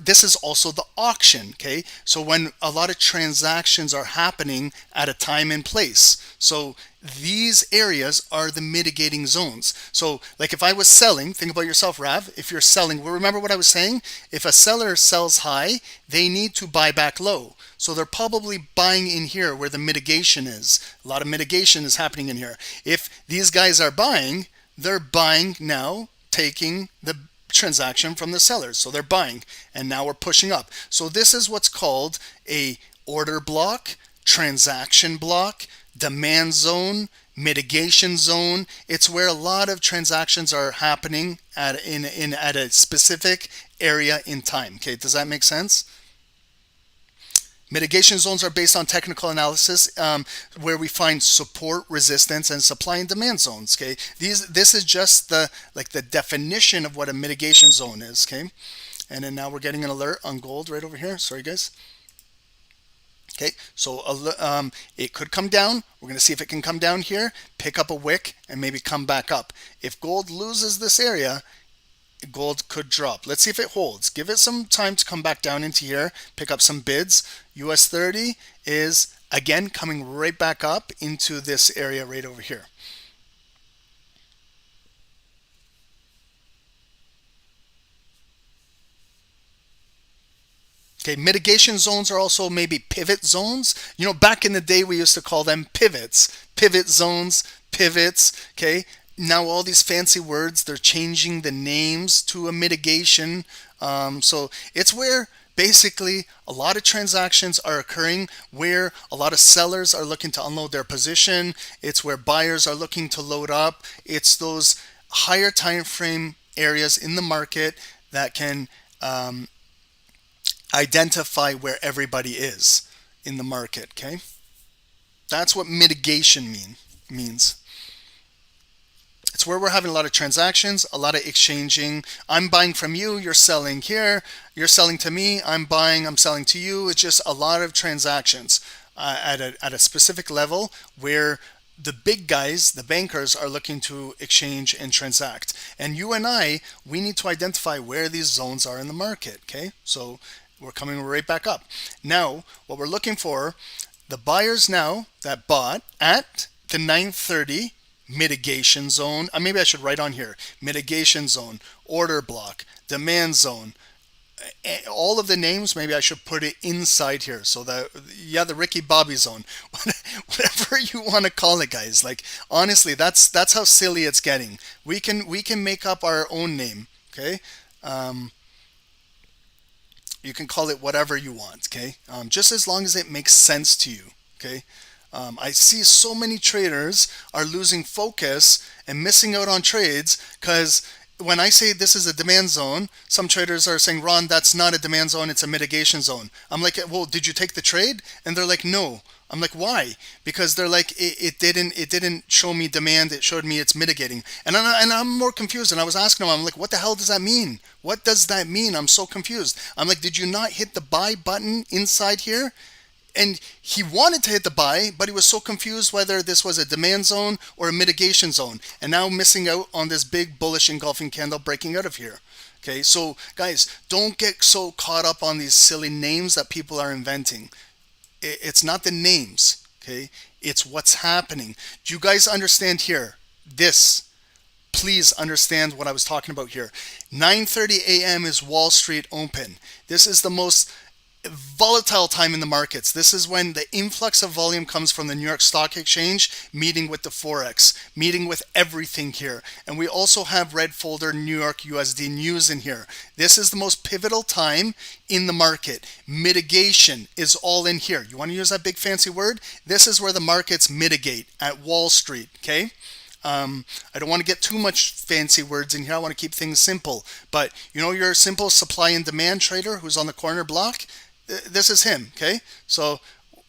this is also the auction, okay? So when a lot of transactions are happening at a time and place. So these areas are the mitigating zones. So like if I was selling, think about yourself, Rav, if you're selling, well, remember what I was saying? If a seller sells high, they need to buy back low. So they're probably buying in here where the mitigation is. A lot of mitigation is happening in here. If these guys are buying, they're buying now, taking the transaction from the sellers. So they're buying and now we're pushing up. So this is what's called a order block, transaction block, demand zone, mitigation zone. It's where a lot of transactions are happening at a specific area in time. Okay, does that make sense? Mitigation zones are based on technical analysis where we find support, resistance, and supply and demand zones. Okay, this is just the definition of what a mitigation zone is. Okay, and then now we're getting an alert on gold right over here. Sorry, guys. Okay, so it could come down. We're going to see if it can come down here, pick up a wick, and maybe come back up. If gold loses this area, gold could drop. Let's see if it holds. Give it some time to come back down into here, pick up some bids. US 30 is again coming right back up into this area right over here. Okay, mitigation zones are also maybe pivot zones. You know, back in the day we used to call them pivots. Pivot zones, pivots, okay? Now all these fancy words, they're changing the names to a mitigation. So it's where basically a lot of transactions are occurring, where a lot of sellers are looking to unload their position. It's where buyers are looking to load up. It's those higher time frame areas in the market that can identify where everybody is in the market. Okay, that's what mitigation means. It's where we're having a lot of transactions, a lot of exchanging. I'm buying from you, you're selling here, you're selling to me, I'm buying, I'm selling to you. It's just a lot of transactions at a specific level where the big guys, the bankers, are looking to exchange and transact. And you and I, we need to identify where these zones are in the market, okay? So we're coming right back up. Now, what we're looking for, the buyers now that bought at the 930 mitigation zone, maybe I should write on here, mitigation zone, order block, demand zone, all of the names, maybe I should put it inside here. So that, yeah, the Ricky Bobby zone, whatever you want to call it, guys. Like, honestly, that's how silly it's getting. We can make up our own name, okay? You can call it whatever you want, okay? Just as long as it makes sense to you, okay? I see so many traders are losing focus and missing out on trades because when I say this is a demand zone, some traders are saying, Ron, that's not a demand zone, it's a mitigation zone. I'm like, well, did you take the trade? And they're like, no. I'm like, why? Because they're like, it didn't show me demand, it showed me it's mitigating. And I'm more confused. And I was asking them, I'm like, what the hell does that mean? What does that mean? I'm so confused. I'm like, did you not hit the buy button inside here? And he wanted to hit the buy, but he was so confused whether this was a demand zone or a mitigation zone. And now missing out on this big bullish engulfing candle breaking out of here. Okay, so guys, don't get so caught up on these silly names that people are inventing. It's not the names, okay? It's what's happening. Do you guys understand here? Please understand what I was talking about here. 9:30 a.m. is Wall Street open. This is the most volatile time in the markets. This is when the influx of volume comes from the New York Stock Exchange, meeting with the Forex, meeting with everything here. And we also have red folder New York USD news in here. This is the most pivotal time in the market. Mitigation is all in here. You want to use that big fancy word? This is where the markets mitigate at Wall Street, okay? I don't want to get too much fancy words in here. I want to keep things simple. But you know your simple supply and demand trader who's on the corner block? This is him, okay? So,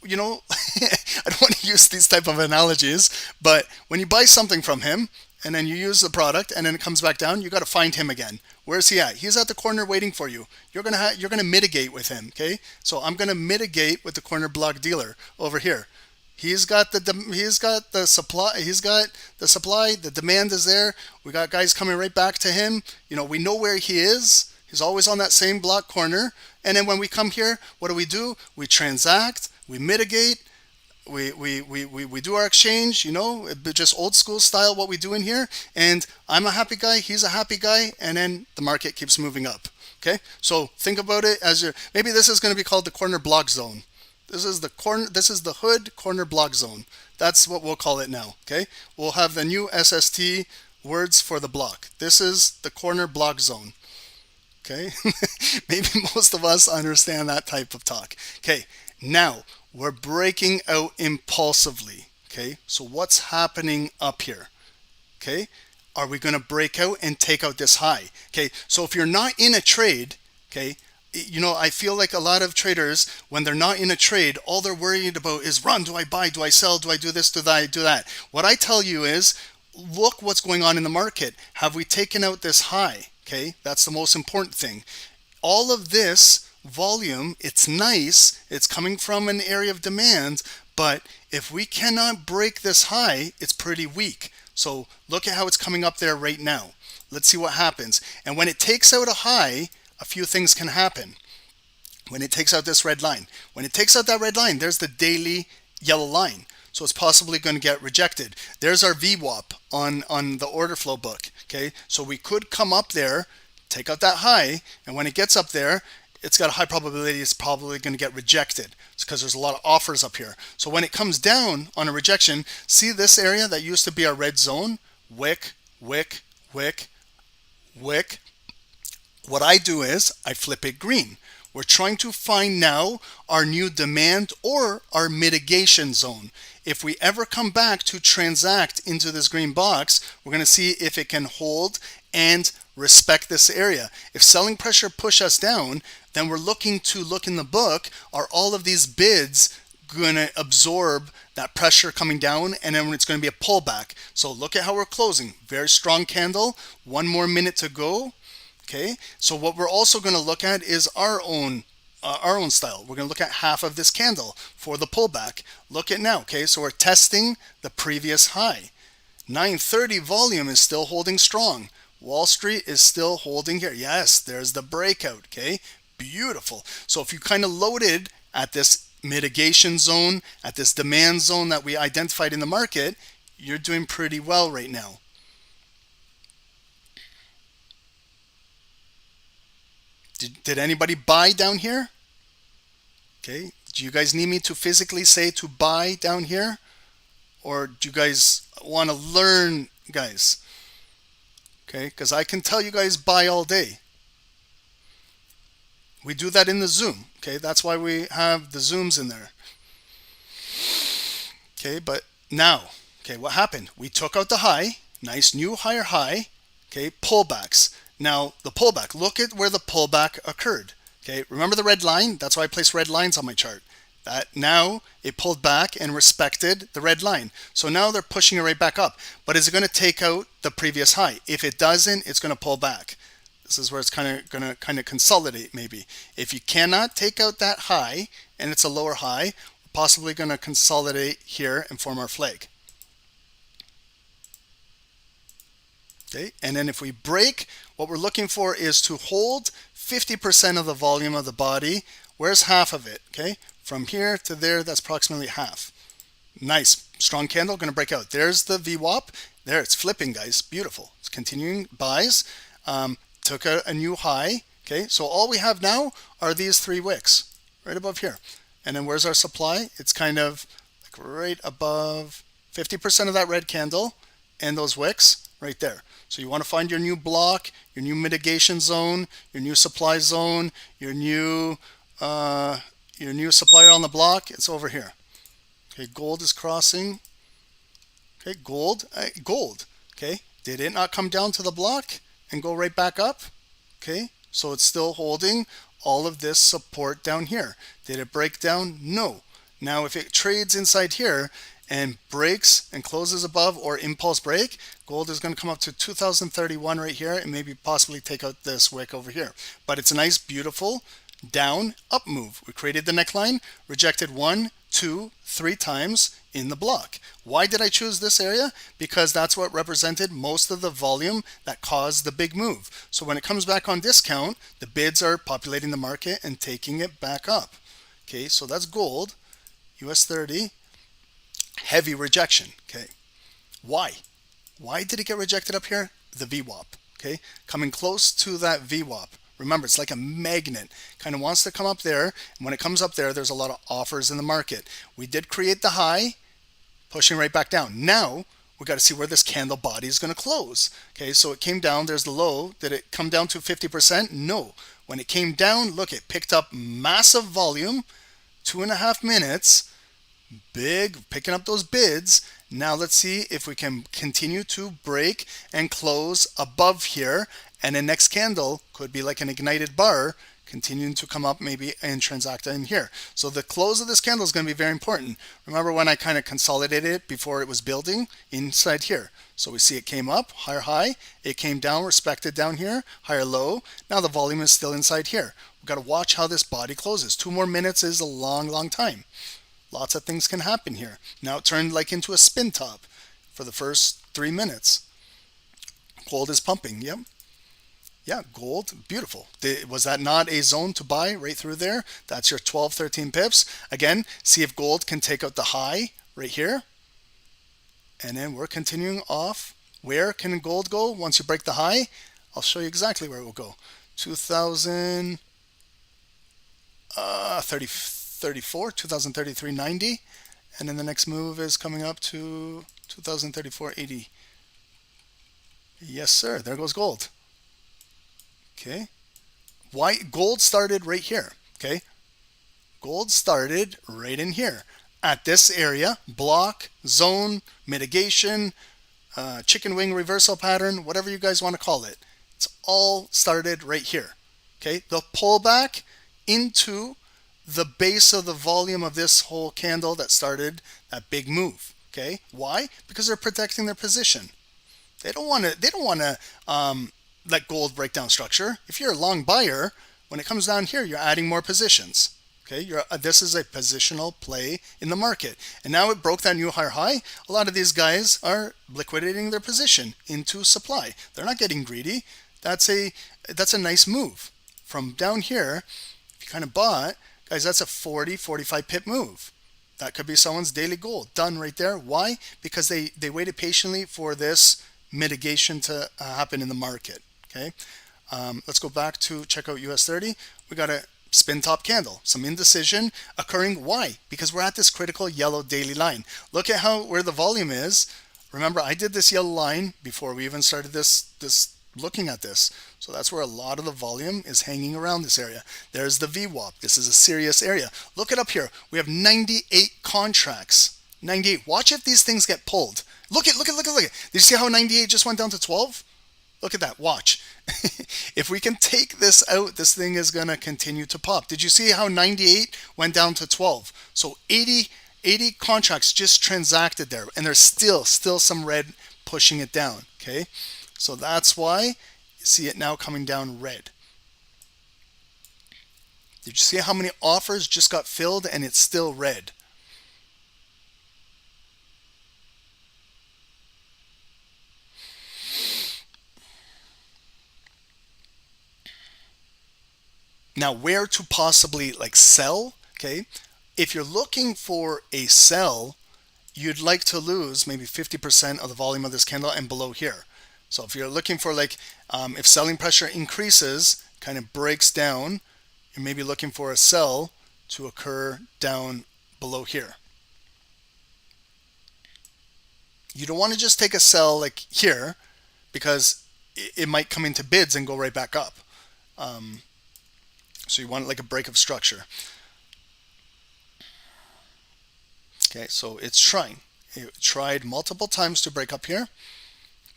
you know, I don't want to use these type of analogies, but when you buy something from him and then you use the product and then it comes back down, you got to find him again. Where's he at? He's at the corner waiting for you. You're gonna mitigate with him, okay? So I'm gonna mitigate with the corner block dealer over here. He's got the supply. The demand is there. We got guys coming right back to him. You know, we know where he is. He's always on that same block corner. And then when we come here, what do? We transact. We mitigate. We do our exchange. You know, just old school style what we do in here. And I'm a happy guy. He's a happy guy. And then the market keeps moving up. Okay. So think about it as maybe this is going to be called the corner block zone. This is the hood corner block zone. That's what we'll call it now, okay? We'll have the new SST words for the block. This is the corner block zone, okay? Maybe most of us understand that type of talk. Okay, now we're breaking out impulsively, okay? So what's happening up here, okay? Are we gonna break out and take out this high? Okay, so if you're not in a trade, okay, you know, I feel like a lot of traders, when they're not in a trade, all they're worried about is, Run, do I buy, do I sell, do I do this, do I do that? What I tell you is, look what's going on in the market. Have we taken out this high? Okay, that's the most important thing. All of this volume, it's nice, it's coming from an area of demand, but if we cannot break this high, it's pretty weak. So look at how it's coming up there right now. Let's see what happens. And when it takes out a high, a few things can happen. When it takes out this red line, when it takes out that red line, there's the daily yellow line. So it's possibly going to get rejected. There's our VWAP on the order flow book. Okay, so we could come up there, take out that high, and when it gets up there, it's got a high probability it's probably going to get rejected. It's because there's a lot of offers up here. So when it comes down on a rejection, see this area that used to be our red zone? Wick, wick, wick, wick. What I do is I flip it green. We're trying to find now our new demand or our mitigation zone. If we ever come back to transact into this green box, we're going to see if it can hold and respect this area. If selling pressure push us down, then we're looking to look in the book, are all of these bids going to absorb that pressure coming down, and then it's going to be a pullback. So look at how we're closing. Very strong candle. 1 more minute to go. Okay, so what we're also going to look at is our own style. We're going to look at half of this candle for the pullback. Look at now, okay, so we're testing the previous high. 930 volume is still holding strong. Wall Street is still holding here. Yes, there's the breakout, okay, beautiful. So if you kind of loaded at this mitigation zone, at this demand zone that we identified in the market, you're doing pretty well right now. Did anybody buy down here? Okay, do you guys need me to physically say to buy down here? Or do you guys want to learn, guys? Okay, because I can tell you guys buy all day. We do that in the Zoom. Okay, that's why we have the Zooms in there. Okay, but now, okay, what happened? We took out the high, nice new higher high. Okay, pullbacks. Now the pullback, look at where the pullback occurred. Okay, remember the red line? That's why I place red lines on my chart. That now it pulled back and respected the red line. So now they're pushing it right back up. But is it going to take out the previous high? If it doesn't, it's going to pull back. This is where it's going to consolidate maybe. If you cannot take out that high and it's a lower high, we're possibly going to consolidate here and form our flag. Okay, and then if we break, what we're looking for is to hold 50% of the volume of the body. Where's half of it? Okay, from here to there, that's approximately half. Nice, strong candle, going to break out. There's the VWAP. There, it's flipping, guys. Beautiful. It's continuing buys. Took a new high. Okay, so all we have now are these 3 wicks right above here. And then where's our supply? It's kind of like right above 50% of that red candle and those wicks right there. So you want to find your new block, your new mitigation zone, your new supply zone, your new supplier on the block. It's over here. Okay, gold is crossing. Okay, gold. Okay, did it not come down to the block and go right back up? Okay, so it's still holding all of this support down here. Did it break down? No. Now if it trades inside here and breaks and closes above or impulse break, gold is going to come up to 2031 right here and maybe possibly take out this wick over here. But it's a nice, beautiful down up move. We created the neckline, rejected 1, 2, 3 times in the block. Why did I choose this area? Because that's what represented most of the volume that caused the big move. So when it comes back on discount, the bids are populating the market and taking it back up. Okay, so that's gold, US 30, heavy rejection. Okay, why did it get rejected up here? The VWAP. Okay, coming close to that VWAP. Remember, it's like a magnet, kind of wants to come up there, and when it comes up there, there's a lot of offers in the market. We did create the high, pushing right back down. Now we got to see where this candle body is going to close. Okay, so it came down, there's the low. Did it come down to 50%? No. When it came down, look, it picked up massive volume, 2.5 minutes, big, picking up those bids. Now let's see if we can continue to break and close above here, and the next candle could be like an ignited bar continuing to come up maybe and transact in here. So the close of this candle is going to be very important. Remember when I kind of consolidated it before it was building inside here? So we see it came up, higher high, it came down, respected down here, higher low. Now the volume is still inside here. We've got to watch how this body closes. 2 more minutes is a long, long time. Lots of things can happen here. Now it turned like into a spin top for the first 3 minutes. Gold is pumping, yep. Yeah, gold, beautiful. Was that not a zone to buy right through there? That's your 12, 13 pips. Again, see if gold can take out the high right here. And then we're continuing off. Where can gold go once you break the high? I'll show you exactly where it will go. 2034, 2033.90. And then the next move is coming up to 2034.80. Yes, sir. There goes gold. Okay, why gold started right here? Okay, gold started right in here at this area, block, zone, mitigation, chicken wing reversal pattern, whatever you guys want to call it. It's all started right here. Okay, the pullback into the base of the volume of this whole candle that started that big move. Okay, why? Because they're protecting their position. They don't want to let gold break down structure. If you're a long buyer, when it comes down here, you're adding more positions. Okay, this is a positional play in the market. And now it broke that new higher high. A lot of these guys are liquidating their position into supply. They're not getting greedy. That's a nice move. From down here, if you kind of bought, guys, that's a 40, 45 pip move. That could be someone's daily goal. Done right there. Why? Because they waited patiently for this mitigation to happen in the market. Okay, let's go back to check out US 30. We got a spin top candle, some indecision occurring. Why? Because we're at this critical yellow daily line. Look at where the volume is. Remember, I did this yellow line before we even started this looking at this. So that's where a lot of the volume is hanging around this area. There's the VWAP. This is a serious area. Look it up here. We have 98 contracts. 98. Watch if these things get pulled. Look at. Did you see how 98 just went down to 12? Look at that, watch. If we can take this out, this thing is gonna continue to pop. Did you see how 98 went down to 12? So 80 contracts just transacted there, and there's still some red pushing it down, okay? So that's why you see it now coming down red. Did you see how many offers just got filled and it's still red? Now, where to possibly like sell, okay? If you're looking for a sell, you'd like to lose maybe 50% of the volume of this candle and below here. So if you're looking for like, if selling pressure increases, kind of breaks down, you're maybe looking for a sell to occur down below here. You don't want to just take a sell like here, because it might come into bids and go right back up. So you want like a break of structure. Okay, so it's trying. It tried multiple times to break up here,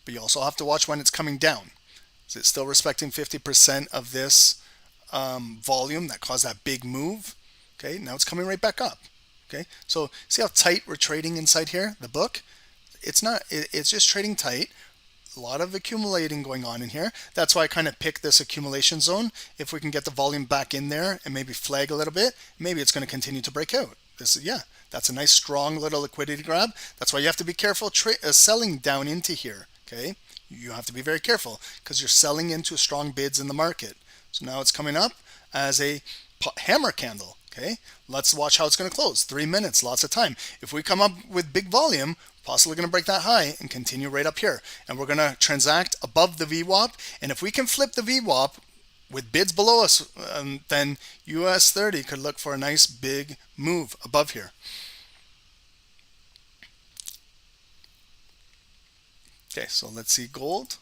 but you also have to watch when it's coming down. Is it still respecting 50% of this volume that caused that big move? Okay, now it's coming right back up. Okay, so see how tight we're trading inside here, the book? It's not, it's just trading tight. A lot of accumulating going on in here. That's why I kind of picked this accumulation zone. If we can get the volume back in there and maybe flag a little bit, maybe it's going to continue to break out. This is, yeah, that's a nice strong little liquidity grab. That's why you have to be careful selling down into here. Okay, you have to be very careful because you're selling into strong bids in the market. So now it's coming up as a hammer candle. Okay, let's watch how it's going to close. 3 minutes, lots of time. If we come up with big volume, possibly going to break that high and continue right up here. And we're going to transact above the VWAP. And if we can flip the VWAP with bids below us, then US 30 could look for a nice big move above here. Okay, so let's see gold.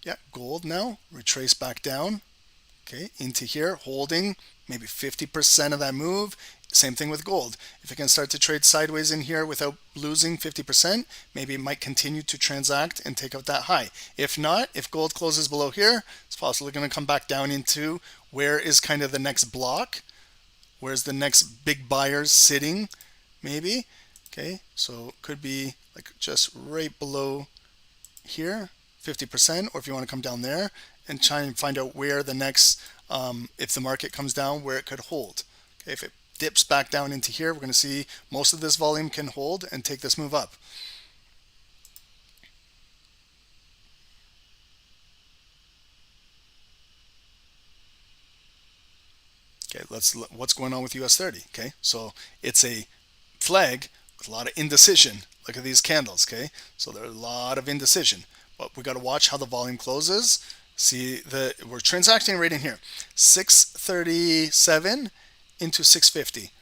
Yeah, gold now, retrace back down. Okay, into here, holding maybe 50% of that move. Same thing with gold. If it can start to trade sideways in here without losing 50%, maybe it might continue to transact and take out that high. If not, if gold closes below here, it's possibly going to come back down into where is kind of the next block. Where's the next big buyers sitting, maybe. Okay, so it could be like just right below here, 50%, or if you want to come down there and try and find out where the next, if the market comes down, where it could hold. Okay, if it dips back down into here, we're going to see most of this volume can hold and take this move up. Okay, what's going on with US 30? Okay, so it's a flag with a lot of indecision. Look at these candles. Okay, so there's a lot of indecision, but we got to watch how the volume closes. See, we're transacting right in here, 637 into 650,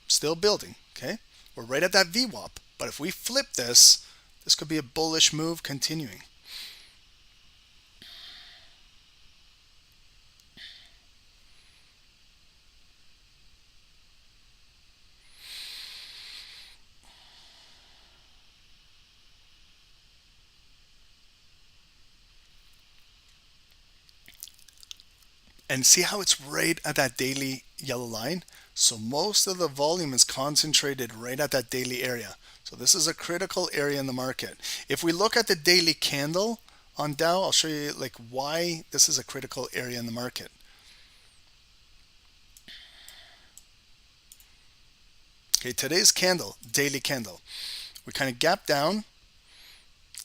still building. Okay, we're right at that VWAP, but if we flip this, this could be a bullish move continuing. And see how it's right at that daily yellow line? So most of the volume is concentrated right at that daily area. So this is a critical area in the market. If we look at the daily candle on Dow, I'll show you like why this is a critical area in the market. Okay, today's candle, daily candle. We kind of gapped down.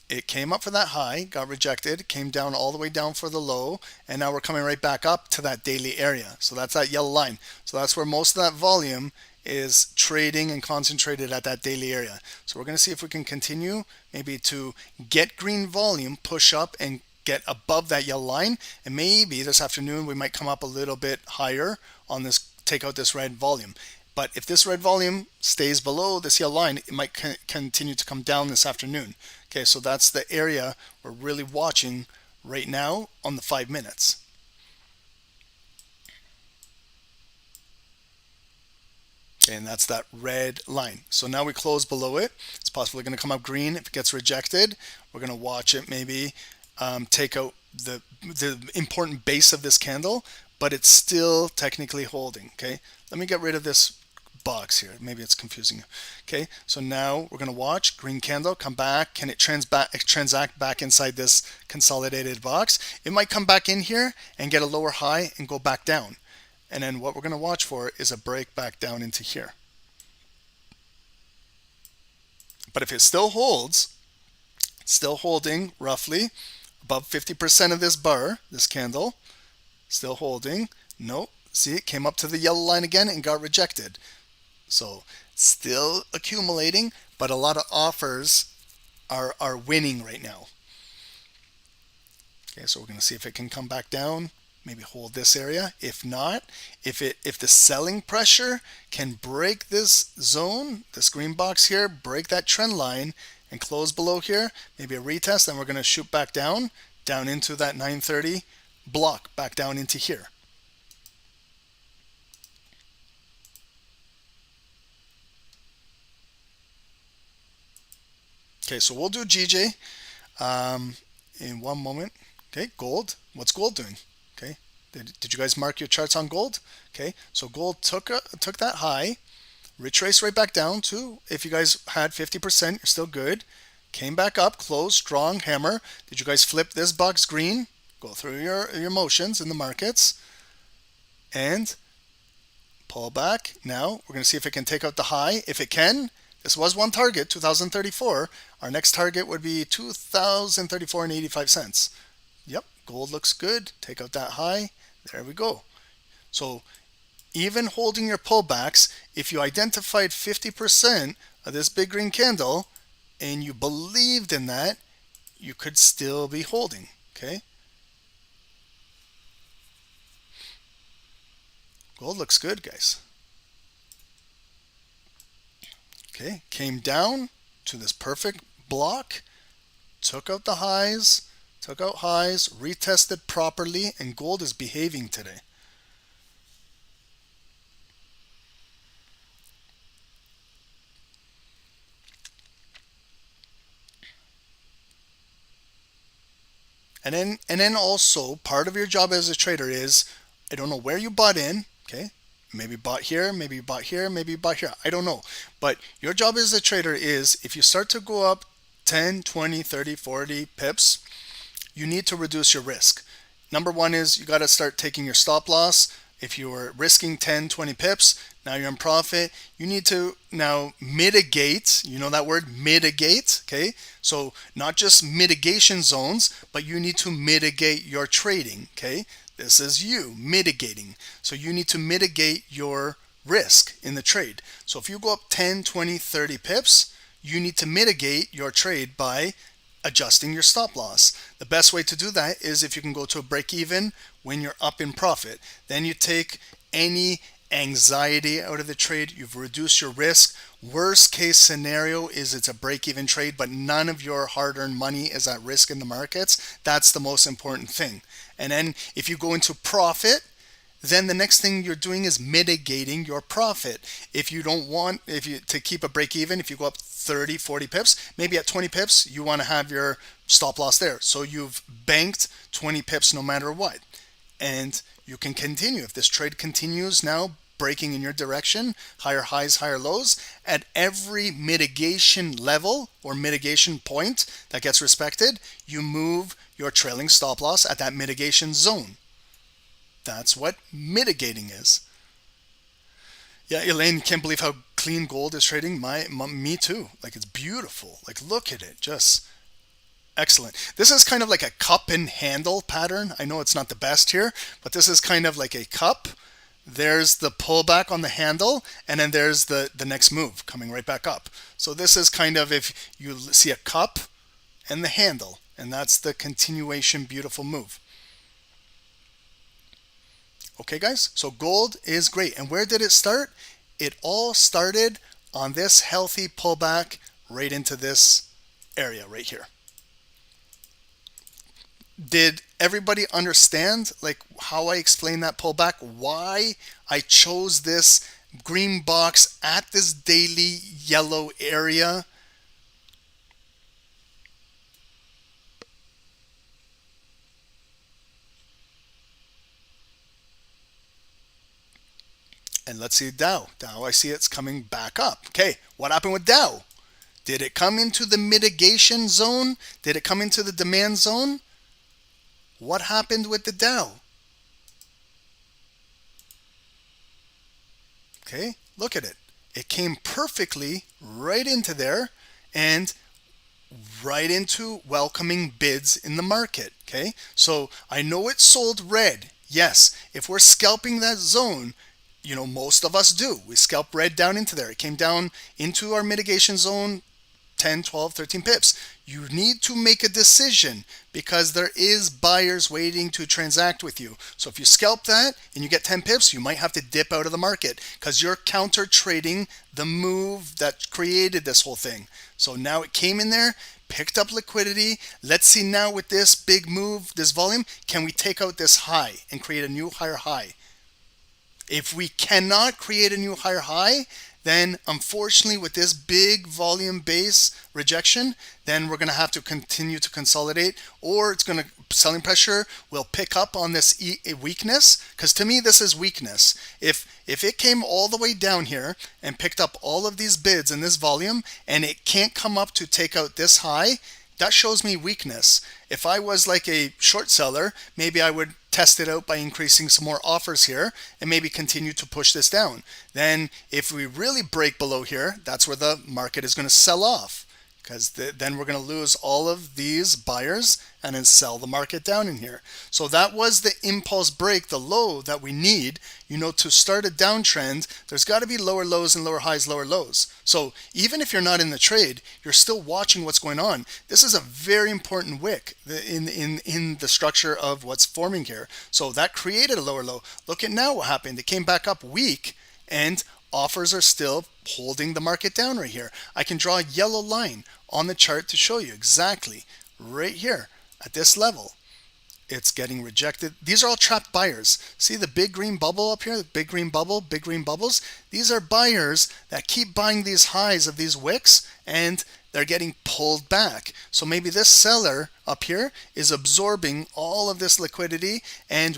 It came up for that high, got rejected, came down all the way down for the low, and now we're coming right back up to that daily area. So that's that yellow line. So that's where most of that volume is trading and concentrated at that daily area. So we're going to see if we can continue maybe to get green volume, push up and get above that yellow line, and maybe this afternoon we might come up a little bit higher on this, take out this red volume. But if this red volume stays below this yellow line, it might continue to come down this afternoon. Okay, so that's the area we're really watching right now on the 5 minutes. Okay, and that's that red line. So now we close below it. It's possibly going to come up green. If it gets rejected, we're going to watch it maybe take out the important base of this candle, but it's still technically holding. Okay, let me get rid of this box here. Maybe it's confusing you. Okay, so now we're going to watch green candle come back. Can it transact back inside this consolidated box? It might come back in here and get a lower high and go back down. And then what we're going to watch for is a break back down into here. But if it still holds, still holding roughly above 50% of this bar, this candle, still holding. Nope. See, it came up to the yellow line again and got rejected. So still accumulating, but a lot of offers are winning right now. Okay, so we're going to see if it can come back down, maybe hold this area. If not, if the selling pressure can break this zone, this green box here, break that trend line and close below here, maybe a retest, then we're going to shoot back down into that 930 block, back down into here. Okay, so we'll do GJ in one moment. Okay, gold. What's gold doing? Okay, did you guys mark your charts on gold? Okay, so gold took that high, retraced right back down to, if you guys had 50%, you're still good. Came back up, closed, strong hammer. Did you guys flip this box green? Go through your motions in the markets and pull back. Now we're going to see if it can take out the high. If it can, this was one target, 2034. Our next target would be 2034 and 85 cents. Yep, gold looks good. Take out that high. There we go. So even holding your pullbacks, if you identified 50% of this big green candle and you believed in that, you could still be holding. Okay. Gold looks good, guys. Okay, came down to this perfect block, took out the highs, retested properly, and gold is behaving today. And then also part of your job as a trader is, I don't know where you bought in, okay? Maybe bought here, maybe you bought here, maybe you bought here. I don't know. But your job as a trader is, if you start to go up 10, 20, 30, 40 pips, you need to reduce your risk. Number one is you got to start taking your stop loss. If you were risking 10, 20 pips, now you're in profit. You need to now mitigate, you know that word, mitigate, okay? So not just mitigation zones, but you need to mitigate your trading, okay? This is you mitigating. So you need to mitigate your risk in the trade. So if you go up 10, 20, 30 pips, you need to mitigate your trade by adjusting your stop loss. The best way to do that is if you can go to a break even when you're up in profit. Then you take any anxiety out of the trade, you've reduced your risk. Worst case scenario is it's a break-even trade, but none of your hard-earned money is at risk in the markets. That's the most important thing. And then if you go into profit, then the next thing you're doing is mitigating your profit. If you don't want, to keep a break even, if you go up 30, 40 pips, maybe at 20 pips, you want to have your stop loss there. So you've banked 20 pips no matter what. And you can continue. If this trade continues now breaking in your direction, higher highs, higher lows, at every mitigation level or mitigation point that gets respected, you move your trailing stop loss at that mitigation zone. That's what mitigating is. Yeah, Elaine, can't believe how clean gold is trading. Me too. Like, it's beautiful. Like, look at it. Just excellent. This is kind of like a cup and handle pattern. I know it's not the best here, but this is kind of like a cup. There's the pullback on the handle, and then there's the next move coming right back up. So this is kind of, if you see a cup and the handle, and that's the continuation beautiful move. Okay, guys, so gold is great. And where did it start? It all started on this healthy pullback right into this area right here. Did everybody understand like how I explained that pullback? Why I chose this green box at this daily yellow area? And let's see Dow. Dow, I see it's coming back up. Okay, what happened with Dow? Did it come into the mitigation zone? Did it come into the demand zone? What happened with the Dow? Okay, look at it. It came perfectly right into there and right into welcoming bids in the market. Okay, so I know it sold red. Yes, if we're scalping that zone, you know, most of us do. We scalp red down into there. It came down into our mitigation zone 10, 12, 13 pips. You need to make a decision because there is buyers waiting to transact with you. So if you scalp that and you get 10 pips, you might have to dip out of the market because you're counter trading the move that created this whole thing. So now it came in there, picked up liquidity. Let's see now with this big move, this volume, can we take out this high and create a new higher high? If we cannot create a new higher high, then unfortunately with this big volume base rejection, then we're going to have to continue to consolidate, or it's going to, selling pressure will pick up on this weakness, because to me this is weakness. If it came all the way down here and picked up all of these bids in this volume and it can't come up to take out this high, that shows me weakness. If I was like a short seller, maybe I would test it out by increasing some more offers here and maybe continue to push this down. Then if we really break below here, that's where the market is going to sell off, because then we're going to lose all of these buyers and then sell the market down in here. So that was the impulse break, the low that we need, you know, to start a downtrend. There's got to be lower lows and lower highs, lower lows. So even if you're not in the trade, you're still watching what's going on. This is a very important wick in the structure of what's forming here. So that created a lower low. Look at now what happened. It came back up weak and offers are still holding the market down right here. I can draw a yellow line on the chart to show you exactly right here at this level. It's getting rejected. These are all trapped buyers. See the big green bubble up here, the big green bubble, big green bubbles? These are buyers that keep buying these highs of these wicks and they're getting pulled back. So maybe this seller up here is absorbing all of this liquidity and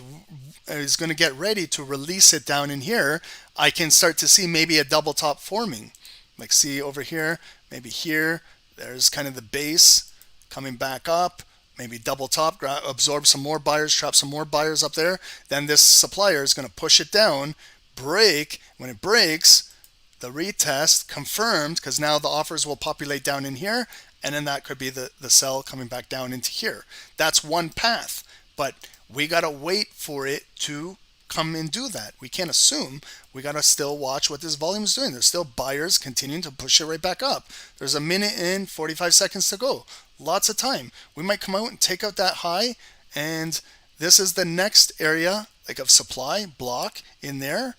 is going to get ready to release it down in here. I can start to see maybe a double top forming. Like see over here, maybe here, there's kind of the base coming back up. Maybe double top, absorb some more buyers, trap some more buyers up there. Then this supplier is going to push it down, break. When it breaks, the retest confirmed, because now the offers will populate down in here, and then that could be the sell coming back down into here. That's one path, but we got to wait for it to come and do that. We can't assume. We got to still watch what this volume is doing. There's still buyers continuing to push it right back up. There's a minute and 45 seconds to go. Lots of time. We might come out and take out that high, and this is the next area like of supply block in there.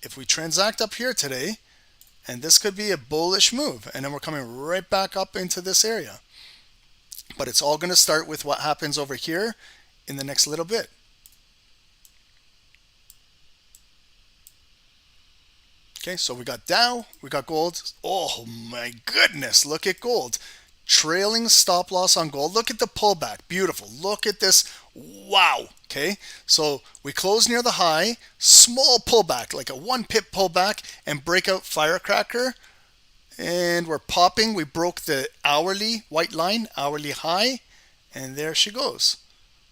If we transact up here today, and this could be a bullish move, and then we're coming right back up into this area. But it's all going to start with what happens over here in the next little bit. Okay, so we got Dow, we got gold. Oh my goodness, look at gold. Trailing stop loss on gold. Look at the pullback. Beautiful. Look at this. Wow. Okay, so we close near the high, small pullback, like a 1 pip pullback, and breakout firecracker. And we're popping. We broke the hourly white line, hourly high, and there she goes.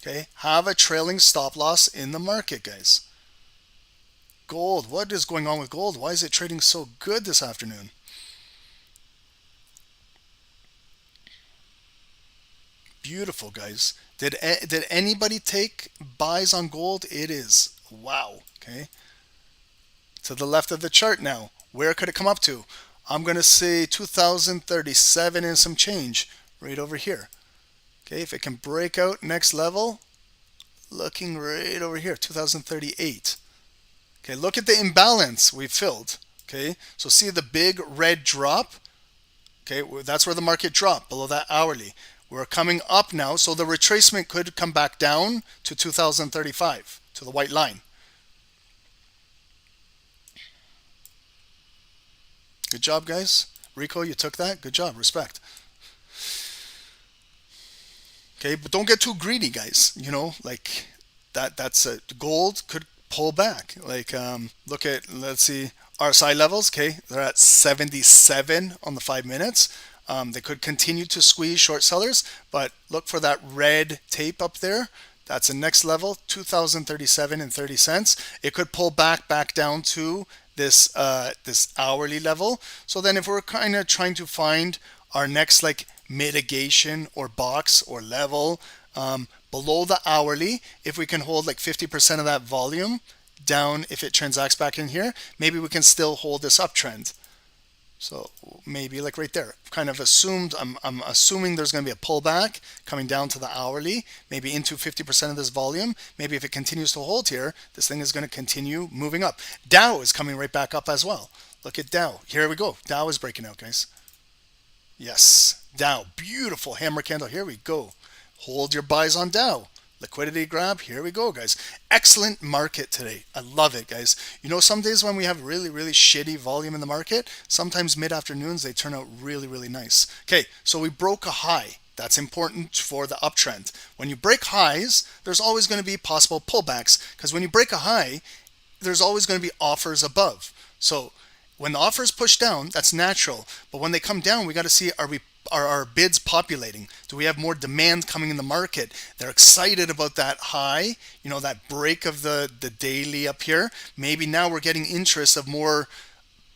Okay, have a trailing stop loss in the market, guys. Gold. What is going on with gold? Why is it trading so good this afternoon? Beautiful, guys. Did anybody take buys on gold? It is. Wow. Okay. To the left of the chart now. Where could it come up to? I'm going to say 2037 and some change right over here. Okay. If it can break out next level, looking right over here, 2038. Okay. Look at the imbalance we filled. Okay. So see the big red drop. Okay. That's where the market dropped below that hourly. We're coming up now, so the retracement could come back down to 2035, to the white line. Good job, guys. Rico, you took that. Good job. Respect. Okay, but don't get too greedy, guys. You know, like that's gold could pull back. Like look at, let's see, RSI levels. Okay, they're at 77 on the 5 minutes. They could continue to squeeze short sellers, but look for that red tape up there. That's the next level, 2037 and 30 cents. It could pull back down to this this hourly level. So then if we're kind of trying to find our next like mitigation or box or level below the hourly, if we can hold like 50% of that volume down, if it transacts back in here, maybe we can still hold this uptrend. So maybe like right there, kind of assumed, I'm assuming there's going to be a pullback coming down to the hourly, maybe into 50% of this volume. Maybe if it continues to hold here, this thing is going to continue moving up. Dow is coming right back up as well. Look at Dow. Here we go. Dow is breaking out, guys. Yes, Dow. Beautiful hammer candle. Here we go. Hold your buys on Dow. Liquidity grab. Here we go, guys. Excellent market today. I love it, guys. You know, some days when we have really, really shitty volume in the market, sometimes mid-afternoons, they turn out really, really nice. Okay, so we broke a high. That's important for the uptrend. When you break highs, there's always going to be possible pullbacks, because when you break a high, there's always going to be offers above. So when the offers push down, that's natural. But when they come down, we got to see, are our bids populating? Do we have more demand coming in the market? They're excited about that high, you know, that break of the daily up here. Maybe now we're getting interest of more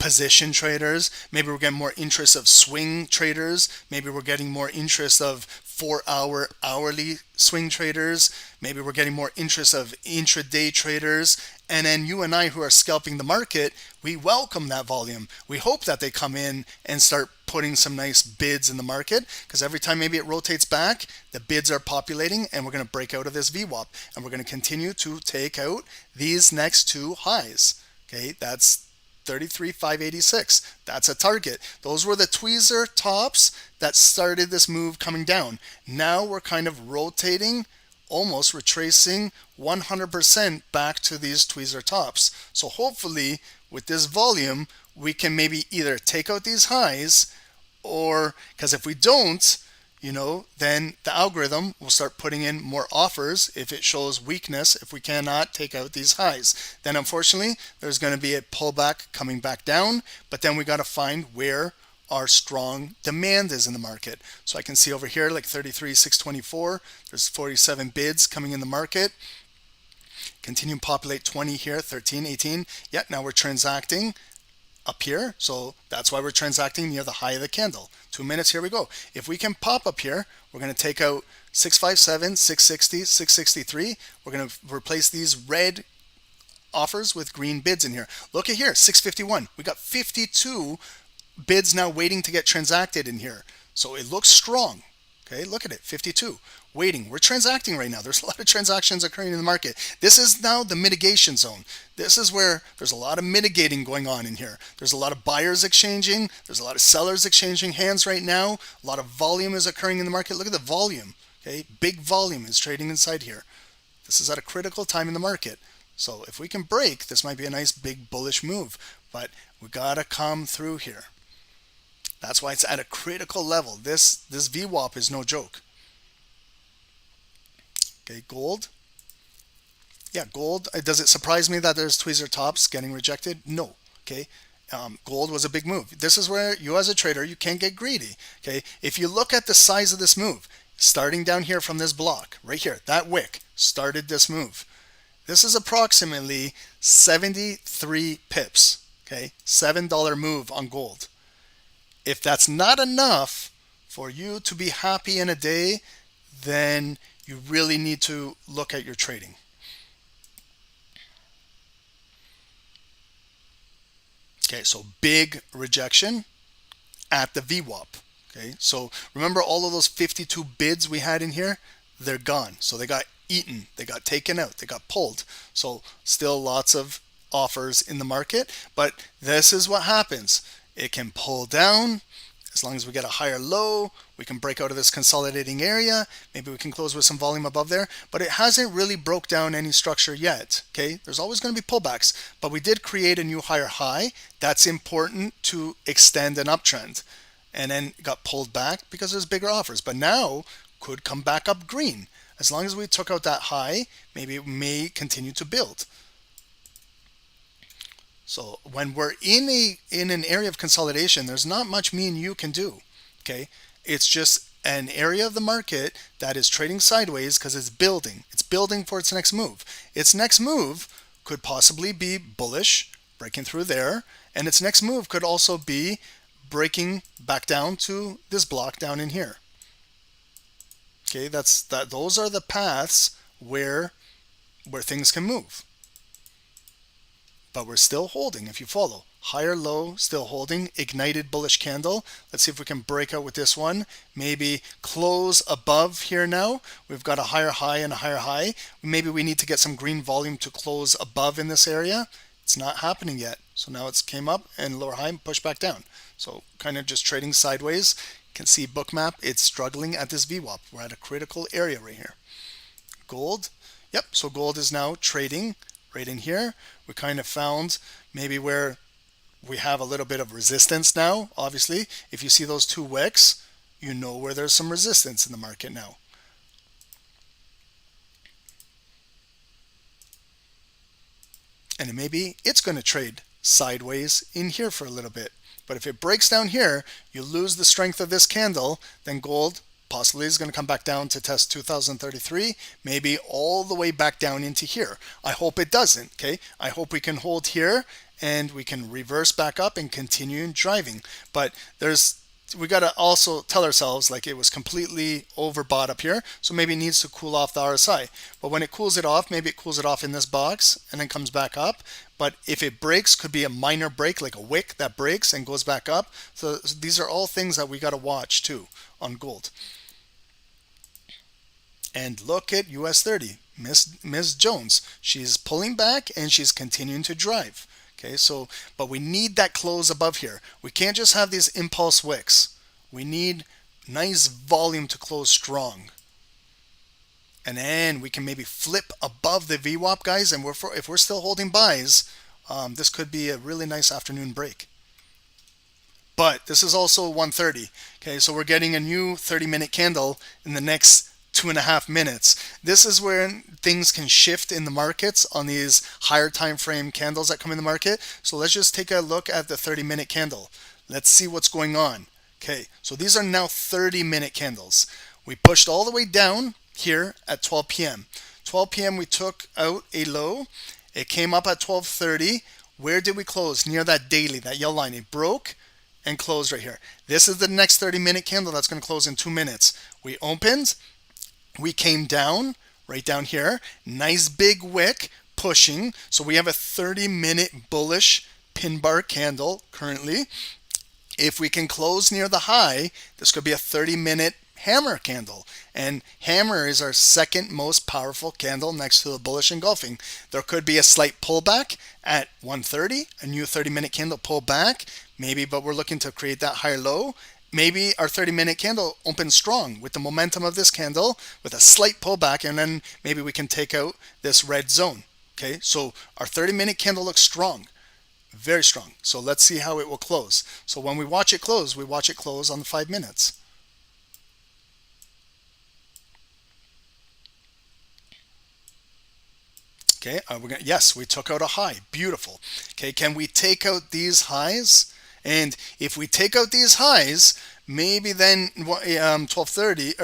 position traders. Maybe we're getting more interest of swing traders. Maybe we're getting more interest of 4-hour hourly swing traders. Maybe we're getting more interest of intraday traders. And then you and I who are scalping the market, we welcome that volume. We hope that they come in and start putting some nice bids in the market, because every time maybe it rotates back, the bids are populating and we're going to break out of this VWAP and we're going to continue to take out these next two highs. Okay, that's 33,586. That's a target. Those were the tweezer tops that started this move coming down. Now we're kind of rotating, almost retracing 100% back to these tweezer tops. So hopefully with this volume, we can maybe either take out these highs, or because if we don't, you know, then the algorithm will start putting in more offers if it shows weakness, if we cannot take out these highs. Then unfortunately, there's going to be a pullback coming back down, but then we got to find where our strong demand is in the market. So I can see over here like 33,624, there's 47 bids coming in the market. Continue to populate 20 here, 13, 18. Yeah, now we're transacting up here, so that's why we're transacting near the high of the candle. 2 minutes, here we go. If we can pop up here, we're going to take out 657, 660, 663. We're going to replace these red offers with green bids in here. Look at here, 651. We got 52 bids now waiting to get transacted in here. So it looks strong. Okay, look at it, 52. Waiting. We're transacting right now. There's a lot of transactions occurring in the market. This is now the mitigation zone. This is where there's a lot of mitigating going on in here. There's a lot of buyers exchanging. There's a lot of sellers exchanging hands right now. A lot of volume is occurring in the market. Look at the volume. Okay, big volume is trading inside here. This is at a critical time in the market. So if we can break, this might be a nice big bullish move. But we gotta come through here. That's why it's at a critical level. This VWAP is no joke. Okay, gold. Yeah, gold. Does it surprise me that there's tweezer tops getting rejected? No. Okay. Gold was a big move. This is where you as a trader, you can't get greedy. Okay. If you look at the size of this move, starting down here from this block, right here, that wick started this move. This is approximately 73 pips. Okay. $7 move on gold. If that's not enough for you to be happy in a day, then you really need to look at your trading. Okay, so big rejection at the VWAP. Okay, so remember all of those 52 bids we had in here? They're gone. So they got eaten, they got taken out, they got pulled. So still lots of offers in the market, but this is what happens. It can pull down. As long as we get a higher low, we can break out of this consolidating area. Maybe we can close with some volume above there, but it hasn't really broke down any structure yet. Okay, there's always going to be pullbacks, but we did create a new higher high. That's important to extend an uptrend, and then got pulled back because there's bigger offers, but now could come back up green. As long as we took out that high, maybe it may continue to build. So when we're in an area of consolidation, there's not much me and you can do. Okay, it's just an area of the market that is trading sideways because it's building. It's building for its next move. Its next move could possibly be bullish, breaking through there, and its next move could also be breaking back down to this block down in here. Okay, those are the paths where things can move. But we're still holding if you follow. Higher low, still holding, ignited bullish candle. Let's see if we can break out with this one. Maybe close above here now. We've got a higher high and a higher high. Maybe we need to get some green volume to close above in this area. It's not happening yet. So now it's came up and lower high and pushed back down. So kind of just trading sideways. You can see Bookmap, it's struggling at this VWAP. We're at a critical area right here. Gold. Yep, so gold is now trading right in here. We kind of found maybe where we have a little bit of resistance now. Obviously, if you see those two wicks, you know where there's some resistance in the market now. And maybe it's going to trade sideways in here for a little bit. But if it breaks down here, you lose the strength of this candle, then gold possibly is going to come back down to test 2033, maybe all the way back down into here. I hope it doesn't, okay? I hope we can hold here and we can reverse back up and continue driving. But we got to also tell ourselves like it was completely overbought up here, so maybe it needs to cool off the RSI. But when it cools it off, maybe it cools it off in this box and then comes back up. But if it breaks, could be a minor break, like a wick that breaks and goes back up. So these are all things that we got to watch too on gold. And look at US 30, Ms. Jones. She's pulling back and she's continuing to drive. Okay, so, but we need that close above here. We can't just have these impulse wicks. We need nice volume to close strong. And then we can maybe flip above the VWAP, guys. And if we're still holding buys, this could be a really nice afternoon break. But this is also 130. Okay, so we're getting a new 30-minute candle in the next 2.5 minutes. This is where things can shift in the markets on these higher time frame candles that come in the market. So let's just take a look at the 30-minute candle. Let's see what's going on. Okay, so these are now 30-minute candles. We pushed all the way down here at 12 p.m. 12 p.m. we took out a low. It came up at 12:30. Where did we close? Near that daily, that yellow line. It broke and closed right here. This is the next 30-minute candle that's going to close in 2 minutes. We opened. We came down, right down here, nice big wick, pushing. So we have a 30-minute bullish pin bar candle currently. If we can close near the high, this could be a 30-minute hammer candle. And hammer is our second most powerful candle next to the bullish engulfing. There could be a slight pullback at 130, a new 30-minute candle pull back, maybe, but we're looking to create that higher low. Maybe our 30-minute candle opens strong with the momentum of this candle with a slight pullback, and then maybe we can take out this red zone. Okay, so our 30-minute candle looks strong, very strong. So let's see how it will close. So when we watch it close on the 5 minutes. Okay, yes, we took out a high. Beautiful. Okay, can we take out these highs? And if we take out these highs, maybe then 130,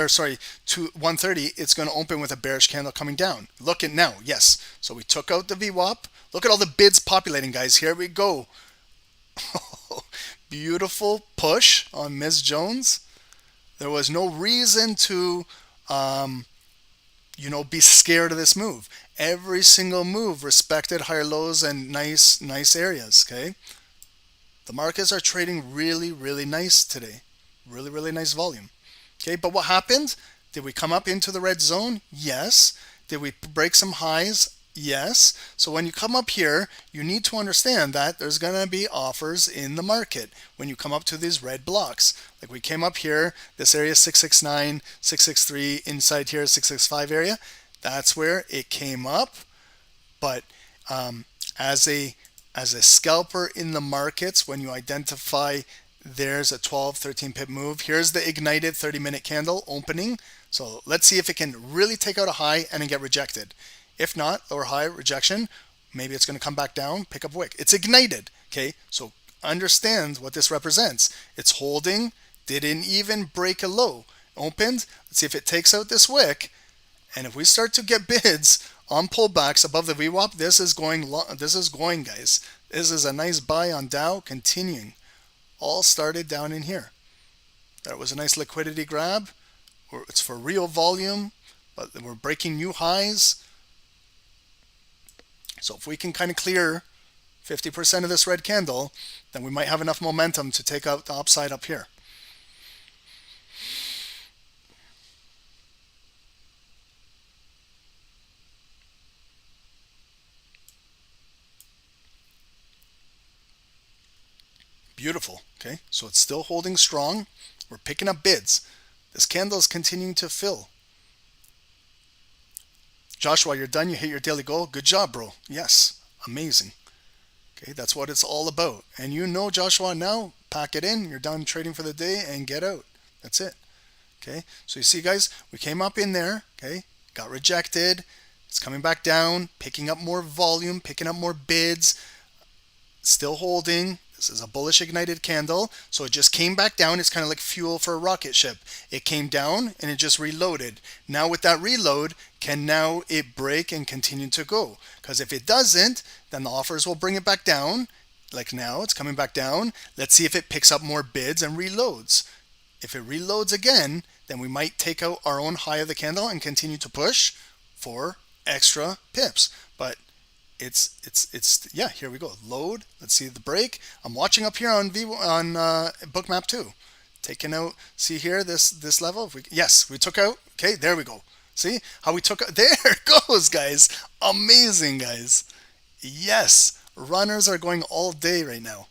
it's going to open with a bearish candle coming down. Look at now, yes. So we took out the VWAP. Look at all the bids populating, guys. Here we go. Beautiful push on Ms. Jones. There was no reason to, be scared of this move. Every single move respected higher lows and nice areas, okay? The markets are trading really, really nice today. Really, really nice volume. Okay, but what happened? Did we come up into the red zone? Yes. Did we break some highs? Yes. So when you come up here, you need to understand that there's going to be offers in the market when you come up to these red blocks. Like we came up here, this area 669, 663, inside here 665 area. That's where it came up. But as a scalper in the markets, when you identify there's a 12, 13 pip move, here's the ignited 30-minute candle opening. So let's see if it can really take out a high and then get rejected. If not, lower high rejection, maybe it's going to come back down, pick up wick. It's ignited, okay? So understand what this represents. It's holding, didn't even break a low. Opened, let's see if it takes out this wick. And if we start to get bids on pullbacks above the VWAP, this is going, guys. This is a nice buy on Dow, continuing. All started down in here. That was a nice liquidity grab. It's for real volume, but we're breaking new highs. So if we can kind of clear 50% of this red candle, then we might have enough momentum to take out the upside up here. Beautiful. Okay, so it's still holding strong. We're picking up bids. This candle is continuing to fill. Joshua, you're done. You hit your daily goal. Good job, bro. Yes, amazing. Okay, that's what it's all about. And you know, Joshua, now pack it in. You're done trading for the day and get out. That's it. Okay, so you see, guys, we came up in there. Okay, got rejected. It's coming back down, picking up more volume, picking up more bids. Still holding. This is a bullish ignited candle. So it just came back down. It's kind of like fuel for a rocket ship. It came down and it just reloaded. Now with that reload, can now it break and continue to go? Because if it doesn't, then the offers will bring it back down. Like now, it's coming back down. Let's see if it picks up more bids and reloads. If it reloads again, then we might take out our own high of the candle and continue to push for extra pips. But it's yeah, here we go. Load. Let's see the break. I'm watching up here on Bookmap too. Taking out, see here, this level. Yes, we took out. Okay, there we go. See how we took out. There it goes, guys. Amazing, guys. Yes, runners are going all day right now.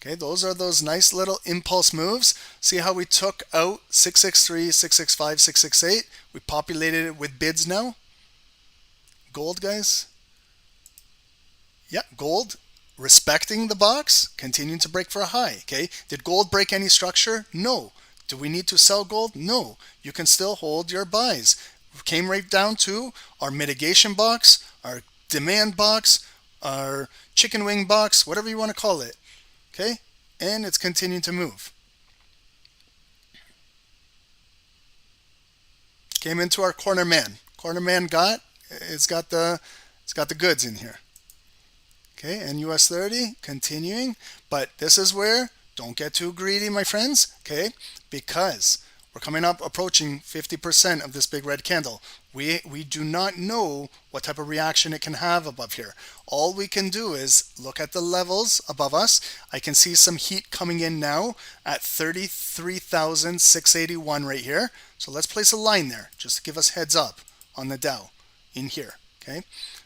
Okay, those are those nice little impulse moves. See how we took out 663, 665, 668. We populated it with bids now. Gold, guys. Yeah, gold respecting the box, continuing to break for a high. Okay, did gold break any structure? No. Do we need to sell gold? No. You can still hold your buys. We came right down to our mitigation box, our demand box, our chicken wing box, whatever you want to call it. Okay, and it's continuing to move. Came into our corner man. Corner man got. It's got the goods in here. Okay, and US 30 continuing, but this is where don't get too greedy, my friends. Okay, because we're coming up approaching 50% of this big red candle. We do not know what type of reaction it can have above here. All we can do is look at the levels above us. I can see some heat coming in now at 33,681 right here. So let's place a line there just to give us heads up on the Dow in here. Okay,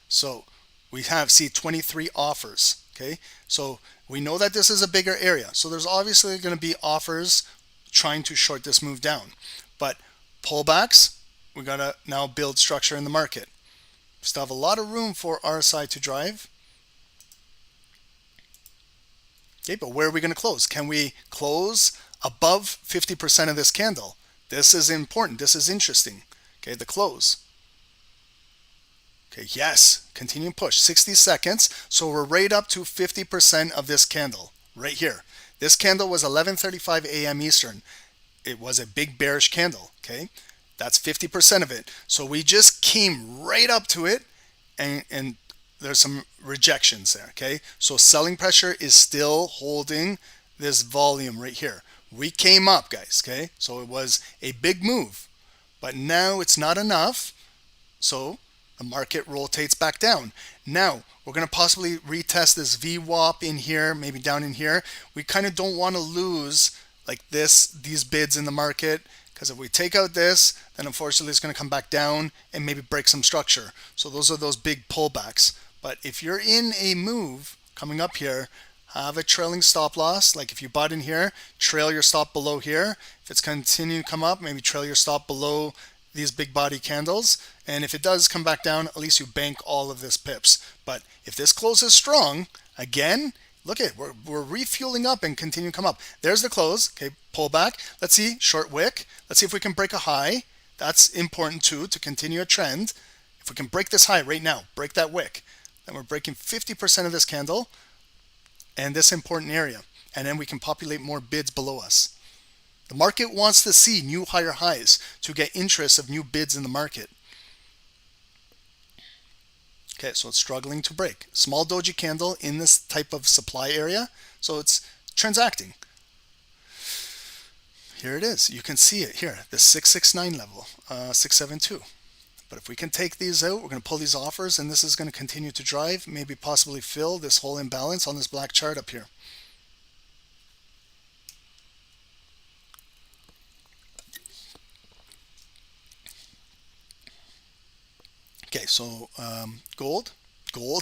so we see 23 offers. Okay, so we know that this is a bigger area, so there's obviously going to be offers trying to short this move down, but pullbacks, we got to now build structure in the market. Still have a lot of room for our side to drive. Okay, but where are we going to close? Can we close above 50% of this candle? This is important. This is interesting. Okay, the close. Okay, yes, continue push, 60 seconds. So we're right up to 50% of this candle right here. This candle was 11:35 a.m. Eastern. It was a big bearish candle, okay? That's 50% of it. So we just came right up to it, and there's some rejections there, okay? So selling pressure is still holding this volume right here. We came up, guys, okay? So it was a big move, but now it's not enough. So the market rotates back down. Now, we're going to possibly retest this VWAP in here, maybe down in here. We kind of don't want to lose like these bids in the market, because if we take out this, then unfortunately it's going to come back down and maybe break some structure. So those are those big pullbacks. But if you're in a move coming up here, have a trailing stop loss. Like if you bought in here, trail your stop below here. If it's continuing to come up, maybe trail your stop below these big body candles, and if it does come back down, at least you bank all of this pips. But if this closes strong again, look at it, we're refueling up and continue to come up. There's the close. Okay, pull back. Let's see, short wick. Let's see if we can break a high. That's important too, to continue a trend. If we can break this high right now, break that wick, then we're breaking 50% of this candle and this important area. And then we can populate more bids below us. The market wants to see new higher highs to get interest of new bids in the market. Okay, so it's struggling to break. Small doji candle in this type of supply area. So it's transacting. Here it is. You can see it here, the 669 level, 672. But if we can take these out, we're going to pull these offers, and this is going to continue to drive, maybe possibly fill this whole imbalance on this black chart up here. Okay, so gold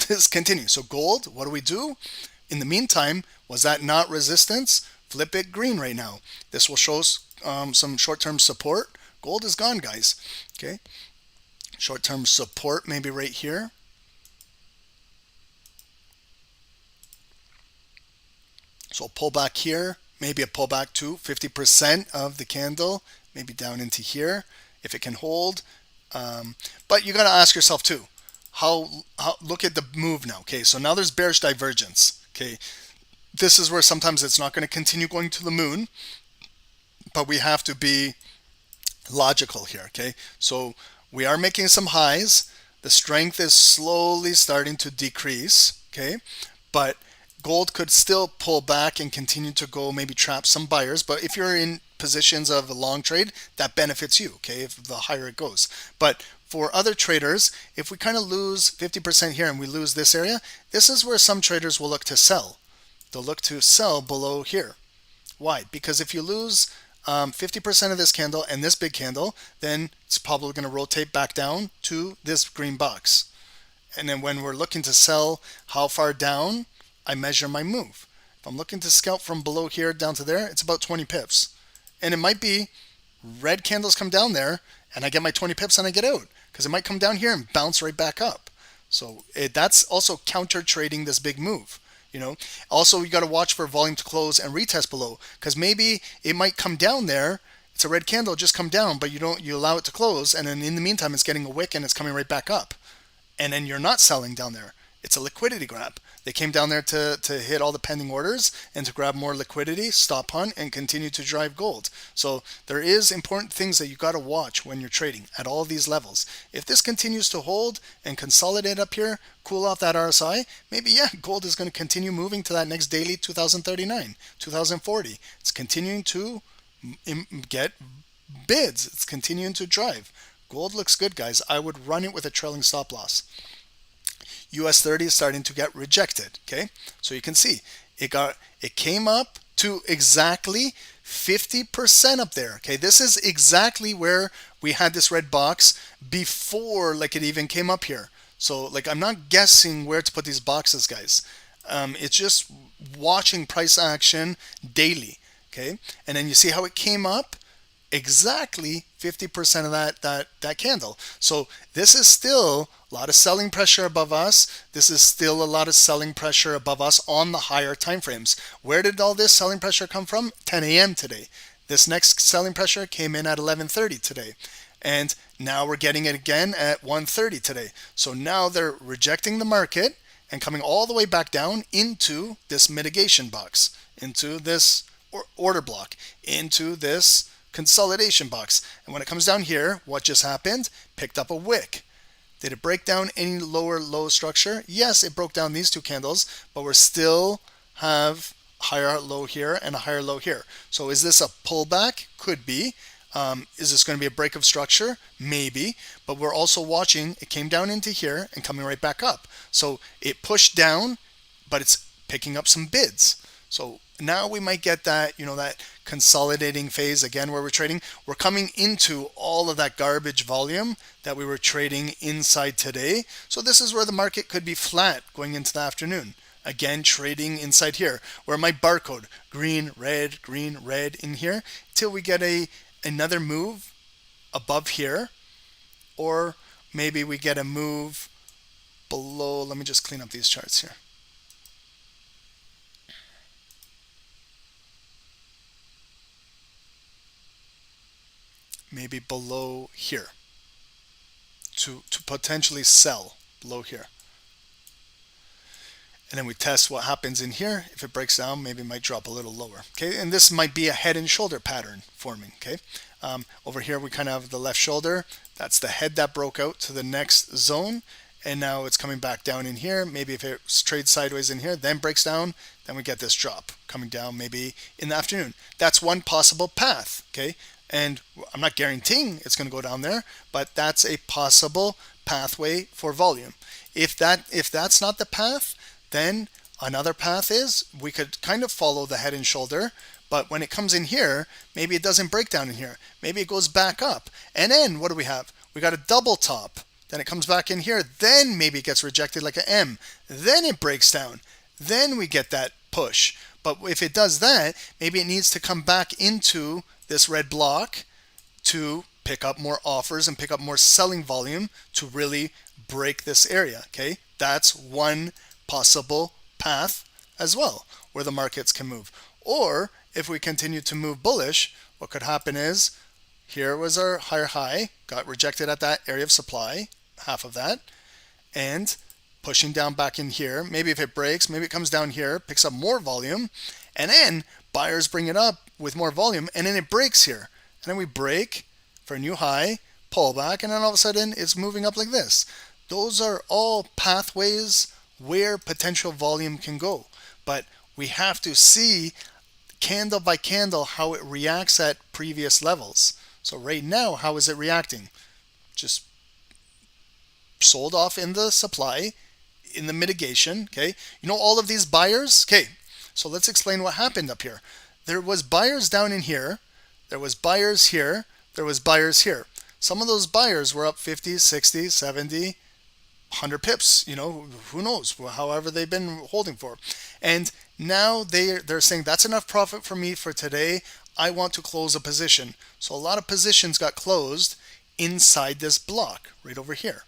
is continuing. So gold, what do we do? In the meantime, was that not resistance? Flip it green right now. This will show some short-term support. Gold is gone, guys. Okay, short-term support maybe right here. So pull back here, maybe a pullback to 50% of the candle, maybe down into here if it can hold. But you got to ask yourself too, how look at the move now. Okay, so now there's bearish divergence. Okay, this is where sometimes it's not going to continue going to the moon, but we have to be logical here. Okay, so we are making some highs. The strength is slowly starting to decrease. Okay, but gold could still pull back and continue to go, maybe trap some buyers. But if you're in positions of a long trade, that benefits you, okay, if the higher it goes. But for other traders, if we kind of lose 50% here and we lose this area, this is where some traders will look to sell. They'll look to sell below here. Why? Because if you lose 50% of this candle and this big candle, then it's probably going to rotate back down to this green box. And then when we're looking to sell, how far down? I measure my move. If I'm looking to scalp from below here down to there, it's about 20 pips. And it might be red candles come down there and I get my 20 pips and I get out, because it might come down here and bounce right back up. So that's also counter trading this big move. You know, also you got to watch for volume to close and retest below, because maybe it might come down there. It's a red candle, just come down, but you allow it to close, and then in the meantime it's getting a wick and it's coming right back up, and then you're not selling down there. It's a liquidity grab. They came down there to hit all the pending orders and to grab more liquidity, stop hunt, and continue to drive gold. So there is important things that you got to watch when you're trading at all these levels. If this continues to hold and consolidate up here, cool off that RSI, maybe, yeah, gold is going to continue moving to that next daily 2039, 2040. It's continuing to get bids. It's continuing to drive. Gold looks good, guys. I would run it with a trailing stop loss. US 30 is starting to get rejected. Okay, so you can see it came up to exactly 50% up there. Okay, this is exactly where we had this red box before, like, it even came up here. So, like, I'm not guessing where to put these boxes, guys. It's just watching price action daily. Okay, and then you see how it came up exactly 50% of that candle. So this is still a lot of selling pressure above us. This is still a lot of selling pressure above us on the higher time frames. Where did all this selling pressure come from? 10 a.m. today. This next selling pressure came in at 11:30 today. And now we're getting it again at 1:30 today. So now they're rejecting the market and coming all the way back down into this mitigation box, into this order block, into this consolidation box. And when it comes down here, what just happened? Picked up a wick. Did it break down any lower low structure? Yes, it broke down these two candles, but we're still have higher low here and a higher low here. So is this a pullback? Could be. Is this going to be a break of structure? Maybe. But we're also watching, it came down into here and coming right back up. So it pushed down, but it's picking up some bids. So now we might get that, that consolidating phase again where we're trading. We're coming into all of that garbage volume that we were trading inside today. So this is where the market could be flat going into the afternoon. Again, trading inside here where my barcode, green, red in here, till we get another move above here, or maybe we get a move below. Let me just clean up these charts here. Maybe below here. to potentially sell below here. And then we test what happens in here. If it breaks down, maybe it might drop a little lower. Okay, and this might be a head and shoulder pattern forming. Okay, over here we kind of have the left shoulder. That's the head that broke out to the next zone, and now it's coming back down in here. Maybe if it trades sideways in here, then breaks down, then we get this drop coming down maybe in the afternoon. That's one possible path. Okay, and I'm not guaranteeing it's going to go down there, but that's a possible pathway for volume. If that's not the path, then another path is we could kind of follow the head and shoulder, but when it comes in here, maybe it doesn't break down in here. Maybe it goes back up. And then what do we have? We got a double top. Then it comes back in here. Then maybe it gets rejected like an M. Then it breaks down. Then we get that push. But if it does that, maybe it needs to come back into this red block to pick up more offers and pick up more selling volume to really break this area. Okay, that's one possible path as well where the markets can move. Or if we continue to move bullish, what could happen is here was our higher high, got rejected at that area of supply, half of that, and pushing down back in here. Maybe if it breaks, maybe it comes down here, picks up more volume, and then buyers bring it up with more volume, and then it breaks here. And then we break for a new high, pull back, and then all of a sudden it's moving up like this. Those are all pathways where potential volume can go, but we have to see candle by candle how it reacts at previous levels. So right now, how is it reacting? Just sold off in the supply, in the mitigation. Okay, you know all of these buyers. Okay, so let's explain what happened up here. There was buyers down in here, there was buyers here, there was buyers here. Some of those buyers were up 50, 60, 70, 100 pips, you know, who knows, however they've been holding for. And now they're saying that's enough profit for me for today. I want to close a position. So a lot of positions got closed inside this block right over here.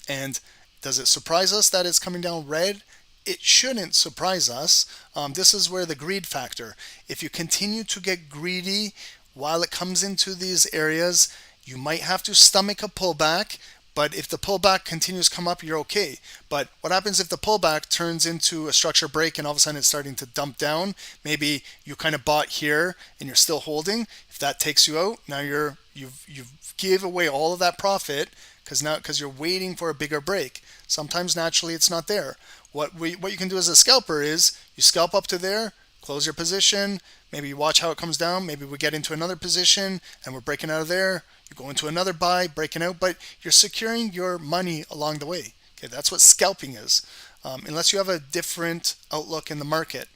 And does it surprise us that it's coming down red? It shouldn't surprise us. This is where the greed factor. If you continue to get greedy while it comes into these areas, you might have to stomach a pullback. But if the pullback continues to come up, you're okay. But what happens if the pullback turns into a structure break and all of a sudden it's starting to dump down? Maybe you kind of bought here and you're still holding. If that takes you out, now you've give away all of that profit because you're waiting for a bigger break. Sometimes naturally it's not there. What you can do as a scalper is you scalp up to there, close your position. Maybe you watch how it comes down. Maybe we get into another position and we're breaking out of there. You go into another buy, breaking out, but you're securing your money along the way. Okay, that's what scalping is, unless you have a different outlook in the market.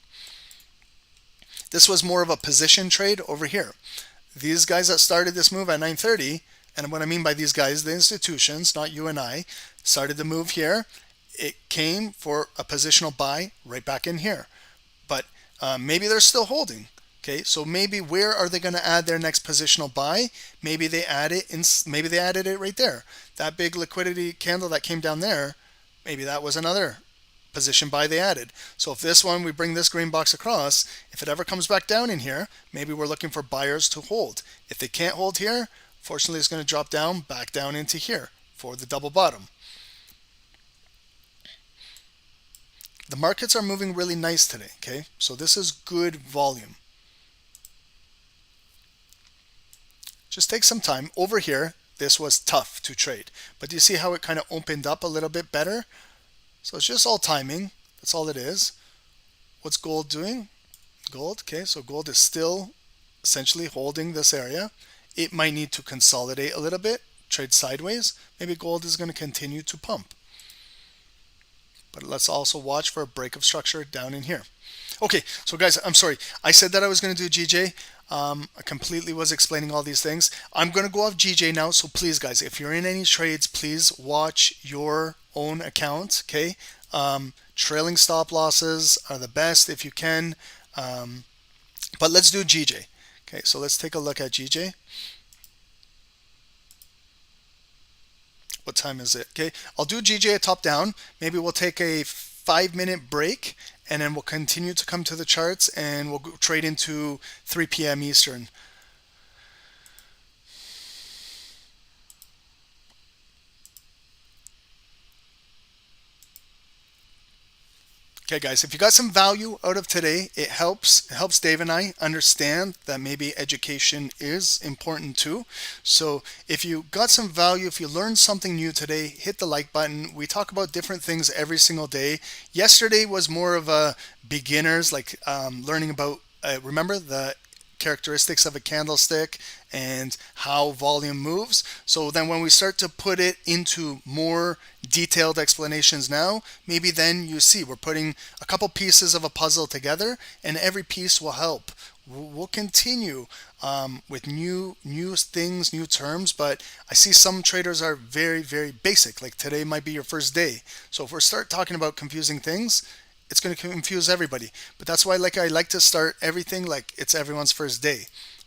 This was more of a position trade over here. These guys that started this move at 9:30, and what I mean by these guys, the institutions, not you and I, started the move here. It came for a positional buy right back in here, but maybe they're still holding. Okay, so maybe where are they going to add their next positional buy? Maybe they add it in. Maybe they added it right there. That big liquidity candle that came down there, maybe that was another position buy they added. So if this one, we bring this green box across, if it ever comes back down in here, maybe we're looking for buyers to hold. If they can't hold here, fortunately it's going to drop down, back down into here for the double bottom. The markets are moving really nice today. Okay, so this is good volume. Just take some time. Over here, this was tough to trade. But do you see how it kind of opened up a little bit better? So it's just all timing. That's all it is. What's gold doing? Gold, okay, so gold is still essentially holding this area. It might need to consolidate a little bit, trade sideways. Maybe gold is going to continue to pump. But let's also watch for a break of structure down in here. Okay, so guys, I'm sorry. I said that I was going to do GJ. I completely was explaining all these things. I'm going to go off GJ now, so please guys, if you're in any trades, please watch your own account, okay? Trailing stop losses are the best if you can, but let's do GJ. Okay, so let's take a look at GJ. What time is it? Okay, I'll do GJ top down. Maybe we'll take a 5-minute break and then we'll continue to come to the charts and we'll trade into 3 p.m. Eastern. Okay, guys, if you got some value out of today, it helps Dave and I understand that maybe education is important too. So if you got some value, if you learned something new today, hit the like button. We talk about different things every single day. Yesterday was more of a beginners, like learning about, remember the characteristics of a candlestick and how volume moves. So then when we start to put it into more detailed explanations now, maybe then you see we're putting a couple pieces of a puzzle together, and every piece will help. We'll continue with new things, new terms, but I see some traders are very, very basic. Like today might be your first day. So if we start talking about confusing things, it's going to confuse everybody. But that's why I like to start everything like it's everyone's first day.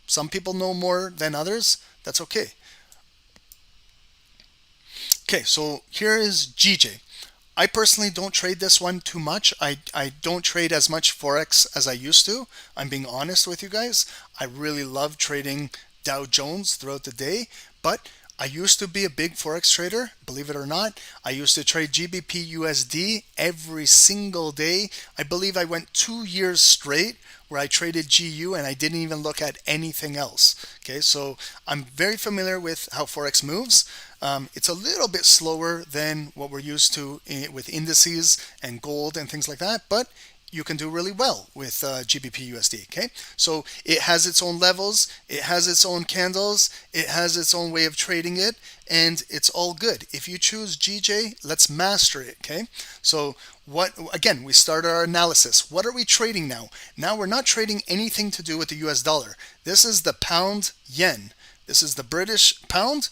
Some people know more than others. That's okay. Okay, so here is GJ. I personally don't trade this one too much. I don't trade as much Forex as I used to. I'm being honest with you guys. I really love trading Dow Jones throughout the day, but I used to be a big Forex trader, believe it or not. I used to trade GBP USD every single day. I believe I went 2 years straight where I traded GU and I didn't even look at anything else. Okay, so I'm very familiar with how Forex moves. It's a little bit slower than what we're used to with indices and gold and things like that, but you can do really well with GBP USD. Okay, so it has its own levels, it has its own candles, it has its own way of trading it, and it's all good. If you choose GJ, let's master it. Okay, so again, we start our analysis. What are we trading now? Now we're not trading anything to do with the US dollar. This is the pound yen. This is the British pound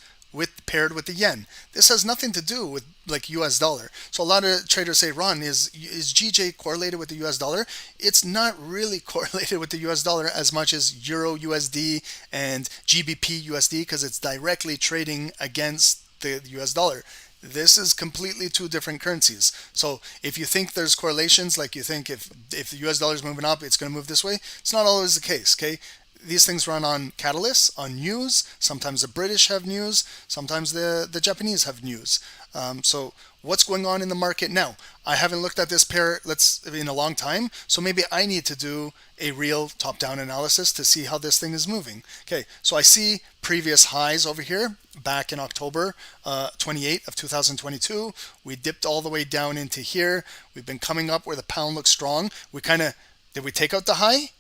paired with the yen. This has nothing to do with like US dollar. So a lot of traders say, Ron, is GJ correlated with the US dollar? It's not really correlated with the US dollar as much as Euro USD and GBP USD, because it's directly trading against the US dollar. This is completely two different currencies. So if you think there's correlations, like you think if the US dollar is moving up, it's going to move this way, it's not always the case. Okay, these things run on catalysts, on news. Sometimes the British have news, sometimes the Japanese have news. So what's going on in the market now? I haven't looked at this pair in a long time, so maybe I need to do a real top-down analysis to see how this thing is moving. Okay, so I see previous highs over here back in October 28 of 2022. We dipped all the way down into here. We've been coming up where the pound looks strong. Did we take out the high?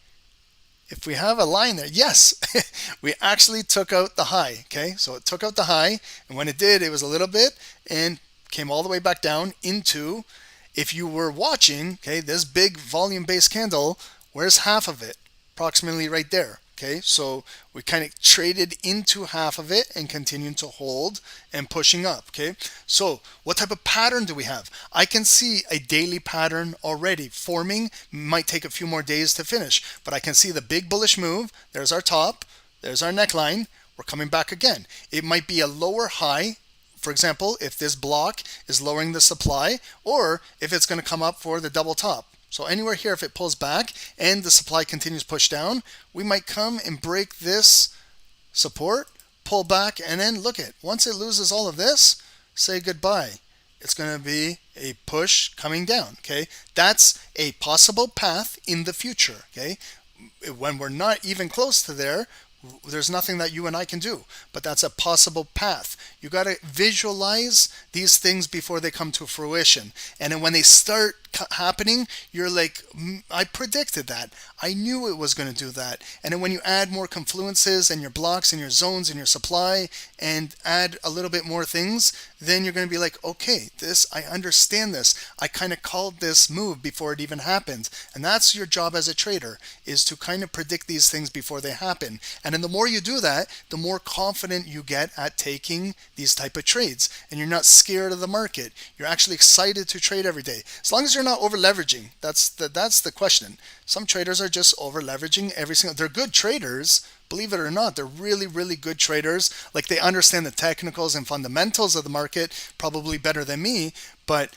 If we have a line there, yes, we actually took out the high. Okay, so it took out the high, and when it did, it was a little bit and came all the way back down into, if you were watching, okay, this big volume-based candle, where's half of it? Approximately right there. Okay, so we kind of traded into half of it and continued to hold and pushing up. Okay, so what type of pattern do we have? I can see a daily pattern already forming. Might take a few more days to finish, but I can see the big bullish move. There's our top, there's our neckline. We're coming back again. It might be a lower high, for example, if this block is lowering the supply, or if it's going to come up for the double top. So anywhere here, if it pulls back and the supply continues to push down, we might come and break this support, pull back, and then look at, once it loses all of this, say goodbye. It's going to be a push coming down. Okay, that's a possible path in the future. Okay, when we're not even close to there, there's nothing that you and I can do, but that's a possible path. You got to visualize these things before they come to fruition. And then when they start happening, you're like, I predicted that. I knew it was going to do that. And then when you add more confluences and your blocks and your zones and your supply and add a little bit more things, then you're going to be like, okay, I understand this. I kind of called this move before it even happened. And that's your job as a trader, is to kind of predict these things before they happen. And then the more you do that, the more confident you get at taking these type of trades. And you're not scared of the market. You're actually excited to trade every day. As long as you're not over leveraging. That's the question. Some traders are just over leveraging every single. They're good traders, believe it or not. They're really, really good traders. Like, they understand the technicals and fundamentals of the market probably better than me, but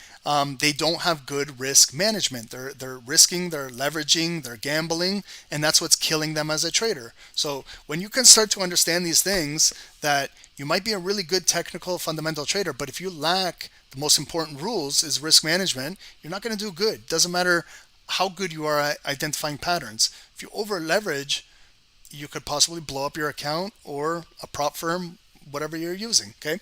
they don't have good risk management. They're risking, they're leveraging, they're gambling, and that's what's killing them as a trader. So when you can start to understand these things, that You might be a really good technical fundamental trader, but if you lack the most important rules is risk management, you're not going to do good. Doesn't matter how good you are at identifying patterns. If you over leverage, you could possibly blow up your account or a prop firm, whatever you're using, okay?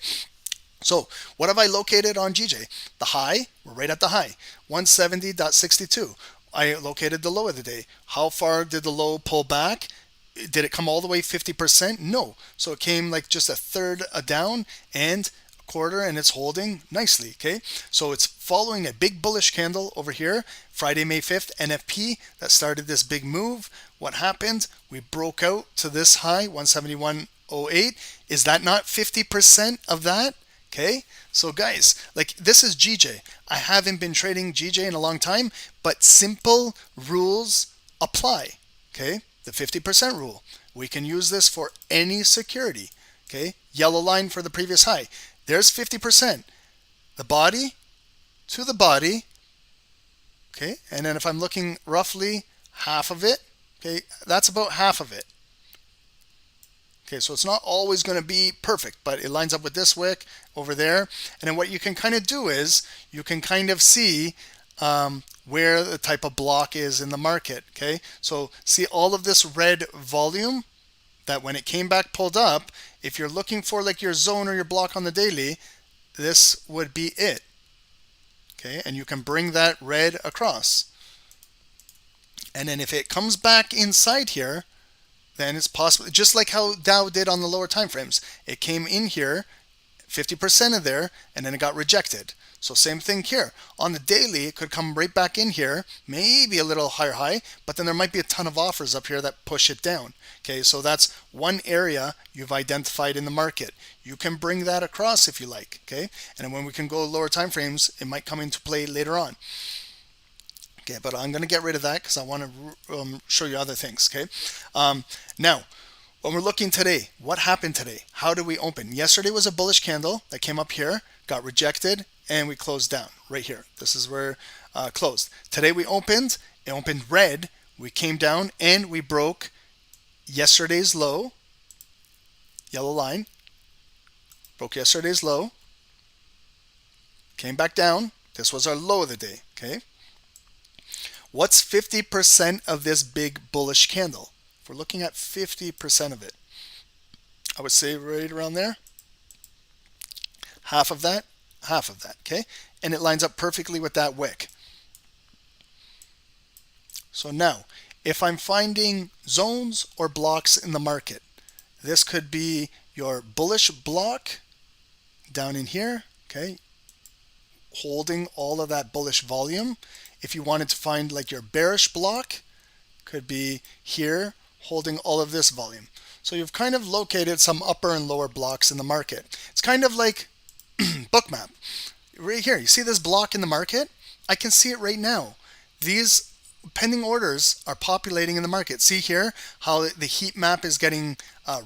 So what have I located on GJ? The high, we're right at the high, 170.62. I located the low of the day. How far did the low pull back? Did it come all the way 50%? No. So it came like just a third down and a quarter, and it's holding nicely, okay? So it's following a big bullish candle over here, Friday, May 5th, NFP, that started this big move. What happened? We broke out to this high, 171.08. Is that not 50% of that? Okay, so guys, like this is GJ. I haven't been trading GJ in a long time, but simple rules apply. Okay, the 50% rule. We can use this for any security. Okay, yellow line for the previous high. There's 50%. The body to the body. Okay, and then if I'm looking roughly half of it, okay, that's about half of it. Okay, so it's not always going to be perfect, but it lines up with this wick over there. And then what you can kind of do is you can kind of see where the type of block is in the market. Okay, so see all of this red volume that when it came back pulled up, if you're looking for like your zone or your block on the daily, this would be it. Okay, and you can bring that red across. And then if it comes back inside here, then it's possible, just like how Dow did on the lower time frames. It came in here, 50% of there, and then it got rejected. So same thing here. On the daily, it could come right back in here, maybe a little higher high, but then there might be a ton of offers up here that push it down. Okay, so that's one area you've identified in the market. You can bring that across if you like. Okay, and when we can go lower time frames, it might come into play later on. Okay, but I'm going to get rid of that because I want to show you other things. Okay, now when we're looking today, what happened today? How did we open? Yesterday was a bullish candle that came up here, got rejected, and we closed down right here. This is where closed. Today we opened. It opened red. We came down and we broke yesterday's low. Yellow line. Broke yesterday's low. Came back down. This was our low of the day. Okay. What's 50% of this big bullish candle? If we're looking at 50% of it, I would say right around there. Half of that, okay? And it lines up perfectly with that wick. So now, if I'm finding zones or blocks in the market, this could be your bullish block down in here, okay? Holding all of that bullish volume. If you wanted to find like your bearish block, could be here holding all of this volume. So you've kind of located some upper and lower blocks in the market. It's kind of like Bookmap. Right here, you see this block in the market? I can see it right now. These pending orders are populating in the market. See here how the heat map is getting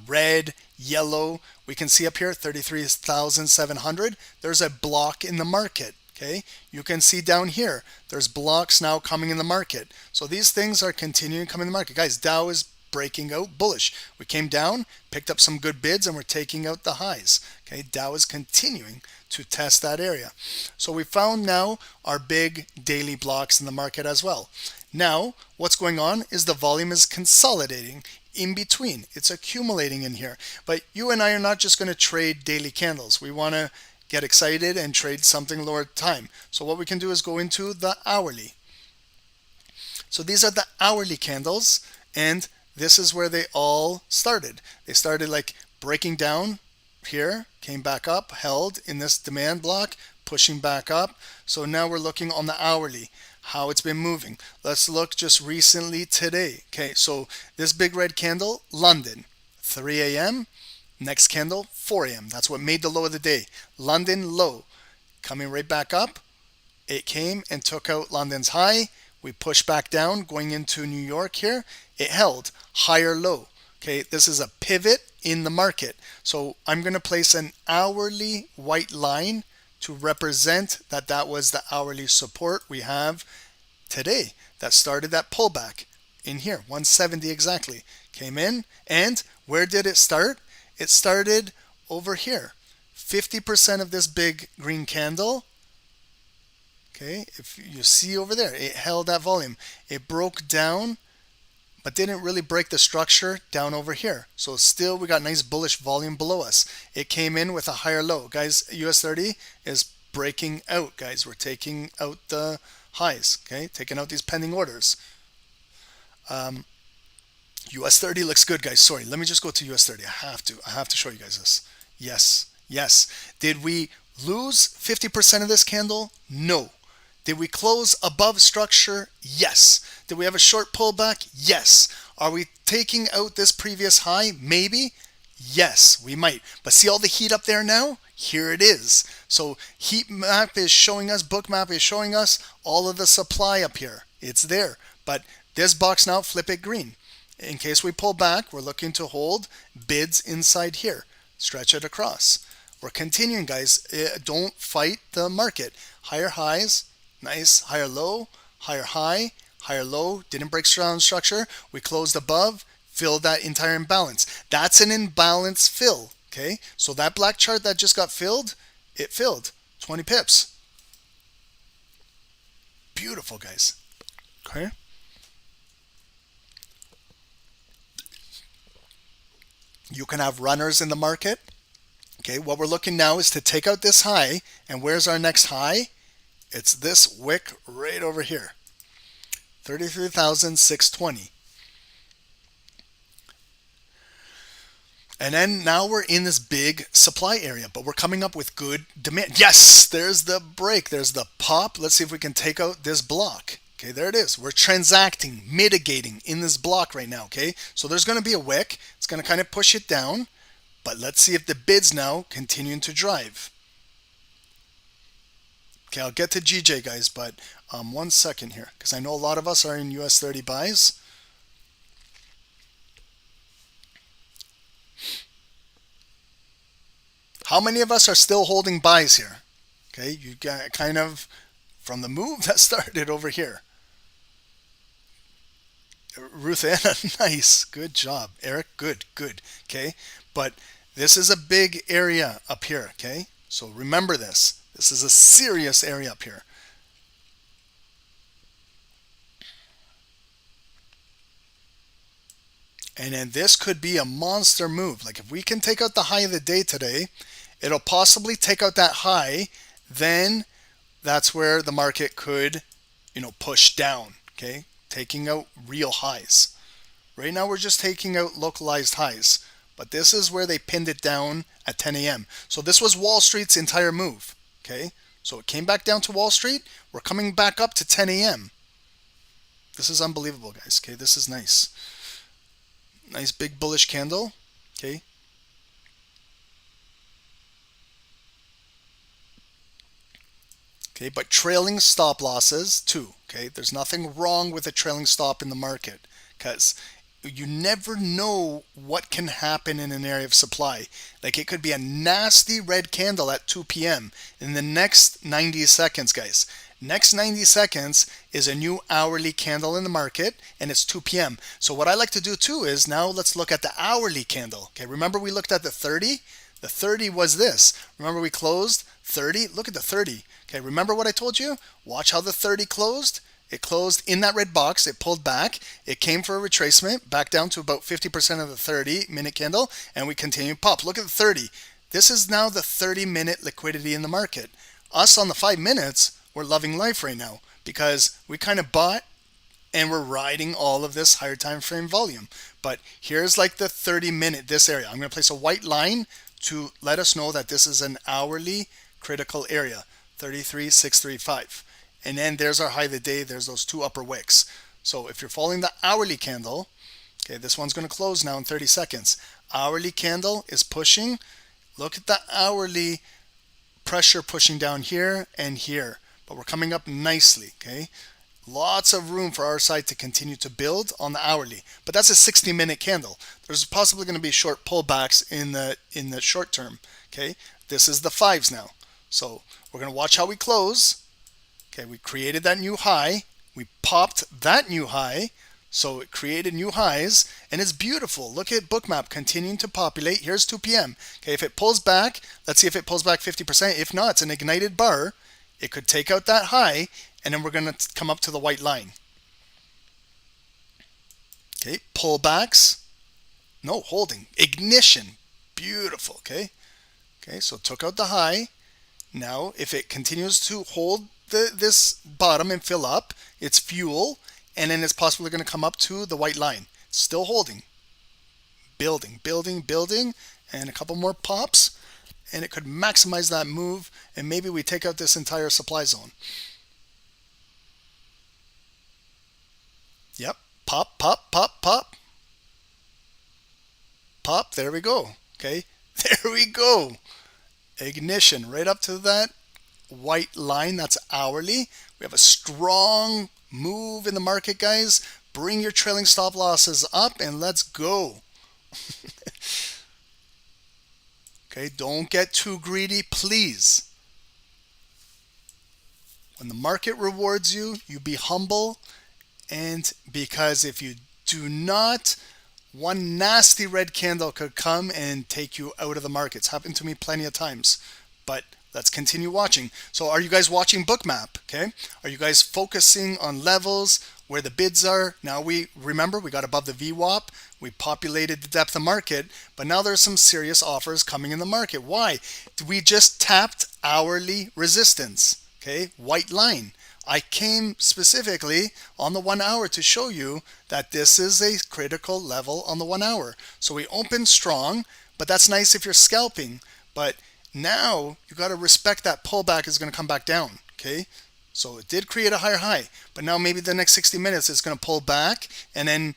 red, yellow. We can see up here 33,700. There's a block in the market. Okay, you can see down here, there's blocks now coming in the market. So these things are continuing to come in the market. Guys, Dow is breaking out bullish. We came down, picked up some good bids, and we're taking out the highs. Okay, Dow is continuing to test that area. So we found now our big daily blocks in the market as well. Now, what's going on is the volume is consolidating in between. It's accumulating in here. But you and I are not just going to trade daily candles. We want to get excited and trade something lower time. So what we can do is go into the hourly. So these are the hourly candles, and this is where they all started. They started like breaking down here, came back up, held in this demand block, pushing back up. So now we're looking on the hourly, how it's been moving. Let's look just recently today. Okay, so this big red candle, London, 3 a.m. Next candle, 4 a.m. That's what made the low of the day. London low. Coming right back up. It came and took out London's high. We pushed back down going into New York here. It held higher low. Okay, this is a pivot in the market. So I'm going to place an hourly white line to represent that that was the hourly support we have today. That started that pullback in here, 170 exactly. Came in, and where did it start? It started over here. 50% of this big green candle, okay, if you see over there, it held that volume. It broke down, but didn't really break the structure down over here. So still we got nice bullish volume below us. It came in with a higher low. Guys, US 30 is breaking out, guys. We're taking out the highs, okay, taking out these pending orders. US 30 looks good, guys. Sorry, let me just go to US 30. I have to show you guys this. Yes. Did we lose 50% of this candle? No. Did we close above structure? Yes. Did we have a short pullback? Yes. Are we taking out this previous high? Maybe. Yes, we might. But see all the heat up there now? Here it is. So heat map is showing us, Bookmap is showing us all of the supply up here. It's there. But this box now, flip it green. In case we pull back, we're looking to hold bids inside here. Stretch it across. We're continuing, guys. Don't fight the market. Higher highs, nice. Higher low, higher high, higher low. Didn't break down structure. We closed above, filled that entire imbalance. That's an imbalance fill, okay? So that black chart that just got filled, it filled 20 pips. Beautiful, guys. Okay. You can have runners in the market. Okay, what we're looking now is to take out this high. And where's our next high? It's this wick right over here. 33,620. And then now we're in this big supply area, but we're coming up with good demand. Yes, there's the break. There's the pop. Let's see if we can take out this block. Okay, there it is. We're transacting, mitigating in this block right now, okay? So there's going to be a wick. It's going to kind of push it down. But let's see if the bids now continuing to drive. Okay, I'll get to GJ, guys, but 1 second here, because I know a lot of us are in US 30 buys. How many of us are still holding buys here? Okay, you got kind of from the move that started over here. Ruth Anna, nice, good job. Eric, good. Okay, but this is a big area up here, okay? So remember this. This is a serious area up here. And then this could be a monster move. Like if we can take out the high of the day today, it'll possibly take out that high. Then that's where the market could, push down, okay? Taking out real highs. Right now we're just taking out localized highs. But this is where they pinned it down at 10 a.m. So this was Wall Street's entire move, okay? So it came back down to Wall Street. We're coming back up to 10 a.m. This is unbelievable, guys, okay? This is nice. Nice big bullish candle, okay? Okay, but trailing stop losses too, okay? There's nothing wrong with a trailing stop in the market because you never know what can happen in an area of supply. Like it could be a nasty red candle at 2 p.m. in the next 90 seconds, guys. Next 90 seconds is a new hourly candle in the market and it's 2 p.m. So what I like to do too is now let's look at the hourly candle. Okay, remember we looked at the 30? The 30 was this. Remember we closed 30? Look at the 30. Okay, remember what I told you? Watch how the 30 closed. It closed in that red box. It pulled back. It came for a retracement back down to about 50% of the 30-minute candle, and we continue pop. Look at the 30. This is now the 30-minute liquidity in the market. Us on the 5 minutes, we're loving life right now because we kind of bought and we're riding all of this higher time frame volume. But here's like the 30-minute, this area. I'm going to place a white line to let us know that this is an hourly critical area, 33,635. And then there's our high of the day. There's those two upper wicks. So if you're following the hourly candle, okay, this one's going to close now in 30 seconds. Hourly candle is pushing. Look at the hourly pressure pushing down here and here. But we're coming up nicely, okay? Lots of room for our side to continue to build on the hourly. But that's a 60-minute candle. There's possibly going to be short pullbacks in the short term, okay? This is the 5s now. So we're going to watch how we close. Okay, we created that new high. We popped that new high. So it created new highs, and it's beautiful. Look at Bookmap continuing to populate. Here's 2 p.m. Okay, if it pulls back, let's see if it pulls back 50%. If not, it's an ignited bar. It could take out that high, and then we're going to come up to the white line. Okay, pullbacks. No, holding. Ignition. Beautiful, okay? Okay, so took out the high. Now, if it continues to hold this bottom and fill up, it's fuel, and then it's possibly going to come up to the white line. Still holding. Building, building, building, and a couple more pops, and it could maximize that move, and maybe we take out this entire supply zone. Yep, pop, pop, pop, pop. Pop, there we go. Okay, there we go. Ignition right up to that white line. That's hourly. We have a strong move in the market, guys. Bring your trailing stop losses up and let's go. Okay, don't get too greedy, please. When the market rewards you, you be humble, and because if you do not, one nasty red candle could come and take you out of the market. It's happened to me plenty of times, but let's continue watching. So are you guys watching Bookmap? Okay, are you guys focusing on levels where the bids are? Now we remember we got above the VWAP, we populated the depth of market, but now there's some serious offers coming in the market. Why? We just tapped hourly resistance. Okay, white line. I came specifically on the 1 hour to show you that this is a critical level on the 1 hour. So we opened strong, but that's nice if you're scalping. But now you got to respect that pullback is going to come back down. Okay, so it did create a higher high, but now maybe the next 60 minutes it's going to pull back and then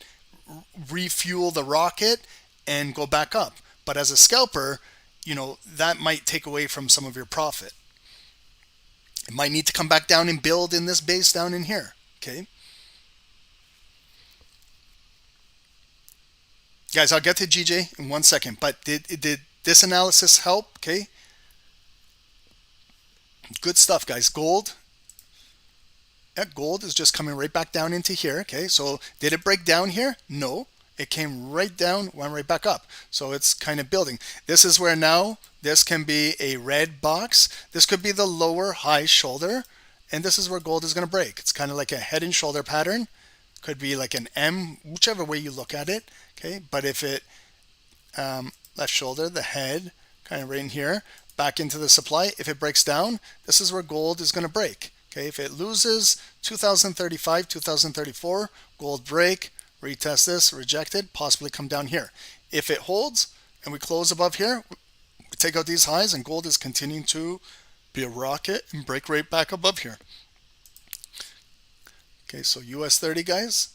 refuel the rocket and go back up. But as a scalper, you know, that might take away from some of your profit. It might need to come back down and build in this base down in here. Okay, guys, I'll get to GJ in 1 second, but did this analysis help? Okay, good stuff, guys. Gold. Yeah, gold is just coming right back down into here. Okay, so did it break down here? No, it came right down, went right back up. So it's kind of building. This is where now this can be a red box. This could be the lower high shoulder, and this is where gold is going to break. It's kind of like a head and shoulder pattern. Could be like an M, whichever way you look at it. Okay, but if it left shoulder, the head, kind of right in here, back into the supply. If it breaks down, this is where gold is going to break. Okay, if it loses 2035, 2034, gold break, retest this, rejected, possibly come down here. If it holds and we close above here, we take out these highs and gold is continuing to be a rocket and break right back above here. Okay, so US 30, guys.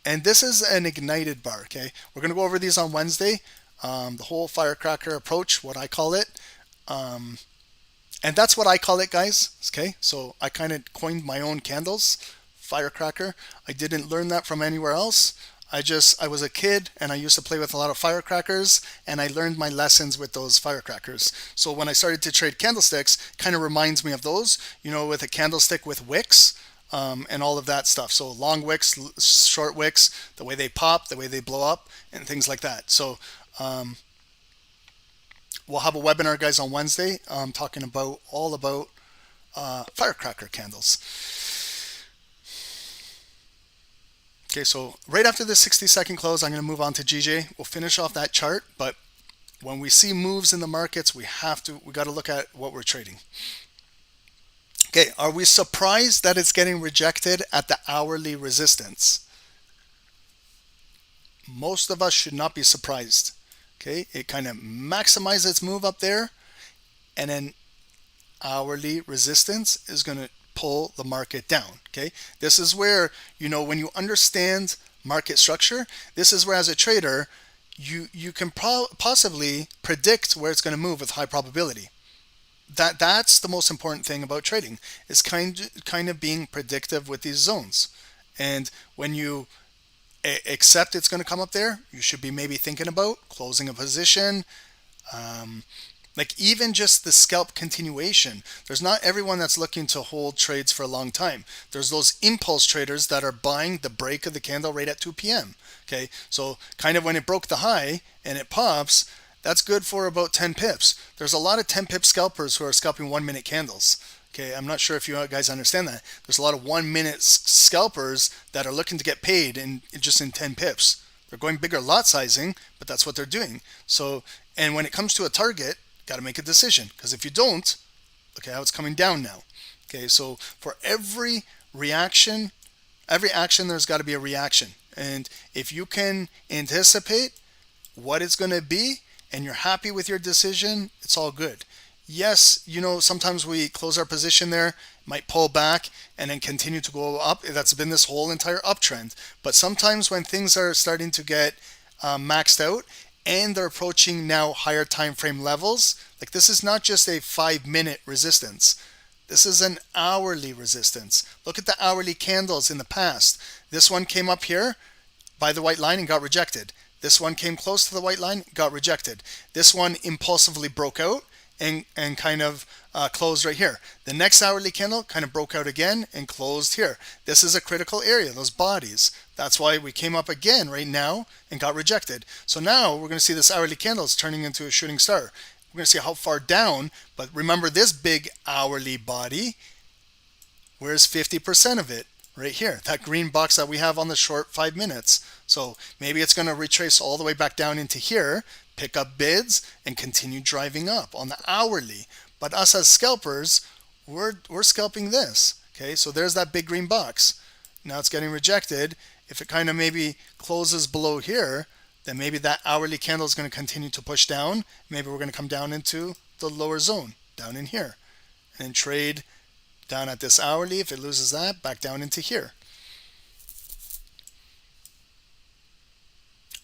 And this is an ignited bar, okay? We're going to go over these on Wednesday. The whole firecracker approach, what I call it. And that's what I call it, guys. Okay, so I kind of coined my own candles, firecracker. I didn't learn that from anywhere else. I was a kid and I used to play with a lot of firecrackers, and I learned my lessons with those firecrackers. So when I started to trade candlesticks, kind of reminds me of those, you know, with a candlestick with wicks and all of that stuff. So long wicks, short wicks, the way they pop, the way they blow up, and things like that. So we'll have a webinar, guys, on Wednesday talking about all about firecracker candles. Okay, so right after the 60-second close, I'm going to move on to GJ. We'll finish off that chart, but when we see moves in the markets, we got to look at what we're trading. Okay, are we surprised that it's getting rejected at the hourly resistance? Most of us should not be surprised. Okay, it kind of maximizes its move up there, and then hourly resistance is going to pull the market down. Okay, this is where, you know, when you understand market structure, this is where as a trader you can possibly predict where it's going to move with high probability. That's the most important thing about trading, is kind of being predictive with these zones. And when you accept it's going to come up there, you should be maybe thinking about closing a position, Like even just the scalp continuation, there's not everyone that's looking to hold trades for a long time. There's those impulse traders that are buying the break of the candle right at 2 p.m. Okay, so kind of when it broke the high and it pops, that's good for about 10 pips. There's a lot of 10 pip scalpers who are scalping 1 minute candles. Okay, I'm not sure if you guys understand that. There's a lot of 1 minute scalpers that are looking to get paid in just in 10 pips. They're going bigger lot sizing, but that's what they're doing. So, and when it comes to a target, got to make a decision, because if you don't, look at how it's coming down now. Okay, so for every reaction, every action, there's got to be a reaction. And if you can anticipate what it's going to be and you're happy with your decision, it's all good. Yes, you know, sometimes we close our position there, might pull back and then continue to go up. That's been this whole entire uptrend. But sometimes when things are starting to get maxed out and they're approaching now higher time frame levels, like this is not just a 5-minute resistance. This is an hourly resistance. Look at the hourly candles in the past. This one came up here by the white line and got rejected. This one came close to the white line, got rejected. This one impulsively broke out and kind of closed right here. The next hourly candle kind of broke out again and closed here. This is a critical area, those bodies. That's why we came up again right now and got rejected. So now we're going to see this hourly candle is turning into a shooting star. We're going to see how far down, but remember this big hourly body, where's 50% of it? Right here, that green box that we have on the short 5 minutes. So maybe it's going to retrace all the way back down into here, pick up bids, and continue driving up on the hourly. But us as scalpers, we're scalping this. Okay, so there's that big green box. Now it's getting rejected. If it kind of maybe closes below here, then maybe that hourly candle is going to continue to push down. Maybe we're going to come down into the lower zone, down in here, and trade down at this hourly. If it loses that, back down into here.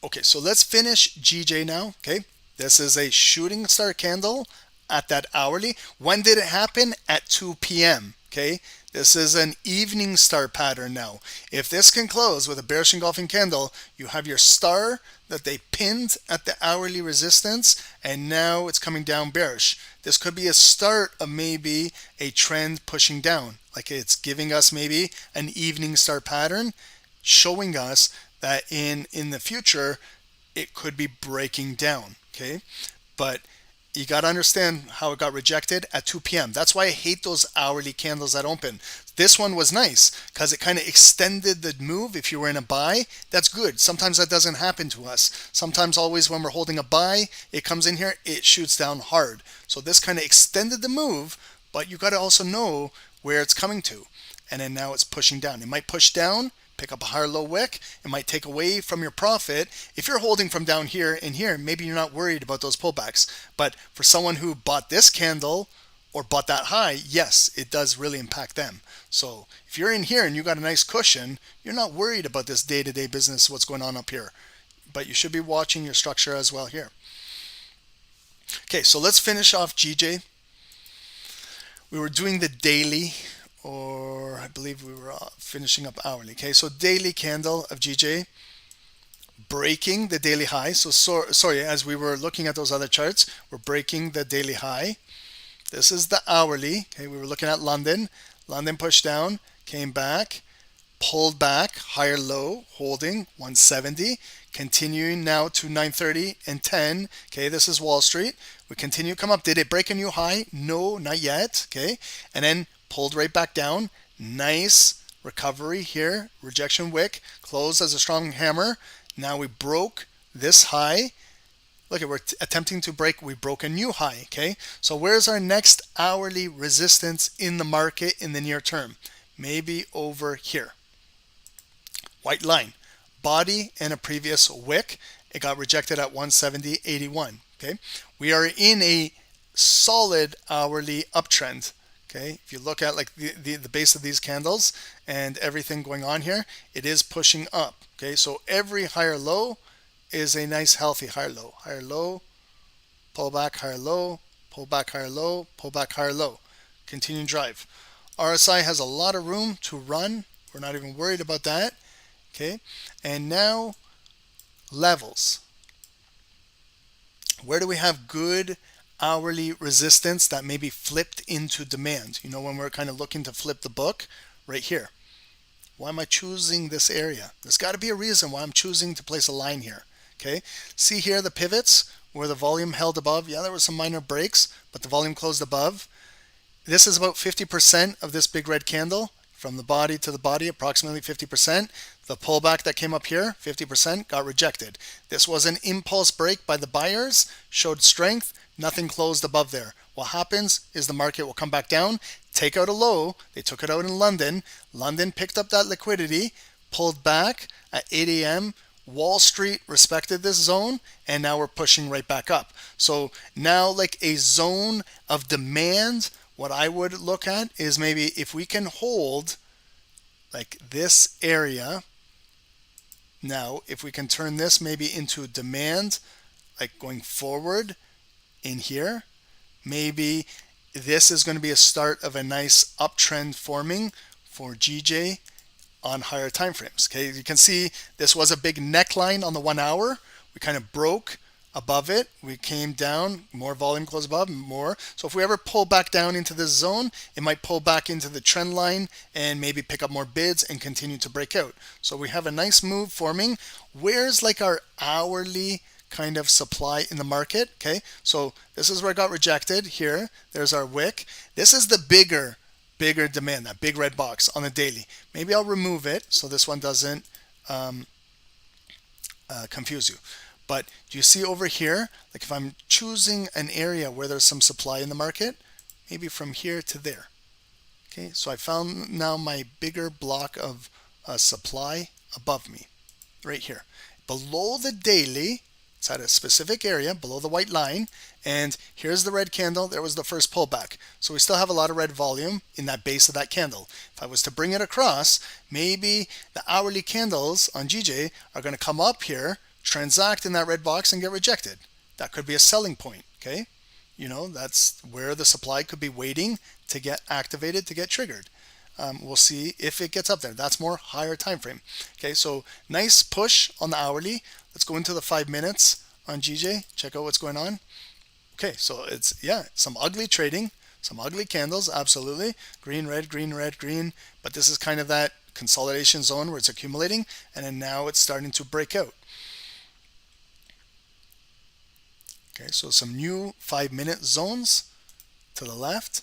Okay, so let's finish GJ now. Okay, this is a shooting star candle at that hourly. When did it happen? At 2 p.m. Okay, this is an evening star pattern now. If this can close with a bearish engulfing candle, you have your star that they pinned at the hourly resistance, and now it's coming down bearish. This could be a start of maybe a trend pushing down. Like it's giving us maybe an evening star pattern, showing us that in the future it could be breaking down. Okay, but you got to understand how it got rejected at 2 p.m. That's why I hate those hourly candles that open. This one was nice because it kind of extended the move. If you were in a buy, that's good. Sometimes that doesn't happen to us. Sometimes always when we're holding a buy, it comes in here, it shoots down hard. So this kind of extended the move, but you got to also know where it's coming to. And then now it's pushing down. It might push down, pick up a higher low wick. It might take away from your profit. If you're holding from down here and here, maybe you're not worried about those pullbacks. But for someone who bought this candle or bought that high, yes, it does really impact them. So if you're in here and you got a nice cushion, you're not worried about this day-to-day business, what's going on up here. But you should be watching your structure as well here. Okay, so let's finish off GJ. We were doing the daily, or I believe we were finishing up hourly. Okay, so daily candle of GJ breaking the daily high. So sorry, as we were looking at those other charts, we're breaking the daily high. This is the hourly. Okay, we were looking at London. London pushed down, came back, pulled back, higher low, holding 170, continuing now to 930 and 10. Okay, this is Wall Street. We continue come up. Did it break a new high? No, not yet. Okay, and then pulled right back down. Nice recovery here. Rejection wick, closed as a strong hammer. Now we broke this high. Look, we're attempting to break. We broke a new high. Okay, so where's our next hourly resistance in the market in the near term? Maybe over here. White line, body and a previous wick. It got rejected at 170.81. Okay, we are in a solid hourly uptrend. Okay, if you look at like the base of these candles and everything going on here, it is pushing up. Okay, so every higher low is a nice healthy higher low, pull back, higher low, pull back, higher low, pull back, higher low. Continue drive. RSI has a lot of room to run. We're not even worried about that. Okay, and now levels. Where do we have good hourly resistance that maybe flipped into demand. You know, when we're kind of looking to flip the book right here. Why am I choosing this area? There's got to be a reason why I'm choosing to place a line here. Okay, see here the pivots where the volume held above. Yeah, there were some minor breaks, but the volume closed above. This is about 50% of this big red candle. From the body to the body, approximately 50%. The pullback that came up here, 50%, got rejected. This was an impulse break by the buyers, showed strength, nothing closed above there. What happens is the market will come back down, take out a low. They took it out in London. London picked up that liquidity, pulled back at 8 a.m. Wall Street respected this zone, and now we're pushing right back up. So now, like a zone of demand, what I would look at is maybe if we can hold like this area. Now, if we can turn this maybe into demand, like going forward in here, maybe this is going to be a start of a nice uptrend forming for GJ on higher time frames. Okay, you can see this was a big neckline on the 1 hour. We kind of broke above it, we came down, more volume closed above, more. So if we ever pull back down into this zone, it might pull back into the trend line and maybe pick up more bids and continue to break out. So we have a nice move forming. Where's like our hourly kind of supply in the market? Okay, so this is where it got rejected here. There's our wick. This is the bigger demand, that big red box on the daily. Maybe I'll remove it so this one doesn't confuse you. But do you see over here, like if I'm choosing an area where there's some supply in the market, maybe from here to there. Okay, so I found now my bigger block of supply above me, right here. Below the daily, it's at a specific area, below the white line, and here's the red candle. There was the first pullback. So we still have a lot of red volume in that base of that candle. If I was to bring it across, maybe the hourly candles on GJ are going to come up here, transact in that red box and get rejected. That could be a selling point. Okay, you know, that's where the supply could be waiting to get activated, to get triggered. We'll see if it gets up there. That's more higher time frame. Okay, so nice push on the hourly. Let's go into the 5 minutes on GJ, check out what's going on. Okay, so it's, yeah, some ugly trading, some ugly candles, absolutely. Green, red, green, red, green. But this is kind of that consolidation zone where it's accumulating, and then now it's starting to break out. Okay, so some new 5 minute zones to the left.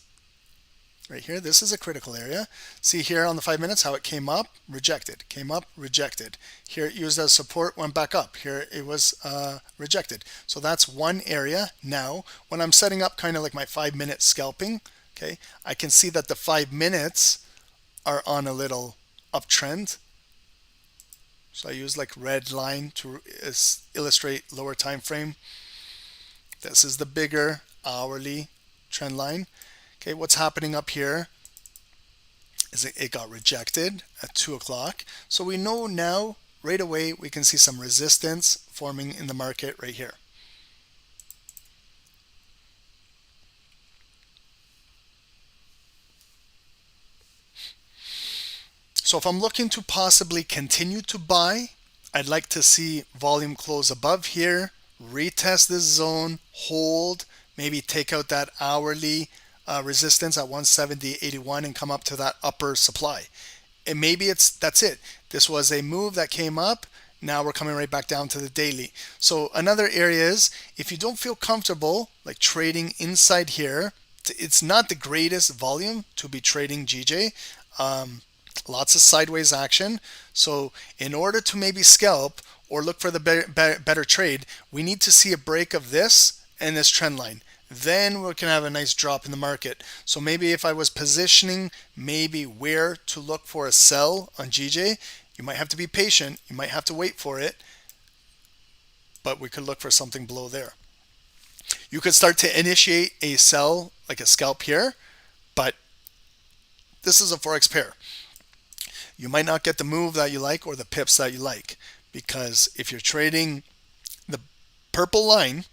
Right here, this is a critical area. See here on the 5 minutes how it came up, rejected, came up, rejected. Here it used as support, went back up. Here it was rejected. So that's one area. Now, when I'm setting up kind of like my 5 minute scalping, okay, I can see that the 5 minutes are on a little uptrend. So I use like red line to illustrate lower time frame. This is the bigger hourly trend line. Okay, what's happening up here is it got rejected at 2 o'clock. So we know now right away we can see some resistance forming in the market right here. So if I'm looking to possibly continue to buy, I'd like to see volume close above here, retest this zone, hold, maybe take out that hourly resistance at 170.81 and come up to that upper supply. And maybe that's it. This was a move that came up. Now we're coming right back down to the daily. So another area is if you don't feel comfortable like trading inside here, it's not the greatest volume to be trading GJ. Lots of sideways action. So in order to maybe scalp or look for the better trade, we need to see a break of this and this trend line. Then we can have a nice drop in the market. So maybe if I was positioning maybe where to look for a sell on GJ, you might have to be patient. You might have to wait for it. But we could look for something below there. You could start to initiate a sell, like a scalp here. But this is a Forex pair. You might not get the move that you like or the pips that you like. Because if you're trading the purple line,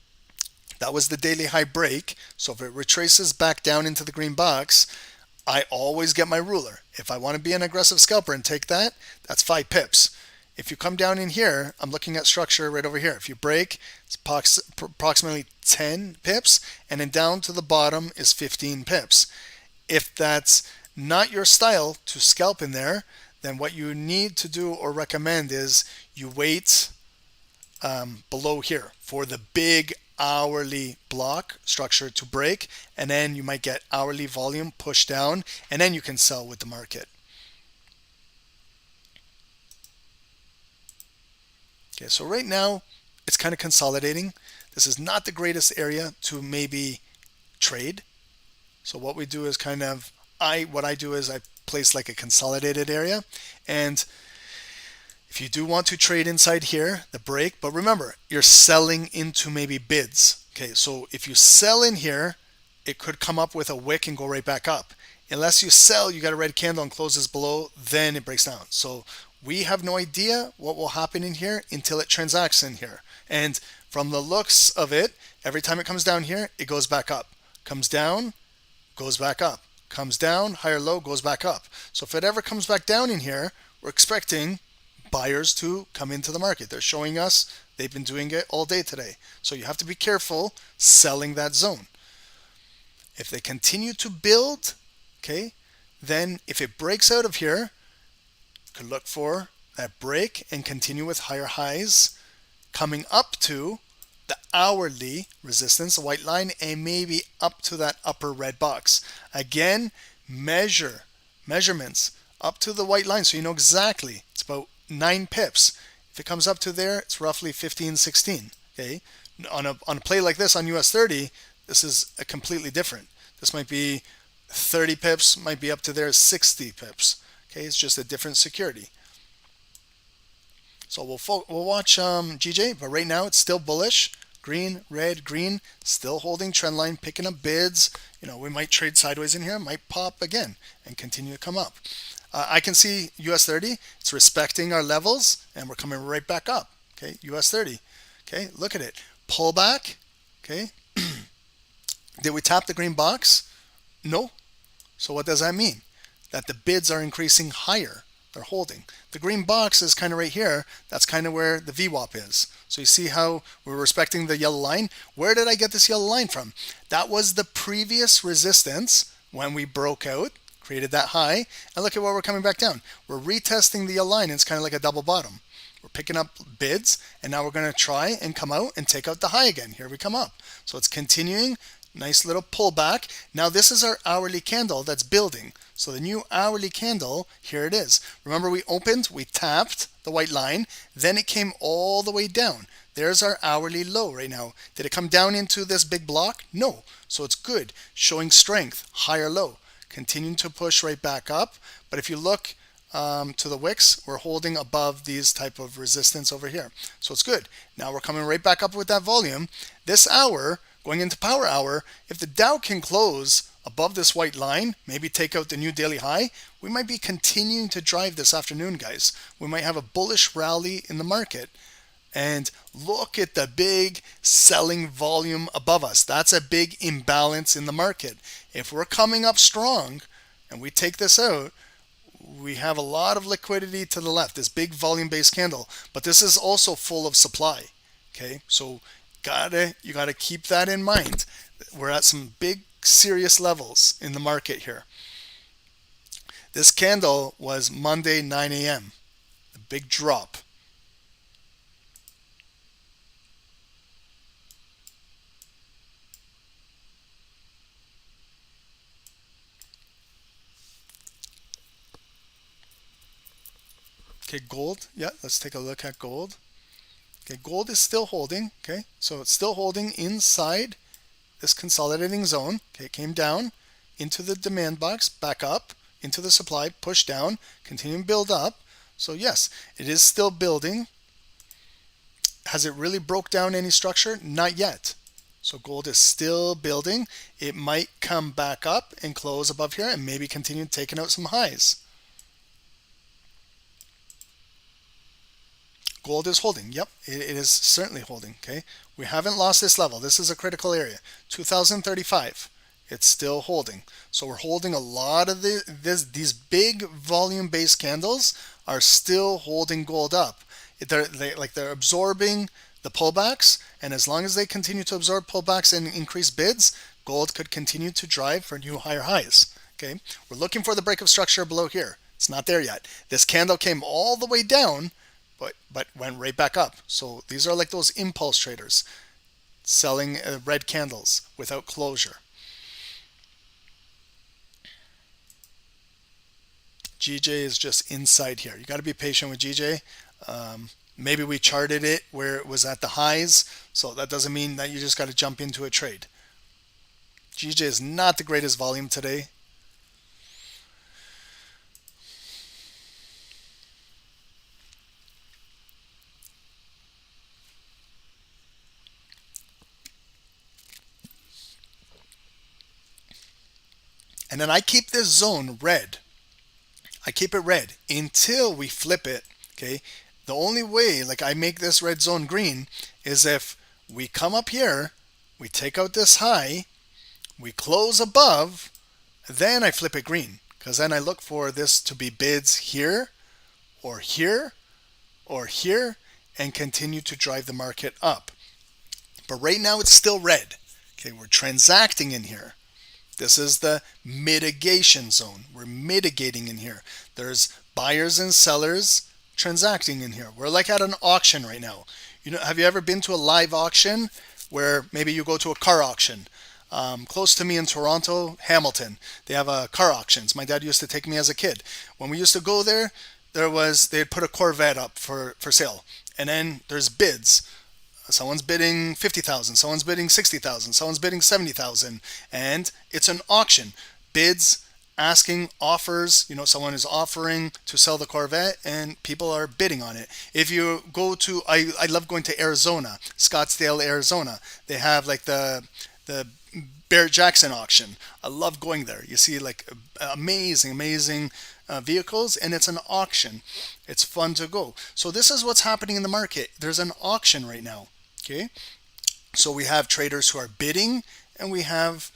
that was the daily high break. So if it retraces back down into the green box, I always get my ruler. If I want to be an aggressive scalper and take that, that's 5 pips. if you come down in here, I'm looking at structure right over here. If you break, it's approximately 10 pips, and then down to the bottom is 15 pips. If that's not your style to scalp in there, then what you need to do or recommend is you wait below here for the big hourly block structure to break, and then you might get hourly volume pushed down, and then you can sell with the market. Okay, so right now it's kind of consolidating. This is not the greatest area to maybe trade. So what we do is what I do is I place like a consolidated area, and if you do want to trade inside here, the break, but remember, you're selling into maybe bids. Okay, so if you sell in here, it could come up with a wick and go right back up. Unless you sell, you got a red candle and closes below, then it breaks down. So we have no idea what will happen in here until it transacts in here. And from the looks of it, every time it comes down here, it goes back up. Comes down, goes back up. Comes down, higher low, goes back up. So if it ever comes back down in here, we're expecting buyers to come into the market. They're showing us they've been doing it all day today. So you have to be careful selling that zone. If they continue to build, okay, then if it breaks out of here, you could look for that break and continue with higher highs coming up to the hourly resistance, the white line, and maybe up to that upper red box. Again, measurements up to the white line, so you know exactly it's about 9 pips. If it comes up to there, it's roughly 15, 16. Okay, on a play like this on US 30, this is a completely different. This might be 30 pips, might be up to there 60 pips. Okay, it's just a different security. So we'll watch GJ, but right now it's still bullish. Green, red, green, still holding trend line, picking up bids. You know, we might trade sideways in here, might pop again and continue to come up. I can see US 30, it's respecting our levels, and we're coming right back up. Okay, US 30. Okay, look at it. Pull back. Okay. Did we tap the green box? No. So what does that mean? That the bids are increasing higher. They're holding. The green box is kind of right here. That's kind of where the VWAP is. So you see how we're respecting the yellow line? Where did I get this yellow line from? That was the previous resistance when we broke out, created that high, and look at where we're coming back down. We're retesting the yellow line. It's kind of like a double bottom. We're picking up bids, and now we're going to try and come out and take out the high again. Here we come up. So it's continuing. Nice little pullback. Now this is our hourly candle that's building. So the new hourly candle, here it is. Remember we opened, we tapped the white line, then it came all the way down. There's our hourly low right now. Did it come down into this big block? No. So it's good. Showing strength, higher low. Continuing to push right back up. But if you look to the wicks, we're holding above these type of resistance over here. So it's good. Now we're coming right back up with that volume. This hour, going into power hour, if the Dow can close above this white line, maybe take out the new daily high, we might be continuing to drive this afternoon, guys. We might have a bullish rally in the market. And look at the big selling volume above us. That's a big imbalance in the market. If we're coming up strong and we take this out, we have a lot of liquidity to the left, this big volume-based candle. But this is also full of supply. Okay, so you gotta keep that in mind. We're at some big serious levels in the market here. This candle was Monday 9 a.m. a big drop. Okay, gold. Yeah, let's take a look at gold. Okay, gold is still holding. Okay, so it's still holding inside this consolidating zone. Okay, it came down into the demand box, back up into the supply, push down, continue to build up. So yes, it is still building. Has it really broke down any structure? Not yet. So gold is still building. It might come back up and close above here and maybe continue taking out some highs. Gold is holding. Yep, it is certainly holding. Okay, we haven't lost this level. This is a critical area. 2035. It's still holding. So we're holding a lot of these big volume-based candles are still holding gold up. They're absorbing the pullbacks, and as long as they continue to absorb pullbacks and increase bids, gold could continue to drive for new higher highs. Okay, we're looking for the break of structure below here. It's not there yet. This candle came all the way down, but went right back up. So these are like those impulse traders selling red candles without closure. GJ is just inside here. You got to be patient with GJ. Maybe we charted it where it was at the highs, so that doesn't mean that you just got to jump into a trade. GJ is not the greatest volume today. And then I keep this zone red. I keep it red until we flip it. Okay. The only way, like, I make this red zone green is if we come up here, we take out this high, we close above, then I flip it green. Because then I look for this to be bids here, or here, or here, and continue to drive the market up. But right now it's still red. Okay, we're transacting in here. This is the mitigation zone. We're mitigating in here. There's buyers and sellers transacting in here. We're like at an auction right now. You know, have you ever been to a live auction where maybe you go to a car auction? Close to me in Toronto, Hamilton, they have car auctions. My dad used to take me as a kid. When we used to go there, they'd put a Corvette up for sale, and then there's bids. Someone's bidding 50,000, someone's bidding 60,000, someone's bidding 70,000, and it's an auction. Bids, asking, offers, you know, someone is offering to sell the Corvette and people are bidding on it. If you go to, I love going to Arizona, Scottsdale, Arizona. They have like the Barrett-Jackson auction. I love going there. You see like amazing vehicles, and it's an auction. It's fun to go. So this is what's happening in the market. There's an auction right now. Okay, so we have traders who are bidding, and we have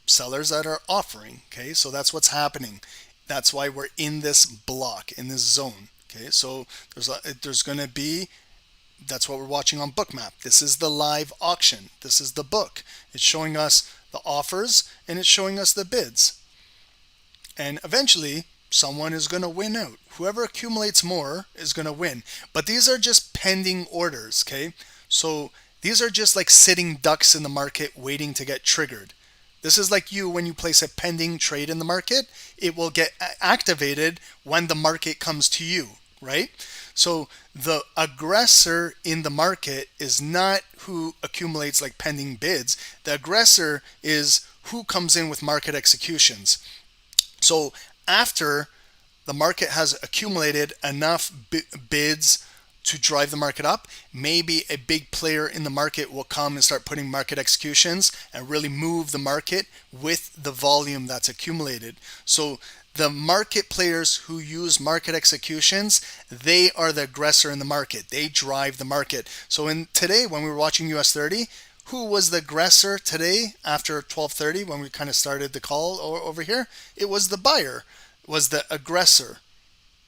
sellers that are offering. Okay, so that's what's happening. That's why we're in this block, in this zone. Okay, so there's going to be, that's what we're watching on Bookmap. This is the live auction. This is the book. It's showing us the offers and it's showing us the bids. And eventually, someone is going to win out. Whoever accumulates more is going to win. But these are just pending orders, okay? So these are just like sitting ducks in the market waiting to get triggered. This is like you when you place a pending trade in the market. It will get activated when the market comes to you, right? So the aggressor in the market is not who accumulates like pending bids. The aggressor is who comes in with market executions. So after the market has accumulated enough bids to drive the market up, maybe a big player in the market will come and start putting market executions and really move the market with the volume that's accumulated. So the market players who use market executions, they are the aggressor in the market. They drive the market. So today, when we were watching US 30, who was the aggressor today after 12:30 when we kind of started the call over here? It was the buyer, was the aggressor.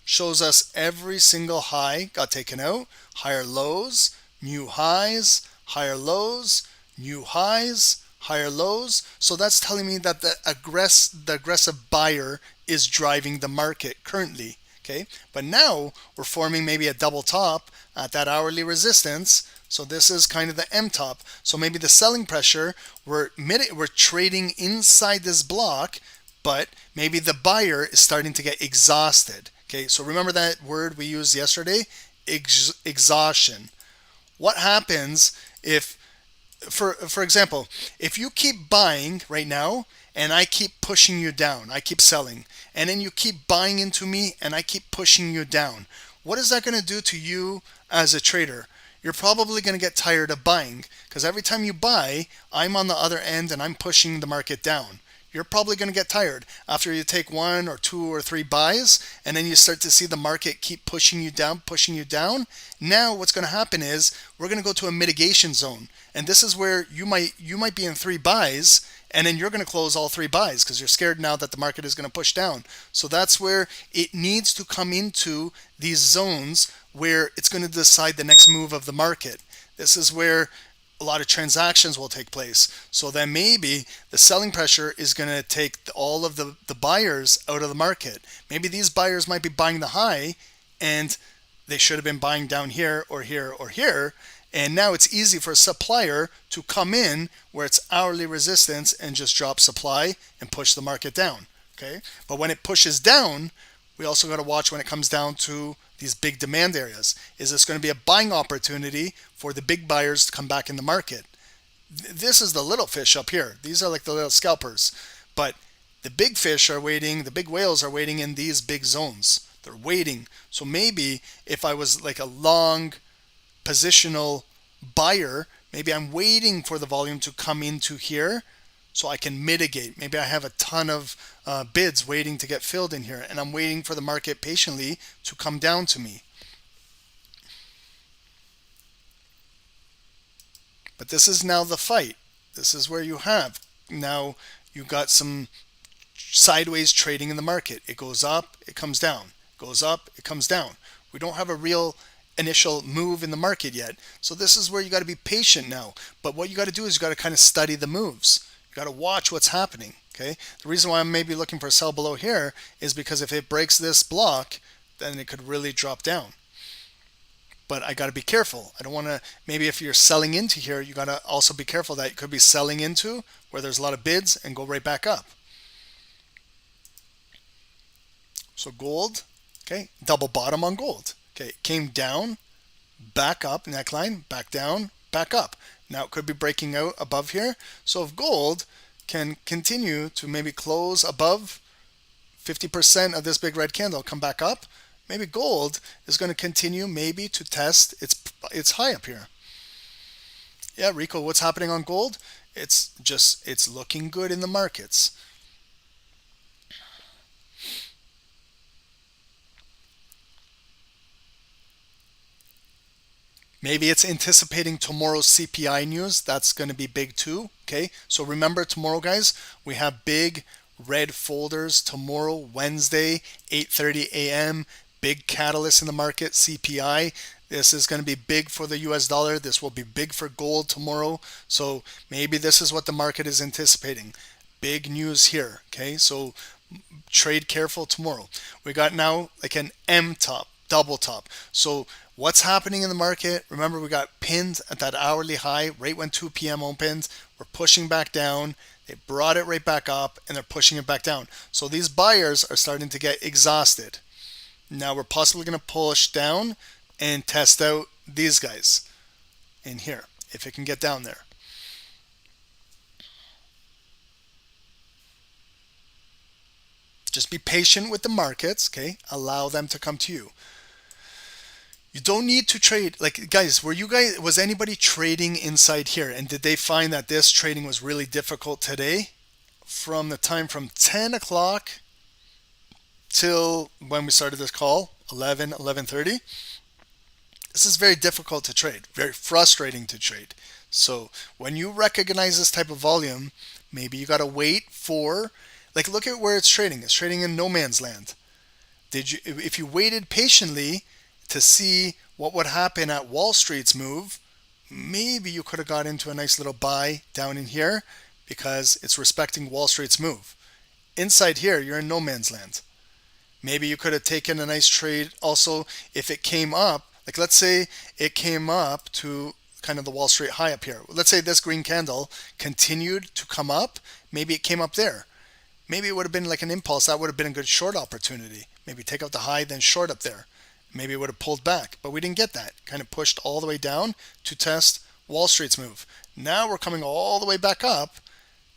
Shows us every single high got taken out, higher lows, new highs, higher lows, new highs, higher lows. So that's telling me that the aggressive buyer is driving the market currently. Okay, but now we're forming maybe a double top at that hourly resistance. So this is kind of the M top. So maybe the selling pressure, we're trading inside this block, but maybe the buyer is starting to get exhausted. Okay, so remember that word we used yesterday, exhaustion. What happens if, for example, if you keep buying right now and I keep pushing you down, I keep selling, and then you keep buying into me and I keep pushing you down, what is that going to do to you as a trader? You're probably going to get tired of buying, because every time you buy, I'm on the other end and I'm pushing the market down. You're probably going to get tired after you take 1 or 2 or 3 buys, and then you start to see the market keep pushing you down, pushing you down. Now what's going to happen is we're going to go to a mitigation zone, and this is where you might be in 3 buys, and then you're going to close all 3 buys because you're scared now that the market is going to push down. So that's where it needs to come into these zones where it's going to decide the next move of the market. This is where a lot of transactions will take place. So then maybe the selling pressure is going to take all of the buyers out of the market. Maybe these buyers might be buying the high and they should have been buying down here or here or here. And now it's easy for a supplier to come in where it's hourly resistance and just drop supply and push the market down. Okay. But when it pushes down, we also got to watch when it comes down to these big demand areas. Is this going to be a buying opportunity for the big buyers to come back in the market? This is the little fish up here. These are like the little scalpers. But the big fish are waiting, the big whales are waiting in these big zones. They're waiting. So maybe if I was like a long positional buyer, maybe I'm waiting for the volume to come into here so I can mitigate. Maybe I have a ton of bids waiting to get filled in here, and I'm waiting for the market patiently to come down to me. But this is now the fight. This is where you have now you got some sideways trading in the market. It goes up, it comes down. Goes up, it comes down. We don't have a real initial move in the market yet. So this is where you got to be patient now. But what you got to do is you got to kind of study the moves. You got to watch what's happening. Okay. The reason why I'm maybe looking for a sell below here is because if it breaks this block, then it could really drop down. But I got to be careful. I don't want to, maybe if you're selling into here, you got to also be careful that you could be selling into where there's a lot of bids and go right back up. So gold, okay, double bottom on gold. Okay, it came down, back up, neckline, back down, back up. Now it could be breaking out above here. So if gold can continue to maybe close above 50% of this big red candle, come back up, maybe gold is going to continue maybe to test its high up here. Yeah, Rico, what's happening on gold? It's looking good in the markets. Maybe it's anticipating tomorrow's CPI news. That's going to be big too. Okay, so remember tomorrow, guys, we have big red folders tomorrow, Wednesday, 8:30 a.m. Big catalyst in the market, CPI. This is going to be big for the US dollar. This will be big for gold tomorrow. So maybe this is what the market is anticipating. Big news here. Okay, so trade careful tomorrow. We got now like an M top, double top. So what's happening in the market? Remember, we got pinned at that hourly high right when 2 p.m. opened. We're pushing back down. They brought it right back up and they're pushing it back down. So these buyers are starting to get exhausted. Now we're possibly going to push down and test out these guys in here if it can get down there. Just be patient with the markets, okay? Allow them to come to you. You don't need to trade. Like, guys, was anybody trading inside here? And did they find that this trading was really difficult today? From the time from 10 o'clock till when we started this call, 11:30. This is very difficult to trade, very frustrating to trade. So when you recognize this type of volume, maybe you got to wait for, like, look at where it's trading. It's trading in no man's land. If you waited patiently to see what would happen at Wall Street's move, maybe you could have got into a nice little buy down in here because it's respecting Wall Street's move. Inside here, you're in no man's land. Maybe you could have taken a nice trade also if it came up. Like, let's say it came up to kind of the Wall Street high up here. Let's say this green candle continued to come up. Maybe it came up there. Maybe it would have been like an impulse. That would have been a good short opportunity. Maybe take out the high, then short up there. Maybe it would have pulled back, but we didn't get that. Kind of pushed all the way down to test Wall Street's move. Now we're coming all the way back up,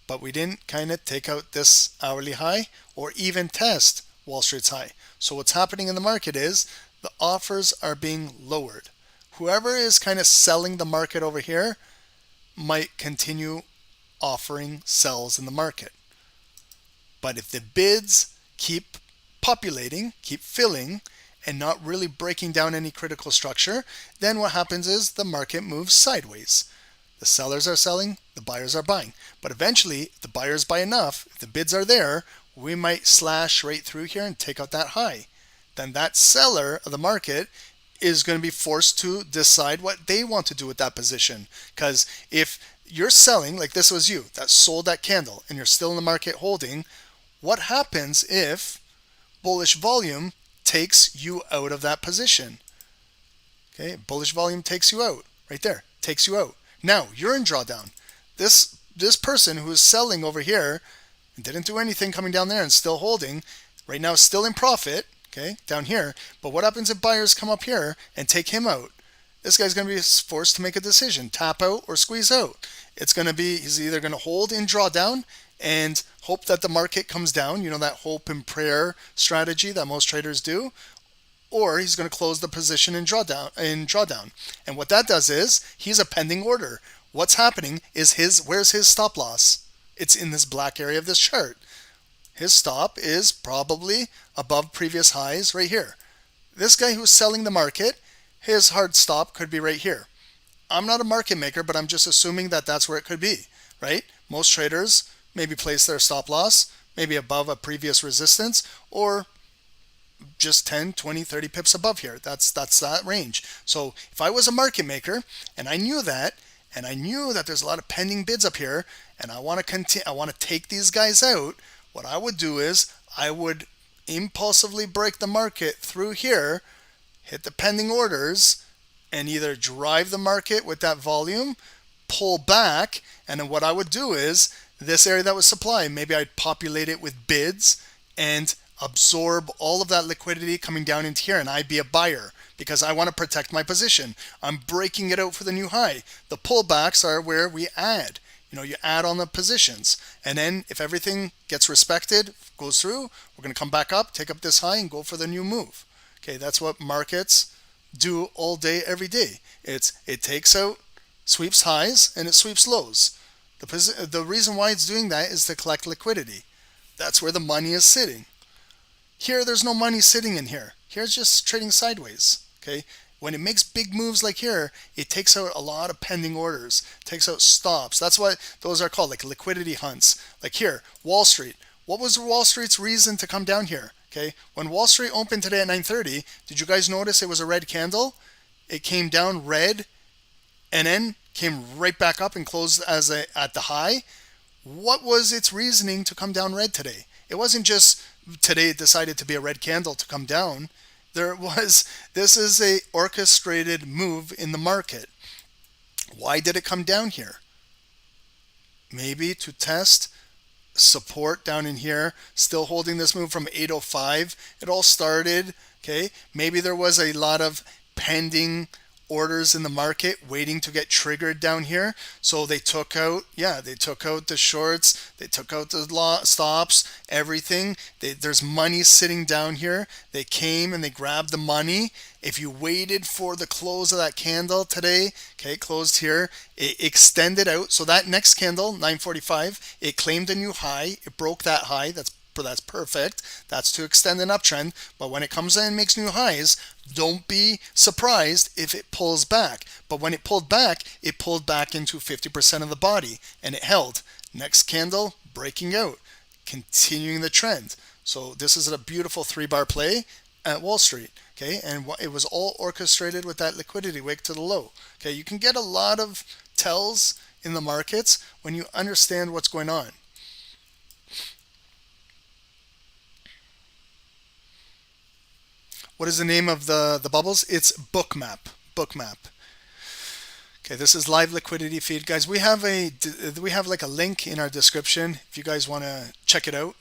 but we didn't kind of take out this hourly high or even test Wall Street's high. So what's happening in the market is the offers are being lowered. Whoever is kind of selling the market over here might continue offering sells in the market. But if the bids keep populating, keep filling, and not really breaking down any critical structure, then what happens is the market moves sideways. The sellers are selling, the buyers are buying. But eventually, if the buyers buy enough, if the bids are there, we might slash right through here and take out that high. Then that seller of the market is going to be forced to decide what they want to do with that position. Because if you're selling, like this was you that sold that candle and you're still in the market holding, what happens if bullish volume takes you out of that position? Okay, bullish volume takes you out right there, takes you out. Now you're in drawdown. This person who is selling over here and didn't do anything coming down there and still holding, right now is still in profit, okay, down here. But what happens if buyers come up here and take him out? This guy's going to be forced to make a decision, tap out or squeeze out. It's going to be, he's either going to hold in drawdown and hope that the market comes down, you know, that hope and prayer strategy that most traders do, or he's going to close the position in drawdown. And what that does is he's a pending order. What's happening is where's his stop loss? It's in this black area of this chart. His stop is probably above previous highs right here. This guy who's selling the market, his hard stop could be right here. I'm not a market maker, but I'm just assuming that that's where it could be, right? Most traders maybe place their stop loss maybe above a previous resistance, or just 10, 20, 30 pips above here. That's that range. So if I was a market maker and I knew that, and I knew that there's a lot of pending bids up here, and I want to take these guys out, what I would do is I would impulsively break the market through here, hit the pending orders, and either drive the market with that volume, pull back, and then what I would do is this area that was supply, maybe I'd populate it with bids and absorb all of that liquidity coming down into here, and I'd be a buyer because I want to protect my position. I'm breaking it out for the new high. The pullbacks are where we add. You know, you add on the positions, and then if everything gets respected, goes through, we're going to come back up, take up this high, and go for the new move. Okay, that's what markets do all day, every day. It takes out, sweeps highs, and it sweeps lows. The reason why it's doing that is to collect liquidity. That's where the money is sitting. Here, there's no money sitting in here. Here's just trading sideways. Okay, when it makes big moves like here, it takes out a lot of pending orders, takes out stops. That's what those are called, like liquidity hunts. Like here, Wall Street. What was Wall Street's reason to come down here? Okay, when Wall Street opened today at 9:30, did you guys notice it was a red candle? It came down red and then came right back up and closed at the high. What was its reasoning to come down red today? It wasn't just today it decided to be a red candle to come down. This is a orchestrated move in the market. Why did it come down here? Maybe to test support down in here, still holding this move from 805. It all started, okay? Maybe there was a lot of pending orders in the market waiting to get triggered down here, so they took out the shorts, they took out the stops, everything. There's money sitting down here. They came and they grabbed the money. If you waited for the close of that candle today, okay, it closed here, it extended out, so that next candle 945, it claimed a new high, it broke that high. That's perfect. That's to extend an uptrend. But when it comes in and makes new highs, don't be surprised if it pulls back. But when it pulled back into 50% of the body, and it held. Next candle, breaking out, continuing the trend. So this is a beautiful 3-bar play at Wall Street. Okay, and it was all orchestrated with that liquidity wick to the low. Okay, you can get a lot of tells in the markets when you understand what's going on. What is the name of the bubbles? It's Bookmap. Okay, this is live liquidity feed, guys. We have like a link in our description if you guys want to check it out.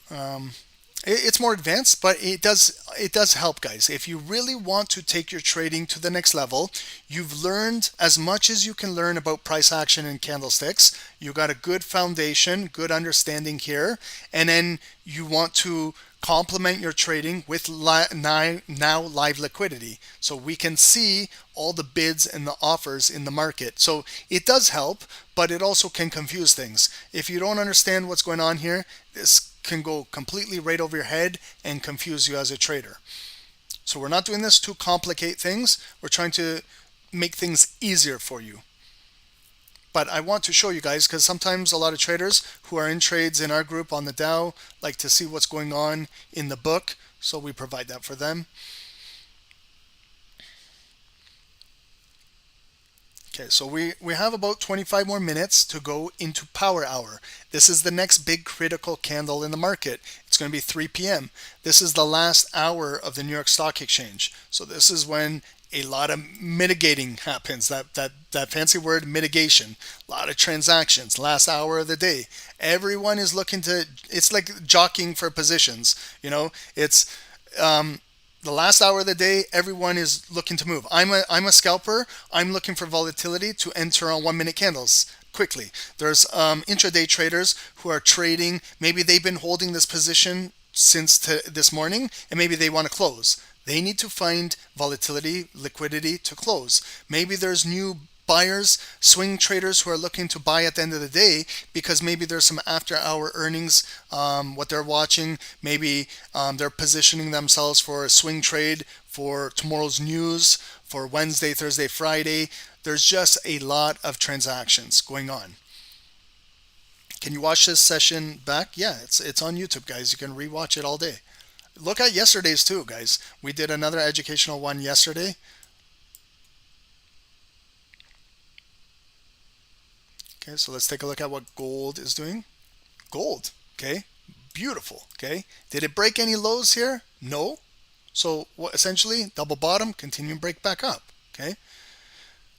It's more advanced, but it does help, guys. If you really want to take your trading to the next level, you've learned as much as you can learn about price action and candlesticks. You got a good foundation, good understanding here, and then you want to complement your trading with now live liquidity, so we can see all the bids and the offers in the market. So it does help, but it also can confuse things. If you don't understand what's going on here, this can go completely right over your head and confuse you as a trader. So we're not doing this to complicate things. We're trying to make things easier for you. But I want to show you guys, because sometimes a lot of traders who are in trades in our group on the Dow like to see what's going on in the book, so we provide that for them. Okay, so we have about 25 more minutes to go into power hour. This is the next big critical candle in the market. It's going to be 3 p.m. This is the last hour of the New York Stock Exchange. So this is when a lot of mitigating happens. That fancy word, mitigation. A lot of transactions. Last hour of the day. Everyone is looking to. It's like jockeying for positions. You know, it's. The last hour of the day, everyone is looking to move. I'm a scalper. I'm looking for volatility to enter on 1 minute candles quickly. There's intraday traders who are trading. Maybe they've been holding this position since this morning, and maybe they want to close. They need to find volatility, liquidity to close. Maybe there's new buyers, swing traders who are looking to buy at the end of the day because maybe there's some after hour earnings, what they're watching. Maybe they're positioning themselves for a swing trade for tomorrow's news, for Wednesday, Thursday, Friday. There's just a lot of transactions going on. Can you watch this session back? Yeah, it's on YouTube, guys. You can rewatch it all day. Look at yesterday's too, guys. We did another educational one yesterday. Okay, so let's take a look at what gold is doing. Gold, okay, beautiful, okay. Did it break any lows here? No. So what, essentially, double bottom, continue and break back up, okay.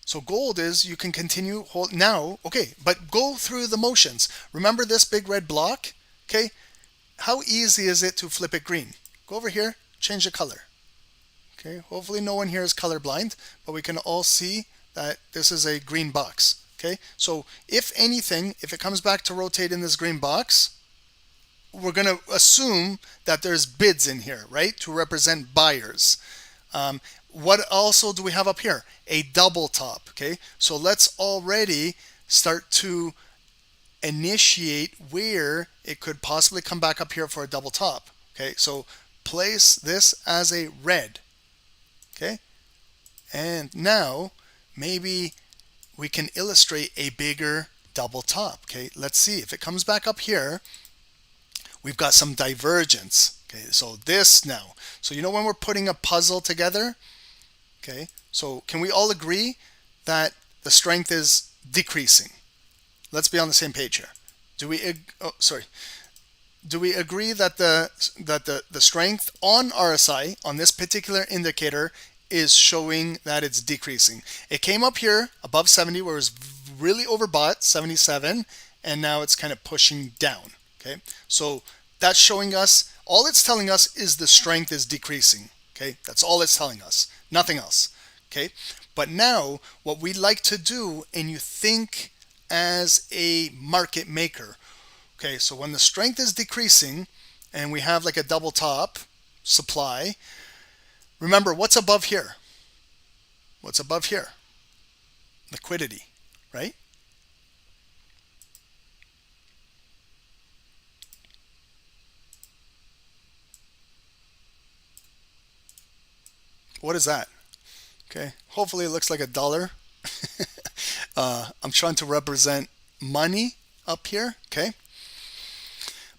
So gold is, you can continue, hold now, okay, but go through the motions. Remember this big red block, okay. How easy is it to flip it green? Go over here, change the color. Okay, hopefully no one here is colorblind, but we can all see that this is a green box. Okay, so if anything, if it comes back to rotate in this green box, we're going to assume that there's bids in here, right, to represent buyers. What also do we have up here? A double top. Okay, so let's already start to initiate where it could possibly come back up here for a double top. Okay, so place this as a red. Okay, and now maybe we can illustrate a bigger double top. Okay, let's see if it comes back up here. We've got some divergence. Okay, so this now. So you know when we're putting a puzzle together, okay, so can we all agree that the strength is decreasing? Let's be on the same page here. Do we agree that the strength on RSI on this particular indicator is showing that it's decreasing? It came up here above 70 where it was really overbought, 77, and now it's kind of pushing down. Okay, so that's showing us, all it's telling us is the strength is decreasing. Okay, that's all it's telling us, nothing else. Okay, but now what we like to do, and you think as a market maker, okay, so when the strength is decreasing and we have like a double top supply, remember what's above here? What's above here? Liquidity, right? What is that? Okay, hopefully it looks like a dollar. I'm trying to represent money up here, okay?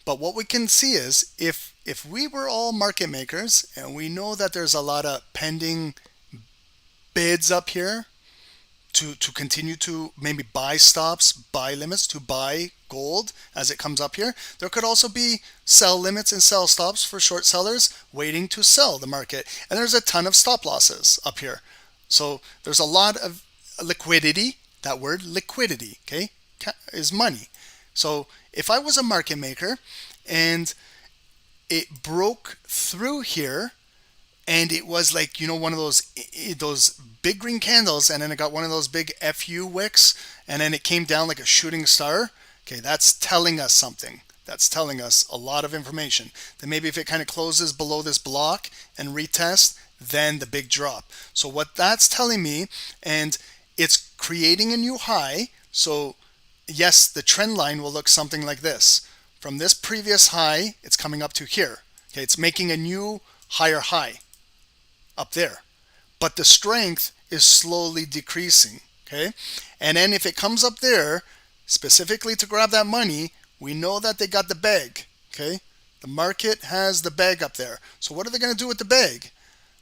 But what we can see is if we were all market makers and we know that there's a lot of pending bids up here to continue to maybe buy stops, buy limits, to buy gold as it comes up here. There could also be sell limits and sell stops for short sellers waiting to sell the market. And there's a ton of stop losses up here. So there's a lot of liquidity. That word liquidity, okay, is money. So if I was a market maker and it broke through here and it was like, you know, one of those big green candles, and then it got one of those big FU wicks, and then it came down like a shooting star, okay, that's telling us something. That's telling us a lot of information. Then maybe if it kind of closes below this block and retest, then the big drop. So what that's telling me, and it's creating a new high. So yes, the trend line will look something like this. From this previous high, it's coming up to here. Okay, it's making a new higher high up there. But the strength is slowly decreasing. Okay, and then if it comes up there, specifically to grab that money, we know that they got the bag. Okay, the market has the bag up there. So what are they going to do with the bag?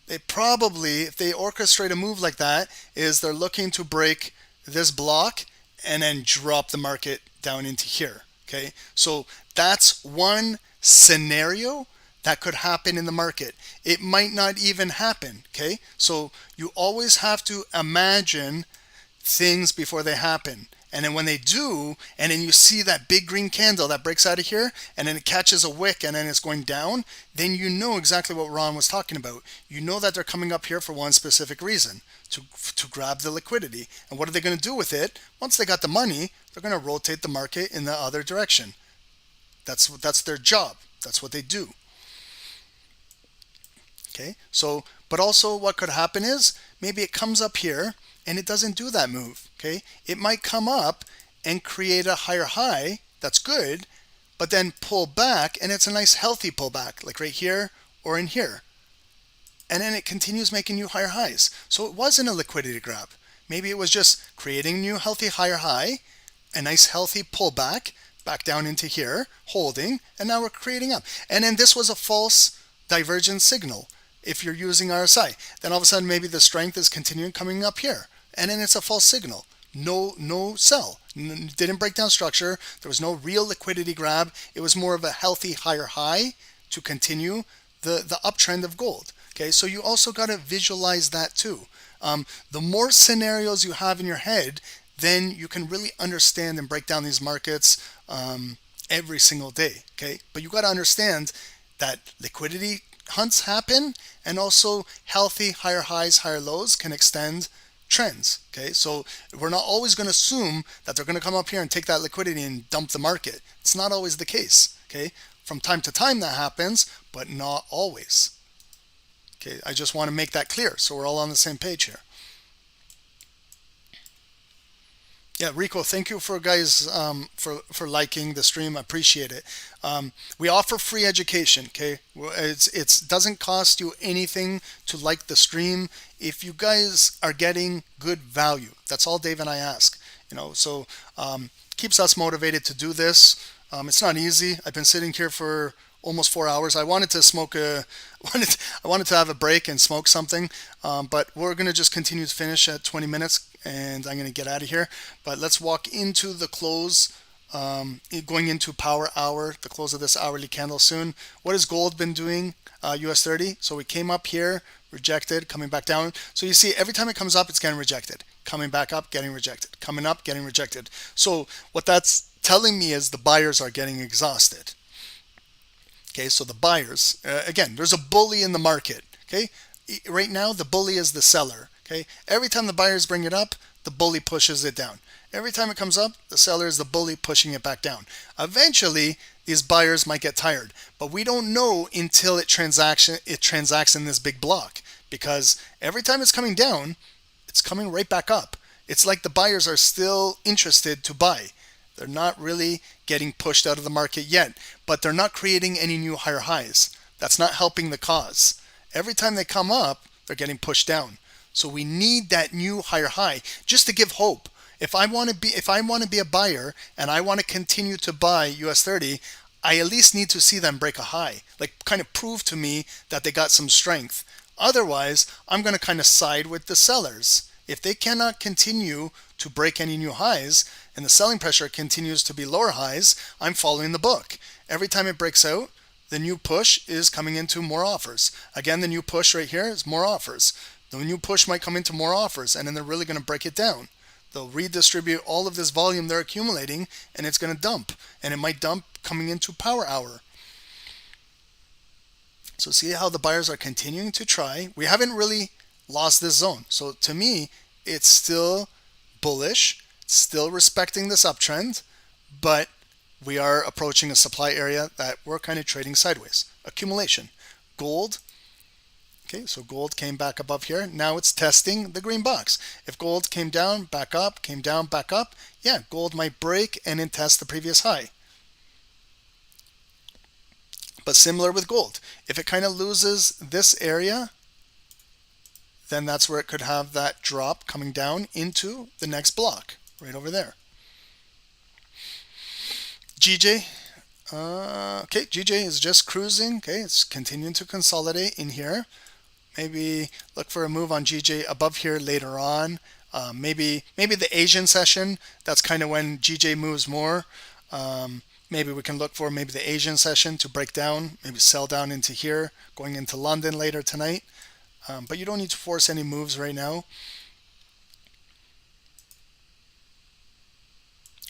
They probably, if they orchestrate a move like that, is they're looking to break this block and then drop the market down into here. Okay, so that's one scenario that could happen in the market. It might not even happen. Okay, so you always have to imagine things before they happen. And then when they do, and then you see that big green candle that breaks out of here, and then it catches a wick and then it's going down, then you know exactly what Ron was talking about. You know that they're coming up here for one specific reason, to grab the liquidity. And what are they going to do with it? Once they got the money, they're going to rotate the market in the other direction. That's their job. That's what they do. Okay, so, but also what could happen is maybe it comes up here and it doesn't do that move. Okay, it might come up and create a higher high. That's good, but then pull back, and it's a nice healthy pullback, like right here or in here. And then it continues making new higher highs. So it wasn't a liquidity grab. Maybe it was just creating new healthy higher high, a nice healthy pullback, back down into here, holding, and now we're creating up. And then this was a false divergence signal. If you're using RSI, then all of a sudden maybe the strength is continuing coming up here, and then it's a false signal. No sell. Didn't break down structure. There was no real liquidity grab. It was more of a healthy higher high to continue the uptrend of gold. Okay, so you also got to visualize that too. The more scenarios you have in your head, then you can really understand and break down these markets every single day. Okay, but you got to understand that liquidity hunts happen, and also healthy higher highs, higher lows can extend trends. Okay, so we're not always going to assume that they're going to come up here and take that liquidity and dump the market. It's not always the case. Okay, from time to time that happens, but not always. Okay, I just want to make that clear so we're all on the same page here. Yeah, Rico, thank you for guys for liking the stream. I appreciate it. We offer free education. Okay, it doesn't cost you anything to like the stream if you guys are getting good value. That's all Dave and I ask. So keeps us motivated to do this. It's not easy. I've been sitting here for almost 4 hours. I wanted to I wanted to have a break and smoke something, but we're gonna just continue to finish at 20 minutes. And I'm going to get out of here. But let's walk into the close, going into power hour, the close of this hourly candle soon. What has gold been doing? US 30. So we came up here, rejected, coming back down. So you see, every time it comes up, it's getting rejected. Coming back up, getting rejected. Coming up, getting rejected. So what that's telling me is the buyers are getting exhausted. Okay, so the buyers, again, there's a bully in the market. Okay, right now the bully is the seller. Okay, every time the buyers bring it up, the bully pushes it down. Every time it comes up, the seller is the bully pushing it back down. Eventually, these buyers might get tired, but we don't know until it transacts in this big block, because every time it's coming down, it's coming right back up. It's like the buyers are still interested to buy. They're not really getting pushed out of the market yet, but they're not creating any new higher highs. That's not helping the cause. Every time they come up, they're getting pushed down. So we need that new higher high just to give hope. If I want to be a buyer and I want to continue to buy US 30, I at least need to see them break a high, like kind of prove to me that they got some strength. Otherwise, I'm going to kind of side with the sellers. If they cannot continue to break any new highs and the selling pressure continues to be lower highs, I'm following the book. Every time it breaks out, the new push is coming into more offers. Again, the new push right here is more offers. The new push might come into more offers, and then they're really going to break it down. They'll redistribute all of this volume they're accumulating, and it's going to dump. And it might dump coming into power hour. So see how the buyers are continuing to try. We haven't really lost this zone. So to me, it's still bullish, still respecting this uptrend, but we are approaching a supply area that we're kind of trading sideways. Accumulation. Gold. Okay, so gold came back above here. Now it's testing the green box. If gold came down, back up, came down, back up, yeah, gold might break and then test the previous high. But similar with gold. If it kind of loses this area, then that's where it could have that drop coming down into the next block, right over there. GJ. Okay, GJ is just cruising. Okay, it's continuing to consolidate in here. Maybe look for a move on GJ above here later on. Maybe the Asian session, that's kind of when GJ moves more. Maybe we can look for maybe the Asian session to break down, maybe sell down into here, going into London later tonight. But you don't need to force any moves right now.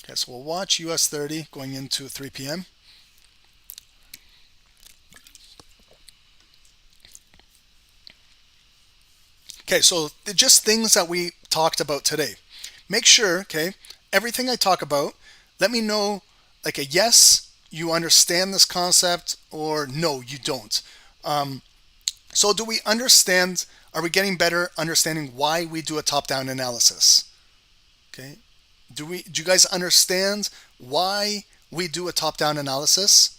Okay, so we'll watch US 30 going into 3 p.m. Okay, so just things that we talked about today. Make sure, okay, everything I talk about, let me know like a yes, you understand this concept, or no, you don't. So do we understand, are we getting better understanding why we do a top-down analysis? Okay, do you guys understand why we do a top-down analysis?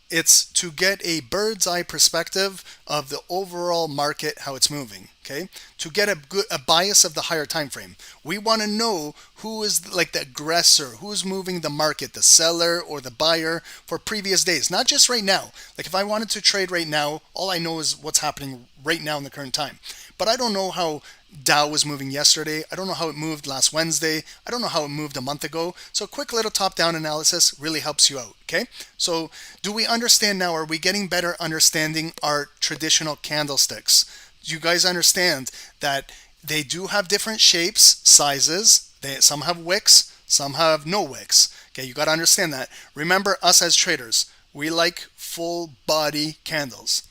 It's to get a bird's eye perspective of the overall market, how it's moving, okay? To get a bias of the higher time frame. We want to know who is like the aggressor, who's moving the market, the seller or the buyer for previous days, not just right now. Like if I wanted to trade right now, all I know is what's happening right now in the current time. But I don't know how Dow was moving yesterday. I don't know how it moved last Wednesday. I don't know how it moved a month ago. So a quick little top-down analysis really helps you out, okay? So do we understand now, are we getting better understanding our traditional candlesticks? Do you guys understand that they do have different shapes, sizes? Some have wicks, some have no wicks. Okay, you got to understand that. Remember, us as traders, we like full body candles.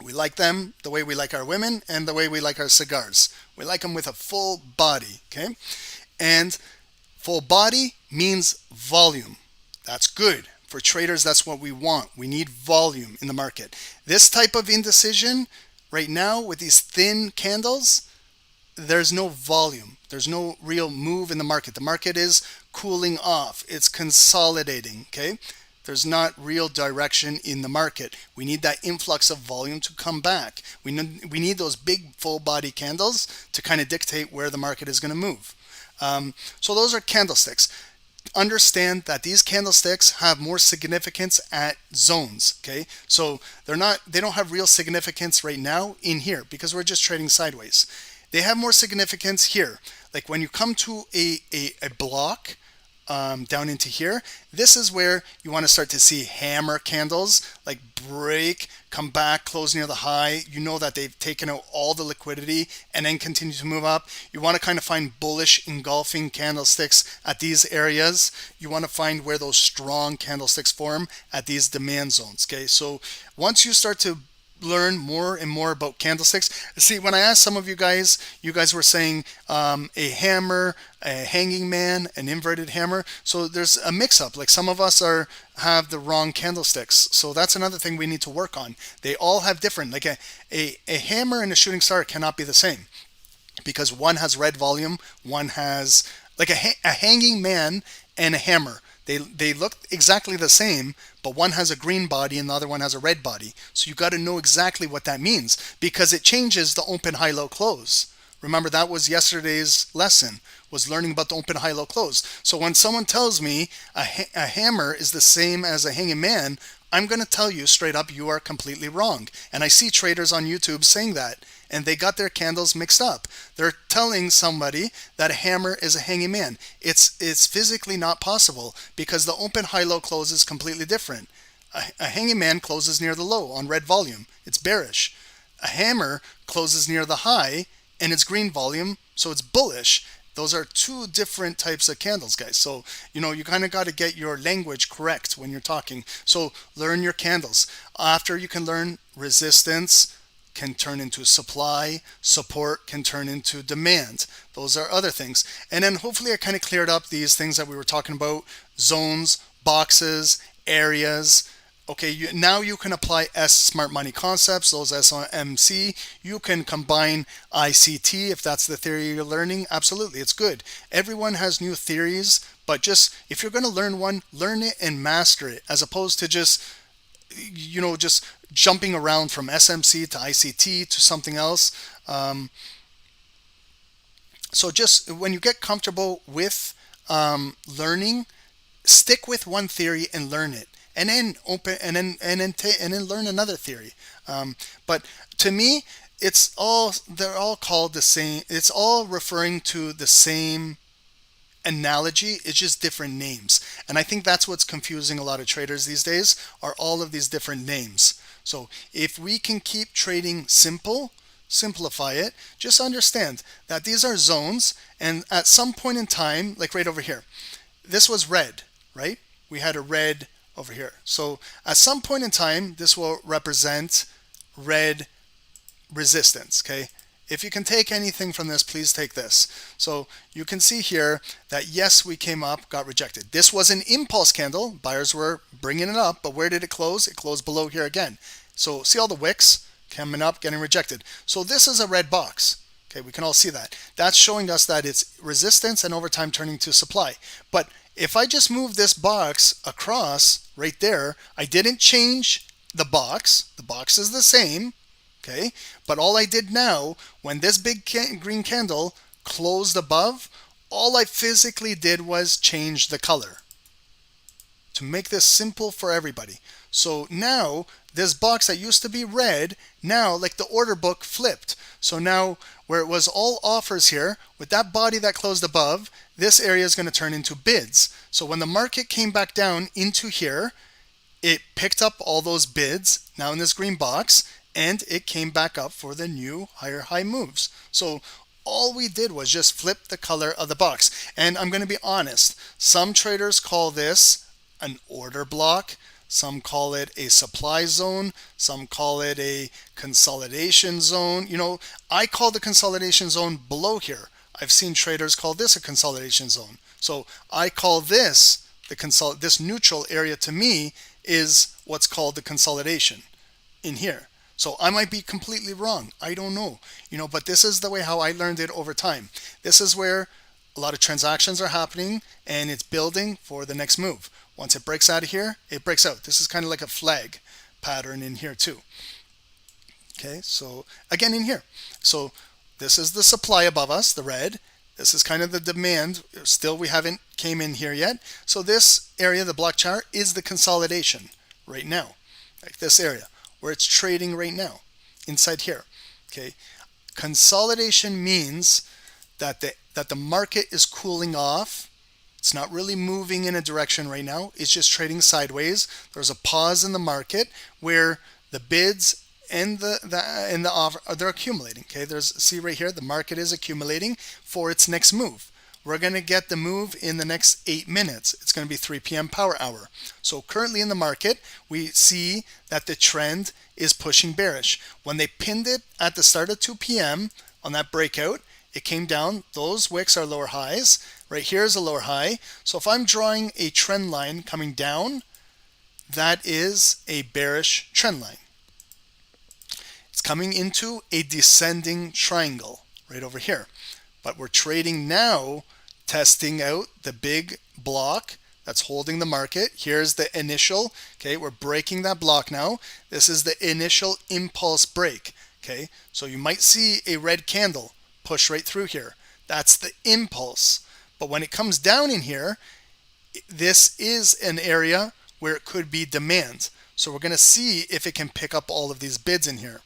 We like them the way we like our women and the way we like our cigars. We like them with a full body, okay? And full body means volume. That's good. For traders, that's what we want. We need volume in the market. This type of indecision right now with these thin candles, there's no volume. There's no real move in the market. The market is cooling off. It's consolidating, okay? There's not real direction in the market. We need that influx of volume to come back. We need those big full body candles to kind of dictate where the market is going to move. So those are candlesticks. Understand that these candlesticks have more significance at zones, okay? So they don't have real significance right now in here because we're just trading sideways. They have more significance here. Like when you come to a block, down into here, this is where you want to start to see hammer candles like break, come back, close near the high. You know that they've taken out all the liquidity and then continue to move up. You want to kind of find bullish engulfing candlesticks at these areas. You want to find where those strong candlesticks form at these demand zones. Okay, so once you start to learn more and more about candlesticks. See, when I asked some of you guys were saying a hammer, a hanging man, an inverted hammer. So there's a mix-up. Like some of us have the wrong candlesticks. So that's another thing we need to work on. They all have different. Like a hammer and a shooting star cannot be the same because one has red volume, one has like a hanging man and a hammer. They look exactly the same, but one has a green body and the other one has a red body. So you got to know exactly what that means because it changes the open, high, low, close. Remember, that was yesterday's lesson, was learning about the open, high, low, close. So when someone tells me a hammer is the same as a hanging man, I'm going to tell you straight up, you are completely wrong. And I see traders on YouTube saying that, and they got their candles mixed up. They're telling somebody that a hammer is a hanging man. It's physically not possible because the open, high, low, close is completely different. A hanging man closes near the low on red volume. It's bearish. A hammer closes near the high and it's green volume, so it's bullish. Those are two different types of candles, guys. So, you kind of got to get your language correct when you're talking. So learn your candles. After you can learn, resistance can turn into supply, support can turn into demand. Those are other things. And then hopefully I kind of cleared up these things that we were talking about, zones, boxes, areas. Okay, now you can apply smart money concepts, those SMC. You can combine ICT if that's the theory you're learning. Absolutely, it's good. Everyone has new theories, but just if you're going to learn one, learn it and master it, as opposed to just jumping around from SMC to ICT to something else. So just when you get comfortable with learning, stick with one theory and learn it. And then learn another theory. But to me, they're all called the same. It's all referring to the same analogy. It's just different names. And I think that's what's confusing a lot of traders these days, are all of these different names. So if we can keep trading simplify it, just understand that these are zones, and at some point in time, like right over here, this was red, right? We had a red over here. So at some point in time, this will represent red resistance, okay? If you can take anything from this, please take this. So you can see here that yes, we came up, got rejected. This was an impulse candle. Buyers were bringing it up, but where did it close? It closed below here again. So see all the wicks coming up, getting rejected. So this is a red box. Okay, we can all see that. That's showing us that it's resistance and over time turning to supply. But if I just move this box across right there, I didn't change the box. The box is the same. Okay, but all I did now, when this big green candle closed above, all I physically did was change the color to make this simple for everybody. So now this box that used to be red, now like the order book flipped. So now where it was all offers here, with that body that closed above, this area is going to turn into bids. So when the market came back down into here, it picked up all those bids now in this green box, and it came back up for the new higher high moves. So all we did was just flip the color of the box. And I'm going to be honest, some traders call this an order block, some call it a supply zone, some call it a consolidation zone. You know, I call the consolidation zone below here. I've seen traders call this a consolidation zone. So I call this this neutral area, to me, is what's called the consolidation in here. So I might be completely wrong. I don't know, but this is the way how I learned it over time. This is where a lot of transactions are happening, and it's building for the next move. Once it breaks out of here, it breaks out. This is kind of like a flag pattern in here too. Okay, so again in here. So this is the supply above us, the red. This is kind of the demand. Still, we haven't came in here yet. So this area, the block chart, is the consolidation right now, like this area, where it's trading right now, inside here. Okay, consolidation means that the market is cooling off. It's not really moving in a direction right now. It's just trading sideways. There's a pause in the market where the bids and the offer, they're accumulating. Okay, see right here, the market is accumulating for its next move. We're going to get the move in the next 8 minutes. It's going to be 3 p.m. power hour. So currently in the market, we see that the trend is pushing bearish. When they pinned it at the start of 2 p.m. on that breakout, it came down. Those wicks are lower highs. Right here is a lower high. So if I'm drawing a trend line coming down, that is a bearish trend line. It's coming into a descending triangle right over here. But we're trading now, testing out the big block that's holding the market. Here's the initial. Okay, we're breaking that block now. This is the initial impulse break. Okay, so you might see a red candle push right through here. That's the impulse. But when it comes down in here, this is an area where it could be demand. So we're going to see if it can pick up all of these bids in here.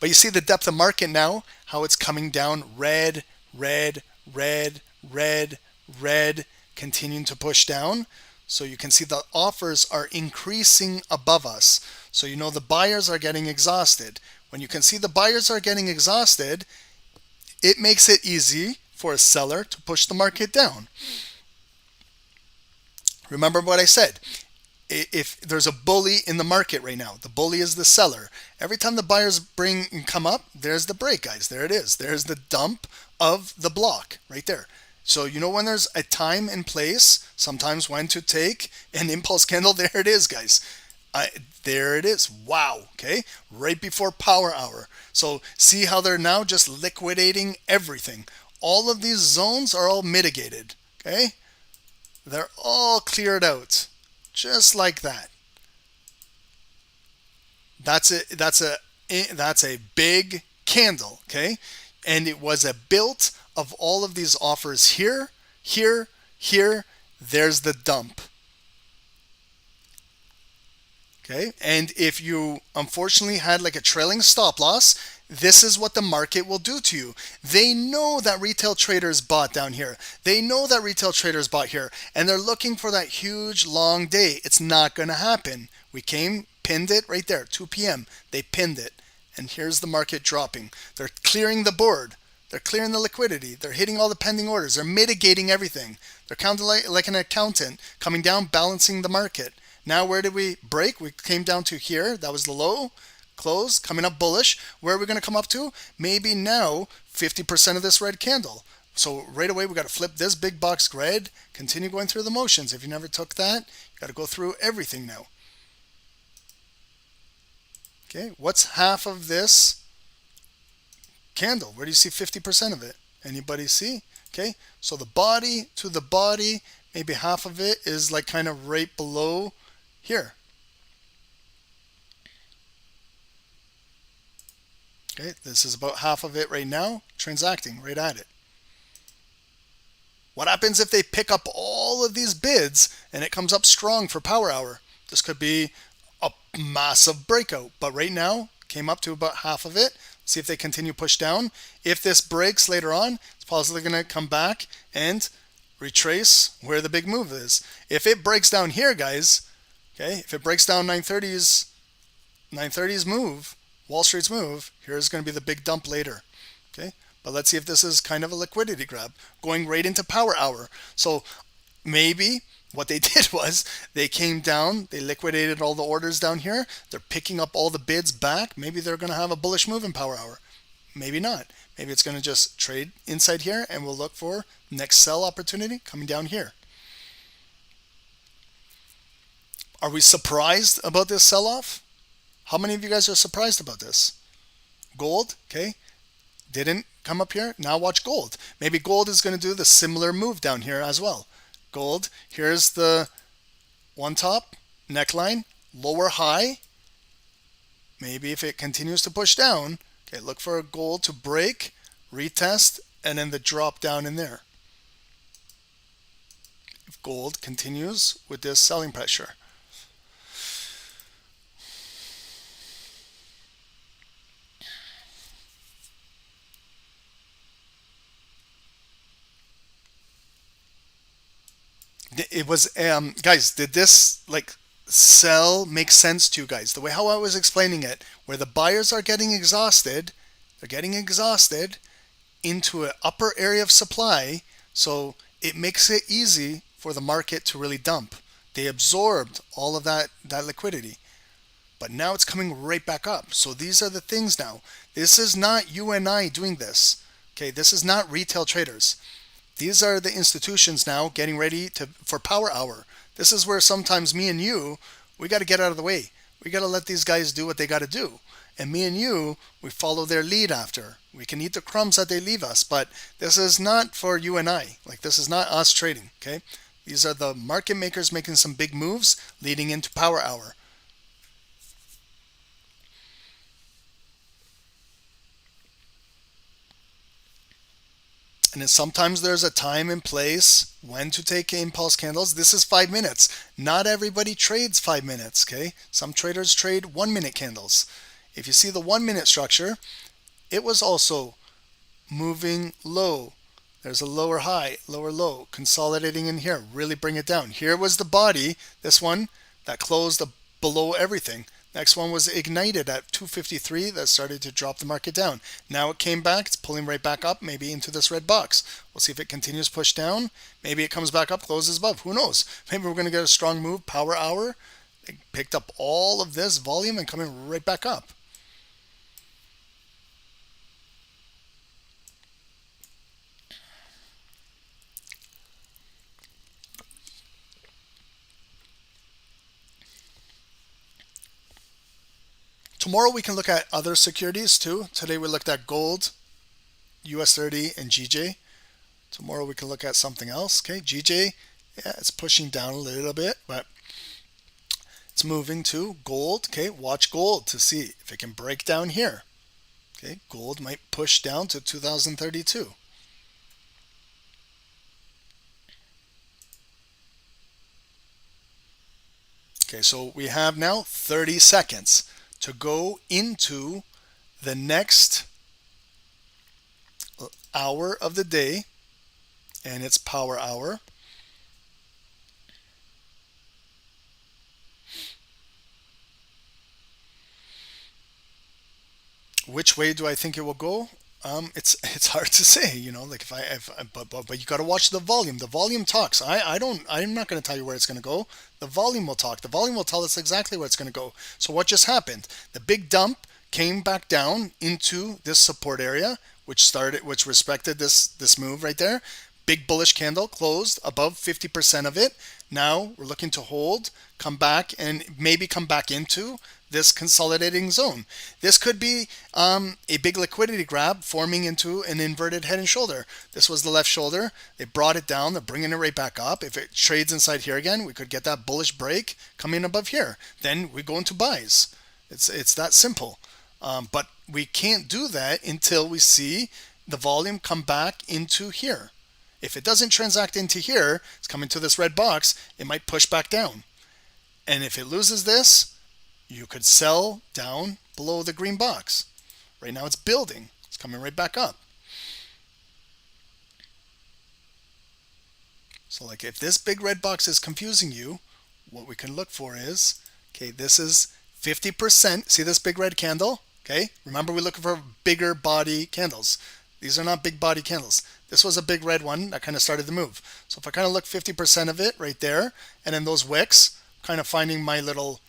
But you see the depth of market now, how it's coming down, red, red, red, red, red, continuing to push down. So you can see the offers are increasing above us. So you know the buyers are getting exhausted. When you can see the buyers are getting exhausted, it makes it easy for a seller to push the market down. Remember what I said. If there's a bully in the market right now, the bully is the seller. Every time the buyers come up, there's the break, guys. There it is. There's the dump of the block right there. So you know when there's a time and place, sometimes when to take an impulse candle, there it is, guys. There it is. Wow. Okay. Right before power hour. So see how they're now just liquidating everything. All of these zones are all mitigated. Okay. They're all cleared out. Just like that. That's a big candle, okay? And it was a built of all of these offers here, here, here. There's the dump. Okay, and if you unfortunately had like a trailing stop loss, this is what the market will do to you. They know that retail traders bought down here. They know that retail traders bought here, and they're looking for that huge long day. It's not going to happen. We came, pinned it right there, 2 p.m. They pinned it, and here's the market dropping. They're clearing the board. They're clearing the liquidity. They're hitting all the pending orders. They're mitigating everything. They're counting like an accountant, coming down, balancing the market. Now, where did we break? We came down to here. That was the low. Close. Coming up bullish. Where are we going to come up to? Maybe now 50% of this red candle. So right away, we got to flip this big box red. Continue going through the motions. If you never took that, you got to go through everything now. Okay. What's half of this candle? Where do you see 50% of it? Anybody see? Okay. So the body to the body, maybe half of it is like kind of right below here. Okay, this is about half of it right now, transacting right at it. What happens if they pick up all of these bids and it comes up strong for power hour? This could be a massive breakout, but right now came up to about half of it. See if they continue push down. If this breaks later on, it's possibly going to come back and retrace where the big move is. If it breaks down here, guys, okay, if it breaks down 930's move, Wall Street's move, here's going to be the big dump later. Okay, but let's see if this is kind of a liquidity grab going right into power hour. So maybe what they did was they came down, they liquidated all the orders down here. They're picking up all the bids back. Maybe they're going to have a bullish move in power hour. Maybe not. Maybe it's going to just trade inside here and we'll look for next sell opportunity coming down here. Are we surprised about this sell-off? How many of you guys are surprised about this? Gold, okay, didn't come up here. Now watch gold. Maybe gold is going to do the similar move down here as well. Gold, here's the one top neckline, lower high. Maybe if it continues to push down, okay, look for gold to break, retest, and then the drop down in there. If gold continues with this selling pressure. It was, guys, did this like sell make sense to you guys? The way how I was explaining it, where the buyers are getting exhausted, they're getting exhausted into an upper area of supply, so it makes it easy for the market to really dump. They absorbed all of that liquidity, but now it's coming right back up. So these are the things now. This is not you and I doing this. Okay, this is not retail traders. These are the institutions now getting ready for power hour. This is where sometimes me and you, we got to get out of the way. We got to let these guys do what they got to do. And me and you, we follow their lead after. We can eat the crumbs that they leave us, but this is not for you and I. Like, this is not us trading, okay? These are the market makers making some big moves leading into power hour. And then sometimes there's a time and place when to take impulse candles. This is 5 minutes. Not everybody trades 5 minutes, okay? Some traders trade 1 minute candles. If you see the 1 minute structure, it was also moving low. There's a lower high, lower low, consolidating in here, really bring it down. Here was the body, this one that closed below everything. Next one was ignited at 253. That started to drop the market down. Now it came back. It's pulling right back up, maybe into this red box. We'll see if it continues push down. Maybe it comes back up, closes above. Who knows? Maybe we're going to get a strong move, power hour. They picked up all of this volume and coming right back up. Tomorrow we can look at other securities too. Today we looked at gold, US 30, and GJ. Tomorrow we can look at something else. Okay, GJ, yeah, it's pushing down a little bit, but it's moving to gold. Okay, watch gold to see if it can break down here. Okay, gold might push down to 2032. Okay, so we have now 30 seconds to go into the next hour of the day, and it's power hour. Which way do I think it will go? It's hard to say, you know. Like but you got to watch the volume. The volume talks. I'm not going to tell you where it's going to go. The volume will talk. The volume will tell us exactly where it's going to go. So what just happened? The big dump came back down into this support area, which respected this move right there. Big bullish candle closed above 50% of it. Now we're looking to hold, come back, and maybe come back into this consolidating zone. This could be a big liquidity grab forming into an inverted head and shoulder. This was the left shoulder. They brought it down. They're bringing it right back up. If it trades inside here again, we could get that bullish break coming above here. Then we go into buys. It's that simple. But we can't do that until we see the volume come back into here. If it doesn't transact into here, it's coming to this red box, it might push back down. And if it loses this, you could sell down below the green box. Right now it's building. It's coming right back up. So like if this big red box is confusing you, what we can look for is, okay, this is 50%. See this big red candle? Okay, remember we're looking for bigger body candles. These are not big body candles. This was a big red one that kind of started the move. So if I kind of look 50% of it right there, and then those wicks, kind of finding my little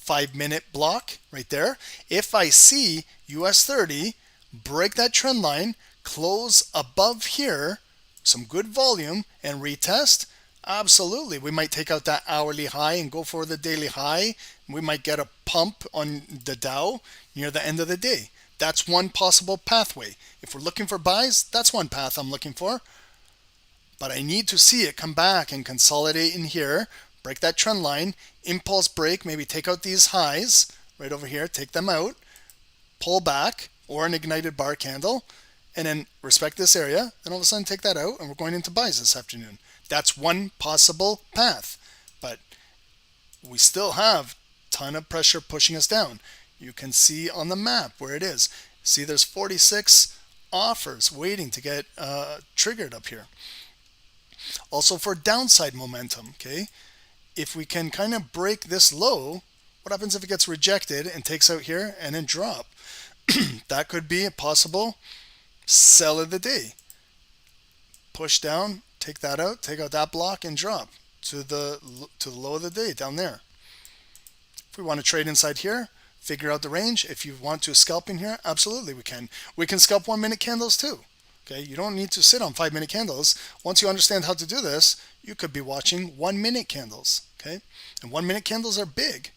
5-minute block right there. If I see US 30 break that trend line, close above here, some good volume, and retest, absolutely. We might take out that hourly high and go for the daily high. We might get a pump on the Dow near the end of the day. That's one possible pathway. If we're looking for buys, that's one path I'm looking for. But I need to see it come back and consolidate in here, break that trend line, impulse break, maybe take out these highs right over here, take them out, pull back, or an ignited bar candle, and then respect this area, and all of a sudden take that out, and we're going into buys this afternoon. That's one possible path. But we still have a ton of pressure pushing us down. You can see on the map where it is. See, there's 46 offers waiting to get triggered up here. Also for downside momentum, okay? If we can kind of break this low, what happens if it gets rejected and takes out here and then drop? That could be a possible sell of the day. Push down, take that out, take out that block, and drop to the low of the day down there. If we want to trade inside here, figure out the range. If you want to scalping here, absolutely we can. We can scalp 1-minute candles too. Okay, you don't need to sit on 5-minute candles. Once you understand how to do this, you could be watching 1-minute candles. Okay, and 1-minute candles are big.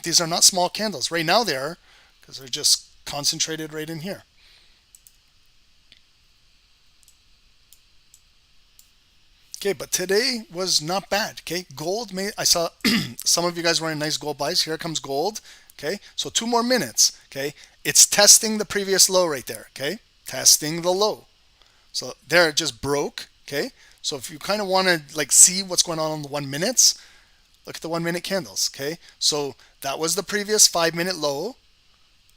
These are not small candles. Right now they are, because they're just concentrated right in here. Okay, but today was not bad. Okay, gold I saw some of you guys wearing nice gold buys. Here comes gold. Okay, so 2 more minutes. Okay, it's testing the previous low right there. Okay, testing the low. So there it just broke. Okay, so if you kind of want to like see what's going on the 1 minutes, look at the 1-minute candles. Okay, so that was the previous 5-minute low.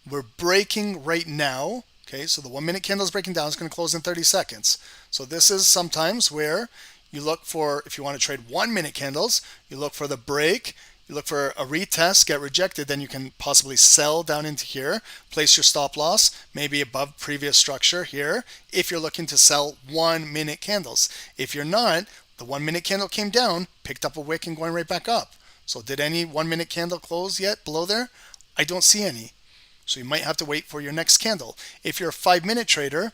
We're breaking right now. Okay, so the 1-minute candle is breaking down. It's going to close in 30 seconds. So this is sometimes where you look for, if you want to trade 1-minute candles, you look for the break, you look for a retest, get rejected, then you can possibly sell down into here, place your stop loss, maybe above previous structure here, if you're looking to sell 1-minute candles. If you're not, the 1-minute candle came down, picked up a wick and going right back up. So did any 1-minute candle close yet below there? I don't see any. So you might have to wait for your next candle. If you're a 5-minute trader,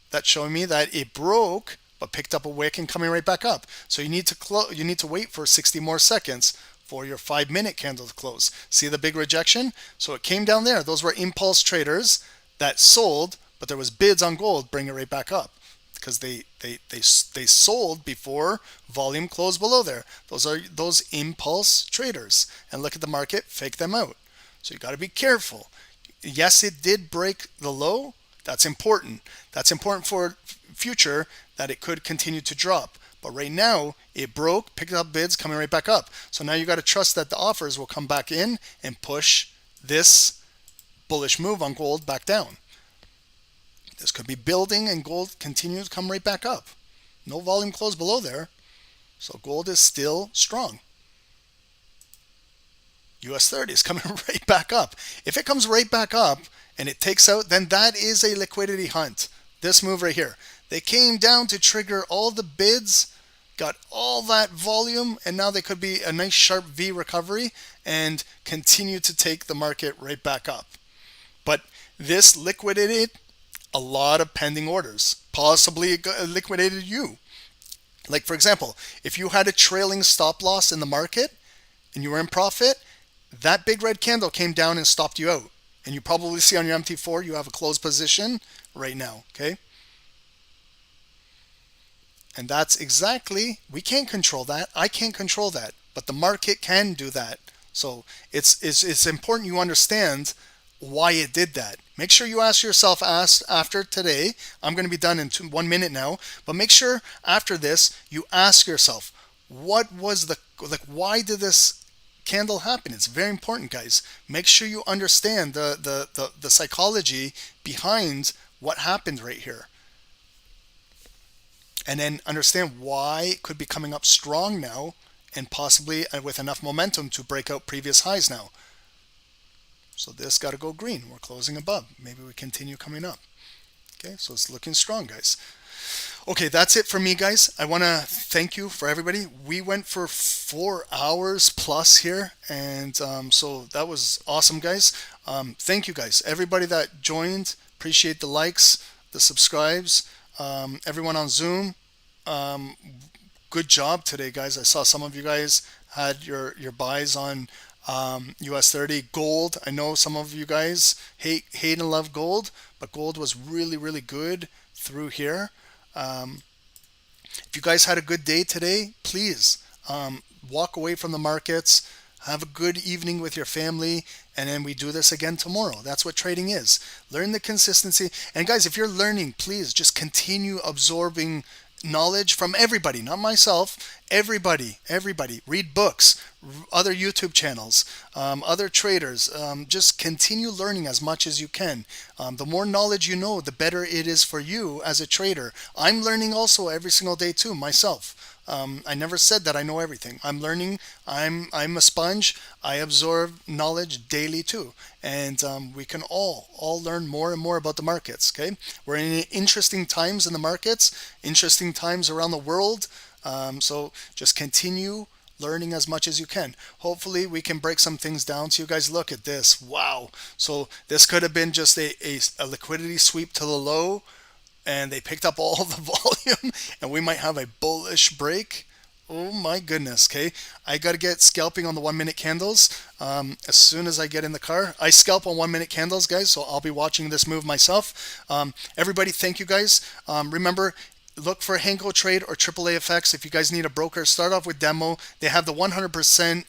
that's showing me that it broke, but picked up a wick and coming right back up. So you need to wait for 60 more seconds for your 5-minute candle to close. See the big rejection? So it came down there. Those were impulse traders that sold, but there was bids on gold, bring it right back up because they sold before volume closed below there. Those are those impulse traders. And look at the market, fake them out. So you got to be careful. Yes, it did break the low. That's important. That's important for future, that it could continue to drop. But right now, it broke, picked up bids, coming right back up. So now you got to trust that the offers will come back in and push this bullish move on gold back down. This could be building and gold continues to come right back up. No volume close below there. So gold is still strong. US 30 is coming right back up. If it comes right back up and it takes out, then that is a liquidity hunt. This move right here. They came down to trigger all the bids, got all that volume, and now they could be a nice sharp V recovery and continue to take the market right back up. But this liquidated a lot of pending orders, possibly liquidated you. Like for example, if you had a trailing stop loss in the market and you were in profit, that big red candle came down and stopped you out. And you probably see on your MT4 you have a closed position right now, okay? And that's exactly, we can't control that. I can't control that, but the market can do that. So it's important you understand why it did that. Make sure you ask yourself after today. I'm going to be done in 1 minute now, but make sure after this you ask yourself, what was why did this candle happen? It's very important, guys. Make sure you understand the psychology behind what happened right here, and then understand why it could be coming up strong now and possibly with enough momentum to break out previous highs now. So this got to go green. We're closing above. Maybe we continue coming up. Okay, so it's looking strong, guys. Okay, that's it for me, guys. I want to thank you for everybody. We went for 4 hours plus here, and so that was awesome, guys. Thank you, guys. Everybody that joined, appreciate the likes, the subscribes. Everyone on Zoom, good job today, guys. I saw some of you guys had your buys on US 30. Gold, I know some of you guys hate and love gold, but gold was really, really good through here. If you guys had a good day today, please walk away from the markets, have a good evening with your family, and then we do this again tomorrow. That's what trading is. Learn the consistency. And guys, if you're learning, please just continue absorbing knowledge from everybody, not myself, everybody. Read books, other YouTube channels, other traders. Just continue learning as much as you can. The more knowledge you know, the better it is for you as a trader. I'm learning also every single day too, myself. I never said that I know everything. I'm learning. I'm a sponge. I absorb knowledge daily too, and we can all learn more and more about the markets. Okay, we're in interesting times in the markets, interesting times around the world. So just continue learning as much as you can. Hopefully we can break some things down to you guys. Look at this. Wow. So this could have been just a liquidity sweep to the low, and they picked up all the volume, and we might have a bullish break. Oh my goodness. Okay, I got to get scalping on the 1 minute candles as soon as I get in the car. I scalp on 1 minute candles, guys, so I'll be watching this move myself. Everybody, thank you, guys. Remember, look for HankoTrade or AAAFx if you guys need a broker. Start off with demo. They have the 100%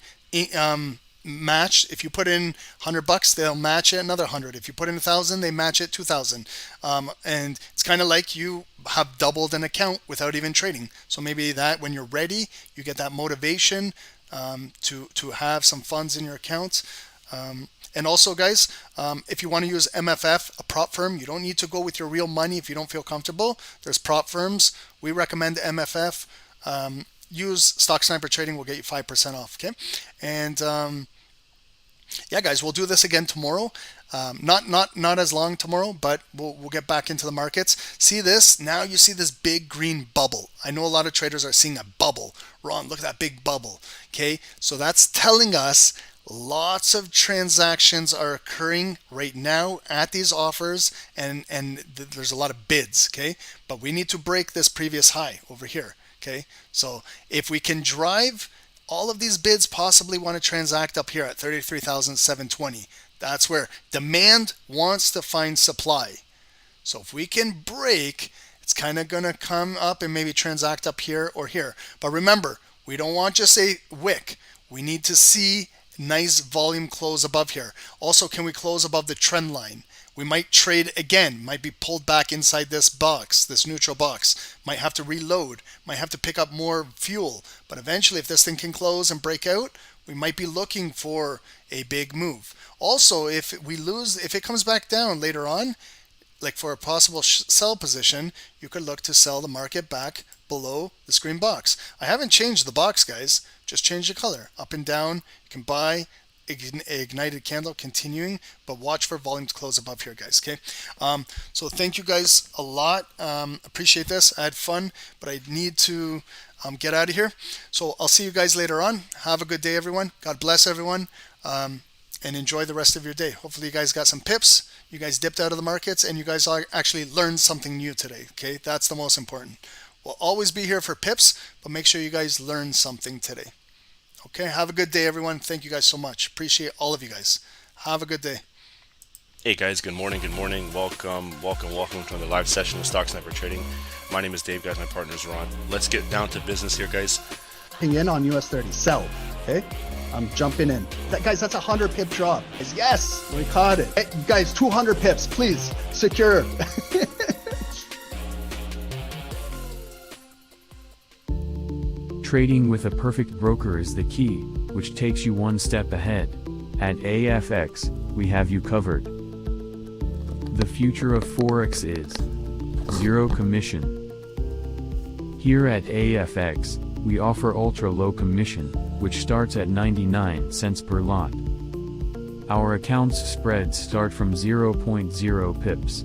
match. If you put in $100, they'll match it another 100. If you put in 1,000, they match it 2,000. And it's kind of like you have doubled an account without even trading. So maybe that when you're ready, you get that motivation to have some funds in your account. And also, guys, if you want to use MFF, a prop firm, you don't need to go with your real money if you don't feel comfortable. There's prop firms. We recommend MFF. Use Stocksnipertrading, will get you 5% off. Okay, and yeah, guys, we'll do this again tomorrow. Not as long tomorrow, but we'll get back into the markets. See this? Now you see this big green bubble. I know a lot of traders are seeing a bubble. Ron, look at that big bubble. Okay, so that's telling us lots of transactions are occurring right now at these offers, and there's a lot of bids. Okay, but we need to break this previous high over here. Okay, so if we can drive all of these bids, possibly want to transact up here at 33,720. That's where demand wants to find supply. So if we can break, it's kind of going to come up and maybe transact up here or here. But remember, we don't want just a wick. We need to see Nice volume close above here. Also, can we close above the trend line? We might trade again, might be pulled back inside this box, this neutral box. Might have to reload, might have to pick up more fuel. But eventually, if this thing can close and break out, we might be looking for a big move. Also, if it comes back down later on, like for a possible sell position, you could look to sell the market back below the screen box. I haven't changed the box, guys. Just change the color. Up and down, you can buy, ignited candle continuing, but watch for volume to close above here, guys. Okay, so thank you guys a lot. Appreciate this. I had fun, but I need to get out of here. So I'll see you guys later on. Have a good day, everyone. God bless everyone, and enjoy the rest of your day. Hopefully you guys got some pips. You guys dipped out of the markets and you guys actually learned something new today. Okay, that's the most important. We'll always be here for pips, but make sure you guys learn something today. Okay, have a good day, everyone. Thank you guys so much. Appreciate all of you guys. Have a good day. Hey guys, good morning, good morning. Welcome to another live session of Stocksnipertrading. My name is Dave, guys. My partner is Ron. Let's get down to business here, guys. In on US 30, sell, okay? I'm jumping in. Guys, that's a 100 pip drop. Yes, we caught it. Hey, guys, 200 pips, please, secure. Trading with a perfect broker is the key, which takes you one step ahead. At AAAFx, we have you covered. The future of Forex is zero commission. Here at AAAFx, we offer ultra low commission, which starts at 99 cents per lot. Our account's spreads start from 0.0 pips.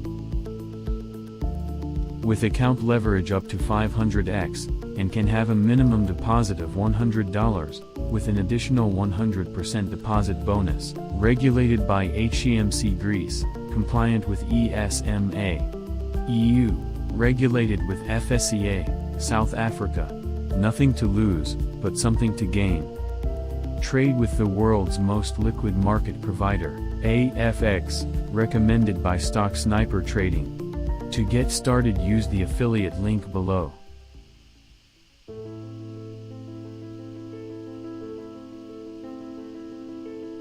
With account leverage up to 500x, and can have a minimum deposit of $100, with an additional 100% deposit bonus, regulated by HMC Greece, compliant with ESMA, EU, regulated with FSCA, South Africa. Nothing to lose, but something to gain. Trade with the world's most liquid market provider, AAAFx, recommended by Stocksnipertrading. To get started, use the affiliate link below.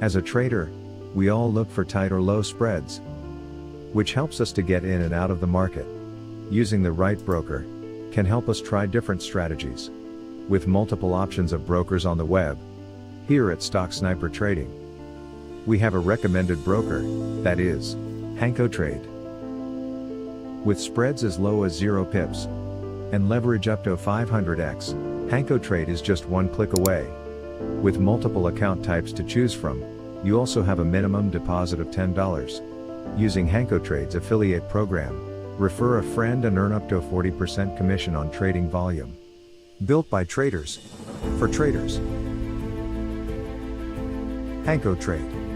As a trader, we all look for tight or low spreads, which helps us to get in and out of the market. Using the right broker can help us try different strategies. With multiple options of brokers on the web, here at Stocksnipertrading, we have a recommended broker, that is, HankoTrade. With spreads as low as 0 pips, and leverage up to 500x, HankoTrade is just one click away. With multiple account types to choose from, you also have a minimum deposit of $10. Using HankoTrade's affiliate program, refer a friend and earn up to a 40% commission on trading volume. Built by traders, for traders. HankoTrade.